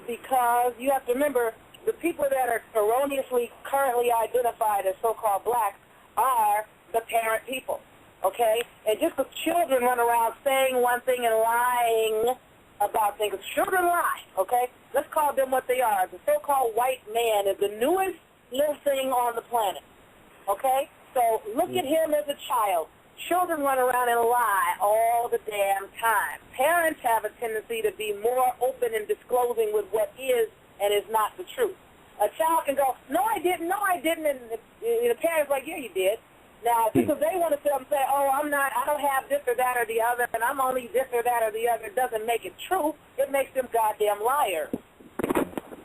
Because you have to remember, the people that are erroneously currently identified as so-called black are the parent people, okay? And just the children run around saying one thing and lying about things. Children lie, okay? Let's call them what they are. The so-called white man is the newest little thing on the planet, okay? So look at him as a child. Children run around and lie all the damn time. Parents have a tendency to be more open and disclosing with what is and is not the truth. A child can go, no, I didn't, and the parent's like, yeah, you did. Now, because they want to say, oh, I don't have this or that or the other, and I'm only this or that or the other, it doesn't make it true. It makes them goddamn liars.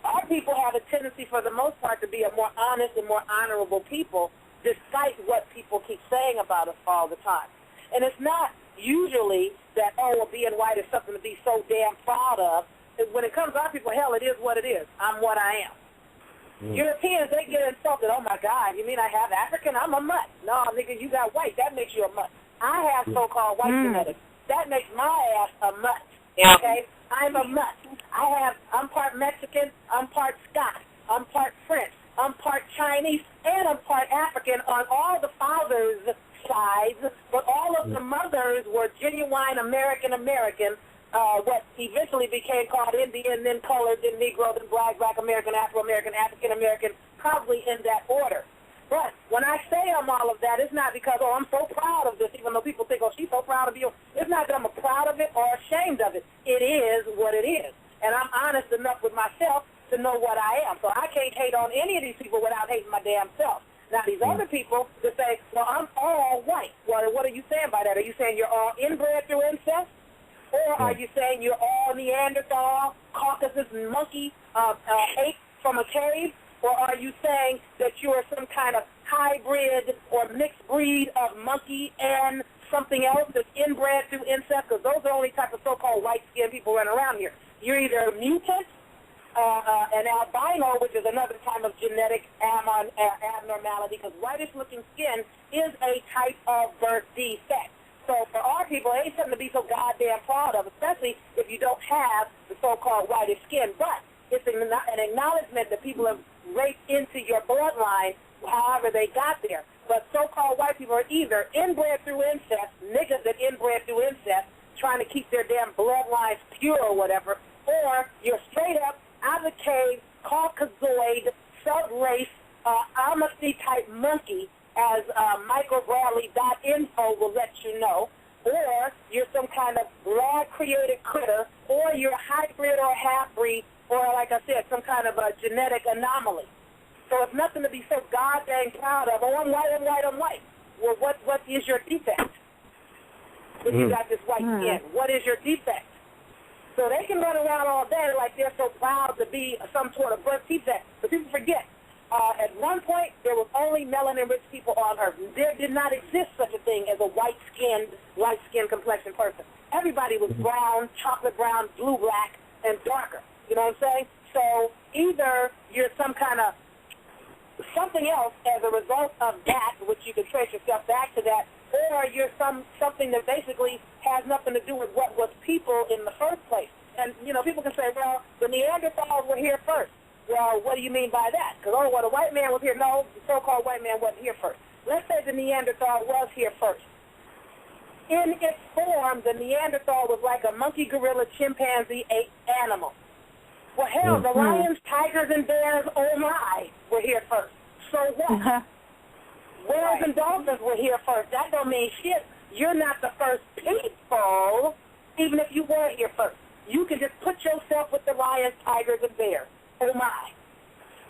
our people have a tendency, for the most part, to be a more honest and more honorable people, despite what people keep saying about us all the time. And it's not usually that, oh, well, being white is something to be so damn proud of. When it comes to our people, hell, it is what it is. I'm what I am. Europeans, they get insulted. Oh, my God, you mean I have African? I'm a mutt. No, nigga, you got white. That makes you a mutt. I have so-called white genetics. That makes my ass a mutt. Okay? I'm a mutt. I'm part Mexican, I'm part Scotch, I'm part French, I'm part Chinese, and I'm part African on all the fathers' sides, but all of the mothers were genuine American, what eventually became called Indian, then colored, then Negro, then Black American, Afro-American, African-American, probably in that order. But when I say I'm all of that, it's not because, oh, I'm so proud of this, even though people think, oh, she's so proud of you. It's not that I'm proud of it or ashamed of it. It is what it is. And I'm honest enough with myself to know what I am. So I can't hate on any of these people without hating my damn self. Now, these other people that say, well, I'm all white. Well, what are you saying by that? Are you saying you're all inbred through incest? Or are you saying you're all Neanderthal, Caucasus monkey, ape from a cave? Or are you saying that you are some kind of hybrid or mixed breed of monkey and something else that's inbred through incest? Because those are the only type of so-called white-skinned people running around here. You're either a mutant, an albino, which is another type of genetic abnormality, because whitish-looking skin is a type of birth defect. So for our people, it ain't something to be so goddamn proud of, especially if you don't have the so-called whitish skin. But it's an acknowledgement that people have raped into your bloodline, however they got there. But so-called white people are either inbred through incest, niggas that inbred through incest, trying to keep their damn bloodlines pure or whatever, or you're straight up out of the cave, Caucasoid, sub-race, Amnesty-type monkey, as microbradley.info will let you know, or you're some kind of lab-created critter, or you're a hybrid or a half-breed, or, like I said, some kind of a genetic anomaly. So it's nothing to be so goddamn proud of. Oh, I'm white. Well, what is your defect? If you got this white skin, what is your defect? So they can run around all day like they're so proud to be some sort of birth defect. But people forget, at one point, there was only melanin-rich people on Earth. There did not exist such a thing as a white-skinned, light-skinned complexion person. Everybody was brown, chocolate brown, blue-black, and darker. You know what I'm saying? So either you're some kind of something else as a result of that, which you can trace yourself back to that, or you're something that basically has nothing to do with what was people in the first place. And, you know, people can say, well, the Neanderthals were here first. Well, what do you mean by that? Because, oh, well, the white man was here. No, the so-called white man wasn't here first. Let's say the Neanderthal was here first. In its form, the Neanderthal was like a monkey, gorilla, chimpanzee, ape animal. Well, hell, the lions, tigers, and bears, oh my, were here first. So what? Whales and dolphins were here first. That don't mean shit. You're not the first people, even if you were here first. You can just put yourself with the lions, tigers, and bears. Oh, my.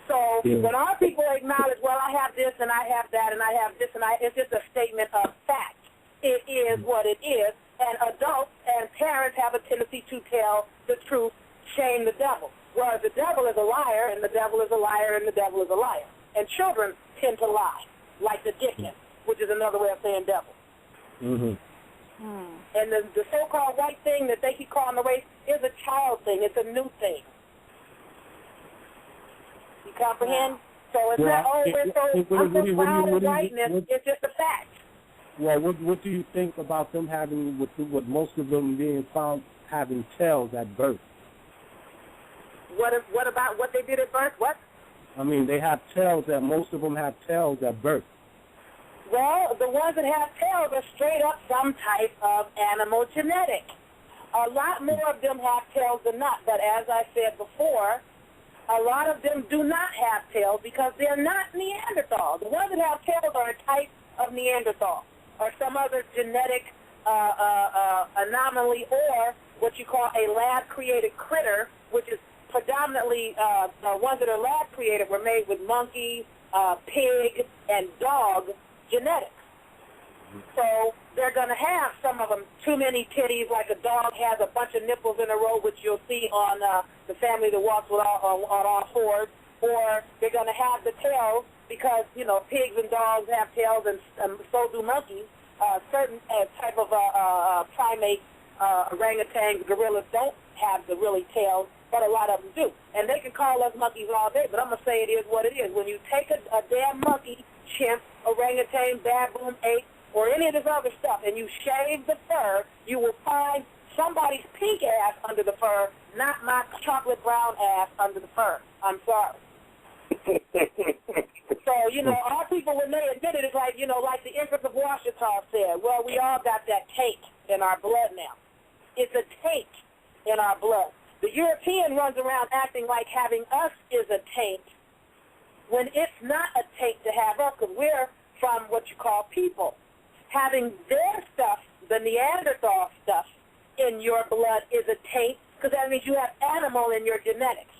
So when our people acknowledge, well, I have this, and I have that, and I have this, and it's just a statement of fact. It is what it is, and adults and parents have a tendency to tell the truth, shame the devil. Whereas the devil is a liar, and the devil is a liar, and the devil is a liar. And children tend to lie, like the dickhead, which is another way of saying devil. And the so-called white thing that they keep calling the race is a child thing. It's a new thing. You comprehend? So it's not, oh, I'm so proud of whiteness. It's just a fact. Well, what do you think about them having, with most of them being found having tails at birth? What about what they did at birth? What? I mean, they have tails. Most of them have tails at birth. Well, the ones that have tails are straight up some type of animal genetic. A lot more of them have tails than not. But as I said before, a lot of them do not have tails because they're not Neanderthal. The ones that have tails are a type of Neanderthal or some other genetic anomaly, or what you call a lab-created critter, which is predominantly the ones that are lab-created were made with monkey, pig, and dog genetics. So they're going to have, some of them, too many titties, like a dog has a bunch of nipples in a row, which you'll see on the family that walks with on all fours, or they're going to have the tails because, pigs and dogs have tails, and so do monkeys. Certain type of primate, orangutans, gorillas don't have the really tails, but a lot of them do. And they can call us monkeys all day, but I'm going to say it is what it is. When you take a damn monkey, chimp, orangutan, baboon, ape, or any of this other stuff, and you shave the fur, you will find somebody's pink ass under the fur, not my chocolate brown ass under the fur. I'm sorry. So, our people, when they admit it, it's like, like the Empress of Washita said, well, we all got that taint in our blood now. It's a taint in our blood. The European runs around acting like having us is a taint, when it's not a taint to have us, because we're from what you call people. Having their stuff, the Neanderthal stuff, in your blood is a taint, because that means you have animal in your genetics.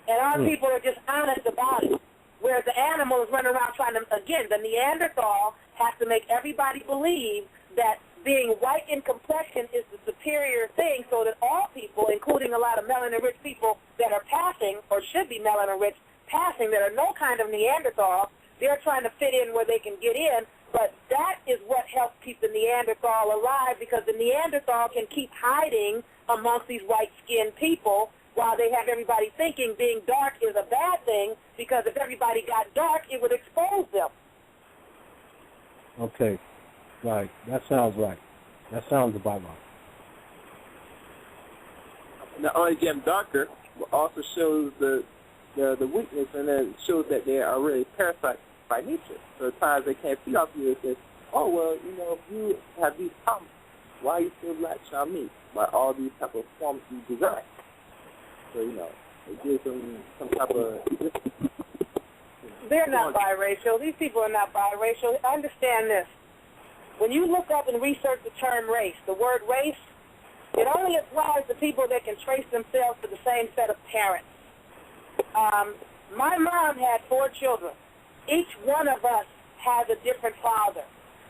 And our people are just honest about it. Whereas the animal is running around trying to, again, the Neanderthal has to make everybody believe that being white in complexion is the superior thing, so that all people, including a lot of melanin-rich people that are passing, or should be melanin-rich, passing, that are no kind of Neanderthal, they're trying to fit in where they can get in, but that is what helps keep the Neanderthal alive, because the Neanderthal can keep hiding amongst these white-skinned people while they have everybody thinking being dark is a bad thing, because if everybody got dark, it would expose them. Okay. Right. That sounds right. That sounds about right. Not only getting darker, but also shows the weakness, and then shows that they are really parasites by nature. So at times they can't see off you and say, oh, well, if you have these problems, why are you still latching on me by all these type of forms you design? So, it gives them some type of... They're not biracial. These people are not biracial. Understand this. When you look up and research the term race, the word race, it only applies to people that can trace themselves to the same set of parents. My mom had 4 children. Each one of us has a different father.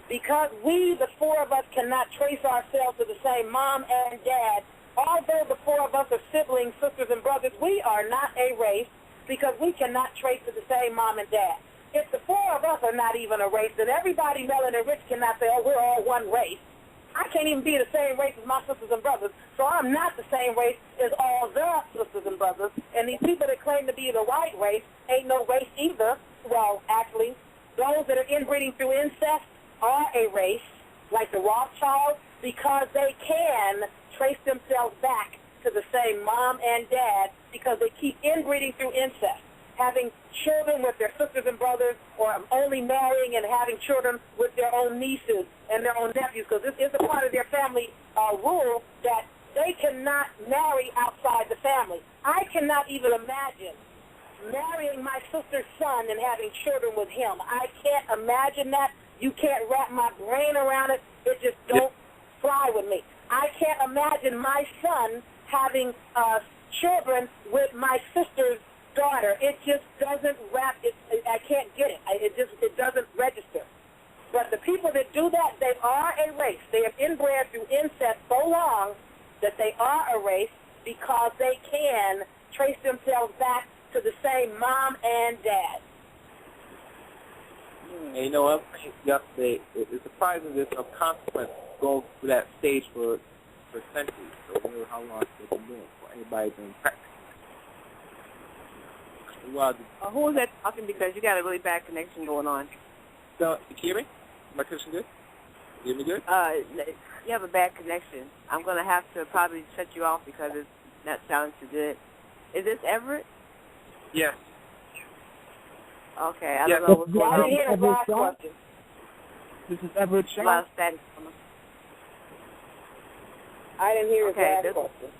Because we, the 4 of us, cannot trace ourselves to the same mom and dad, although the 4 of us are siblings, sisters, and brothers, we are not a race because we cannot trace to the same mom and dad. If the 4 of us are not even a race, then everybody melanin rich cannot say, oh, we're all one race. I can't even be the same race as my sisters and brothers, so I'm not the same race as all the sisters and brothers. And these people that claim to be the white race ain't no race either. Well, actually, those that are inbreeding through incest are a race, like the Rothschilds, because they can trace themselves back to the same mom and dad because they keep inbreeding through incest, having children with their sisters and brothers, or only marrying and having children with their own nieces and their own nephews, because this is a part of their family rule that they cannot marry outside the family. I cannot even imagine marrying my sister's son and having children with him. I can't imagine that. You can't wrap my brain around it. It just don't fly with me. I can't imagine my son having children with my sister's daughter. It just doesn't wrap. I can't get it. It doesn't register. But the people that do that, they are a race. They have inbred through incest so long that they are a race because they can trace themselves back to the same mom and dad. And you know what? It's surprising there's no consequence going through that stage for centuries. So we know how long they've been doing for anybody been practicing. Who is that talking? Because you got a really bad connection going on. So, you hear me? My connection good? You hear me good? You have a bad connection. I'm going to have to probably shut you off because it's not sounding too good. Is this Everett? Yes. Okay, I don't know what's going on. Everett Shaw? This is Everett Shaw? A lot of static. I didn't hear his last question.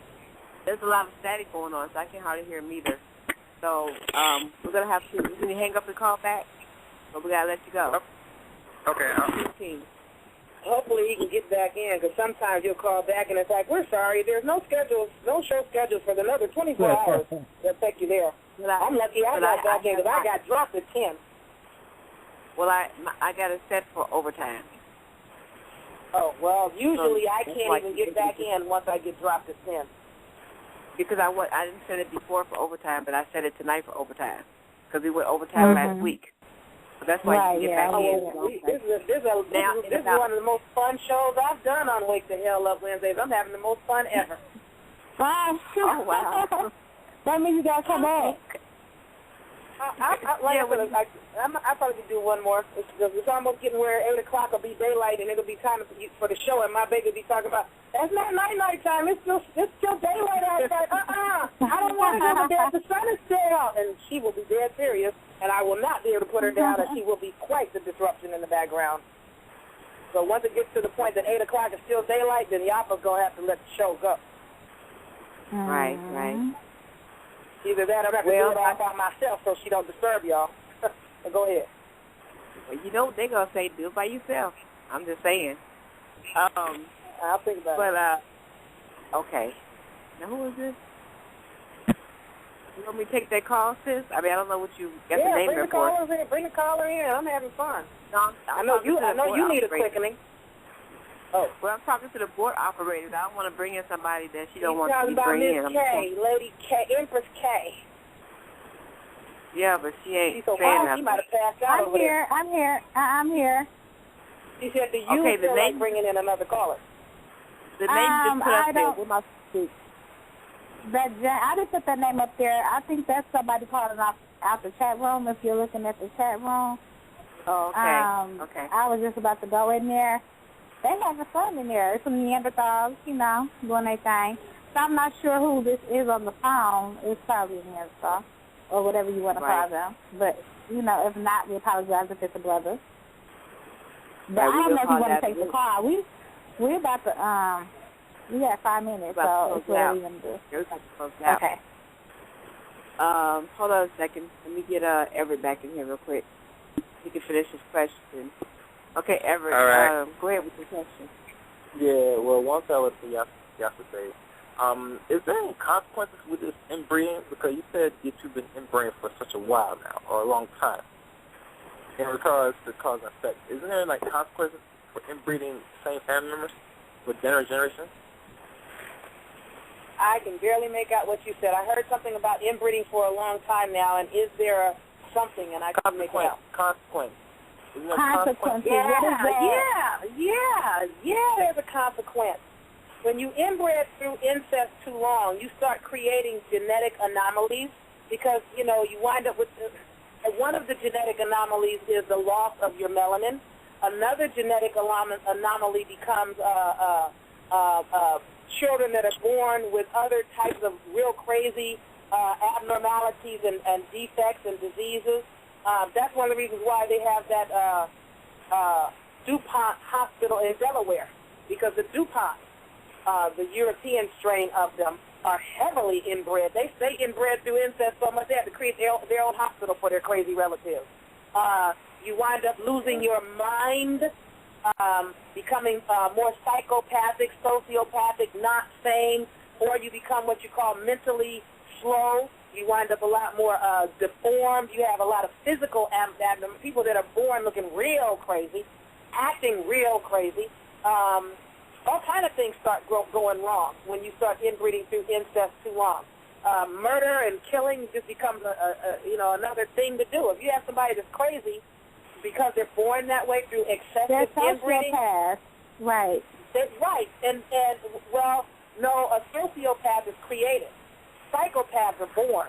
There's a lot of static going on, so I can't hardly hear him either. So we're going to have to, can you hang up and call back? Or we got to let you go. Okay. Hopefully he can get back in, because sometimes you'll call back and it's like, we're sorry, there's no show schedule for another 24 hours. They'll take you there. I'm lucky I got back in because I got dropped at 10. Well, I got it set for overtime. Oh, well, usually So I can't even get back in once I get dropped at 10. Because I didn't set it before for overtime, but I set it tonight for overtime because we went overtime last week. So that's why you can get back in. This is one of the most fun shows I've done on Wake the Hell Up Wednesdays. I'm having the most fun ever. Wow. Oh, wow. That means you got to come back. I probably could do one more. It's almost getting where 8 o'clock will be daylight and it'll be time for the show, and my baby will be talking about, that's not night time. It's still daylight outside. I don't want to go to bed. The sun is still out. And she will be dead serious, and I will not be able to put her down, and she will be quite the disruption in the background. So once it gets to the point that 8 o'clock is still daylight, then Yaffa's going to have to let the show go. Right. Either that or I have to do it all by myself so she don't disturb y'all. So go ahead. Well, you know what they're going to say, do it by yourself. I'm just saying. I'll think about it. But, okay. Now, who is this? You want me to take that call, sis? I mean, I don't know what you got the name there for. Bring the caller in. I'm having fun. No, I know you need a quickening. Oh, well, I'm talking to the board operators. I don't want to bring in somebody that she don't want to bring in. Miss K, Lady K, Empress K. Yeah, but she ain't so saying nothing. She might have passed out over there. I'm here. She said, do you feel like bringing in another caller? The name just put up there. With my speak. I didn't put that name up there. I think that's somebody calling out the chat room, if you're looking at the chat room. Oh, okay. Okay. I was just about to go in there. They having fun in there. It's some Neanderthals, doing their thing. So I'm not sure who this is on the phone. It's probably a Neanderthal or whatever you want to call them. But, if not, we apologize if it's a brother. But I don't know if you want to take the call. We're about to, we got 5 minutes, so it's what we're going to do. Okay. Hold on a second. Let me get Everett back in here real quick. He can finish his question. Okay, Everett, all right. Go ahead with your question. Yeah, well, once I was to Yaffa say, is there any consequences with this inbreeding? Because you said that you've been inbreeding for such a while now, or a long time, in regards to cause and effect. Isn't there, consequences for inbreeding same family members with generation? I can barely make out what you said. I heard something about inbreeding for a long time now, and is there something, and I can't make it out. Consequence. Consequences. Yeah, there's a consequence. When you inbred through incest too long, you start creating genetic anomalies because, you wind up with one of the genetic anomalies is the loss of your melanin. Another genetic anomaly becomes children that are born with other types of real crazy abnormalities and defects and diseases. That's one of the reasons why they have that DuPont hospital in Delaware, because the DuPont, the European strain of them, are heavily inbred. They inbred through incest so much they have to create their own hospital for their crazy relatives. You wind up losing your mind, becoming more psychopathic, sociopathic, not sane, or you become what you call mentally slow. You wind up a lot more deformed. You have a lot of physical abnormal people that are born looking real crazy, acting real crazy. All kind of things start going wrong when you start inbreeding through incest too long. Murder and killing just becomes another thing to do. If you have somebody that's crazy because they're born that way through excessive inbreeding, right? Right, and well, no, a sociopath is created. Psychopaths are born.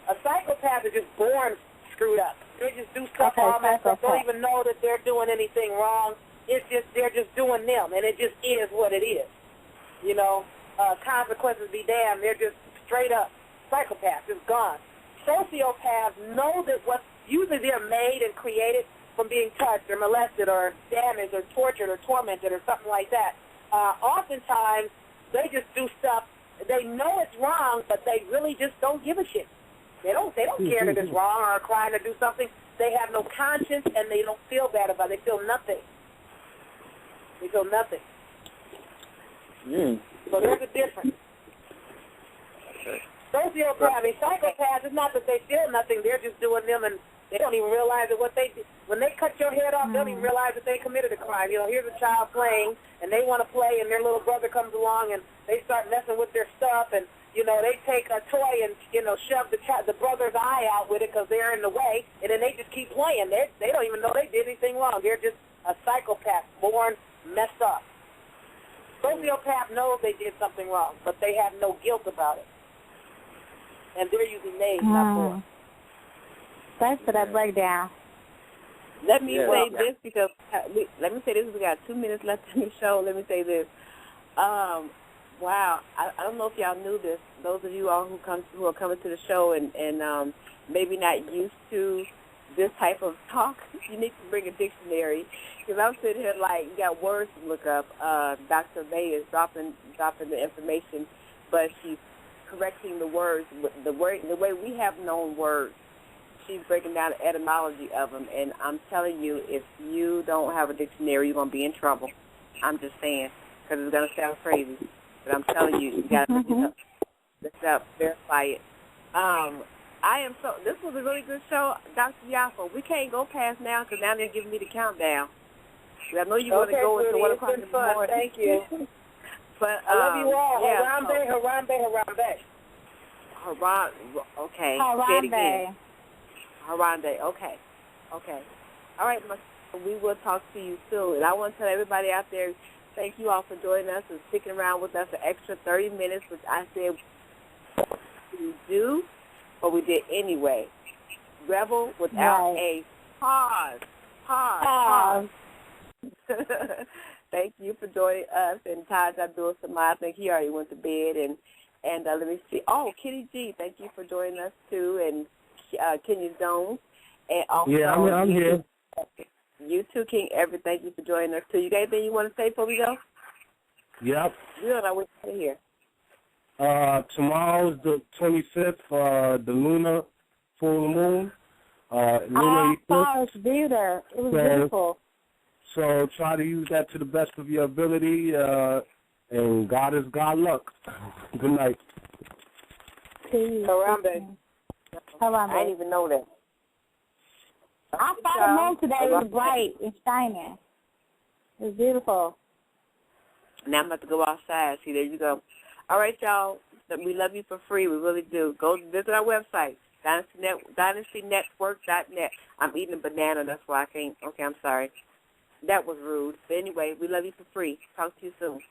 A psychopath is just born screwed up. They just do stuff all messed up. Don't even know that they're doing anything wrong. It's just they're just doing them, and it just is what it is. Consequences be damned. They're just straight up psychopaths. It's gone. Sociopaths know that usually they're made and created from being touched or molested or damaged or tortured or tormented or something like that. Oftentimes they just do stuff. They know it's wrong, but they really just don't give a shit. They don't care that it's wrong or are trying to do something. They have no conscience and they don't feel bad about it. They feel nothing. They feel nothing. So there's a difference. Sociopaths, psychopaths, it's not that they feel nothing. They're just doing them, and they don't even realize that when when they cut your head off, they don't even realize that they committed a crime. You know, here's a child playing, and they want to play, and their little brother comes along, and they start messing with their stuff, and, you know, they take a toy and, you know, shove the brother's eye out with it because they're in the way, and then they just keep playing. They don't even know they did anything wrong. They're just a psychopath, born messed up. Sociopath knows they did something wrong, but they have no guilt about it. And they're using names, not boys. Thanks for that breakdown. Let me say this because let me say this. We got 2 minutes left in the show. Let me say this. Wow, I don't know if y'all knew this. Those of you all who are coming to the show and maybe not used to this type of talk, you need to bring a dictionary because I'm sitting here like you got words to look up. Dr. May is dropping the information, but she's correcting the words. The way we have known words. She's breaking down the etymology of them, and I'm telling you, if you don't have a dictionary, you're going to be in trouble. I'm just saying, because it's going to sound crazy, but I'm telling you, you got to look this up, verify it. This was a really good show, Dr. Yaffa. We can't go past now, because now they're giving me the countdown. I know you want to go into 1 o'clock in the morning. Thank you. But, I love you all. Yeah, Harambe. Okay. Harambe. Harambe, okay. All right, we will talk to you soon. And I want to tell everybody out there, thank you all for joining us and sticking around with us an extra 30 minutes, which I said we do, but we did anyway. Rebel without a pause. Thank you for joining us. And Taj Abdul-Samad, I think he already went to bed. And let me see. Oh, Kitty G, thank you for joining us, too. And Kenya Jones. And also, I'm here. You too, King Everett. Thank you for joining us, too. You got anything you want to say before we go? Yep. Good. I want to hear. Tomorrow's the 25th, the lunar full moon. Lunar eclipse. It was beautiful. So try to use that to the best of your ability, and God is God luck. Good night. Harambe. I didn't even know that. I saw the moon today. It was bright and shining. It was beautiful. Now I'm about to go outside. See, there you go. All right, y'all. We love you for free. We really do. Go visit our website, dynastynetwork.net. I'm eating a banana. That's why I can't. Okay, I'm sorry. That was rude. But anyway, we love you for free. Talk to you soon.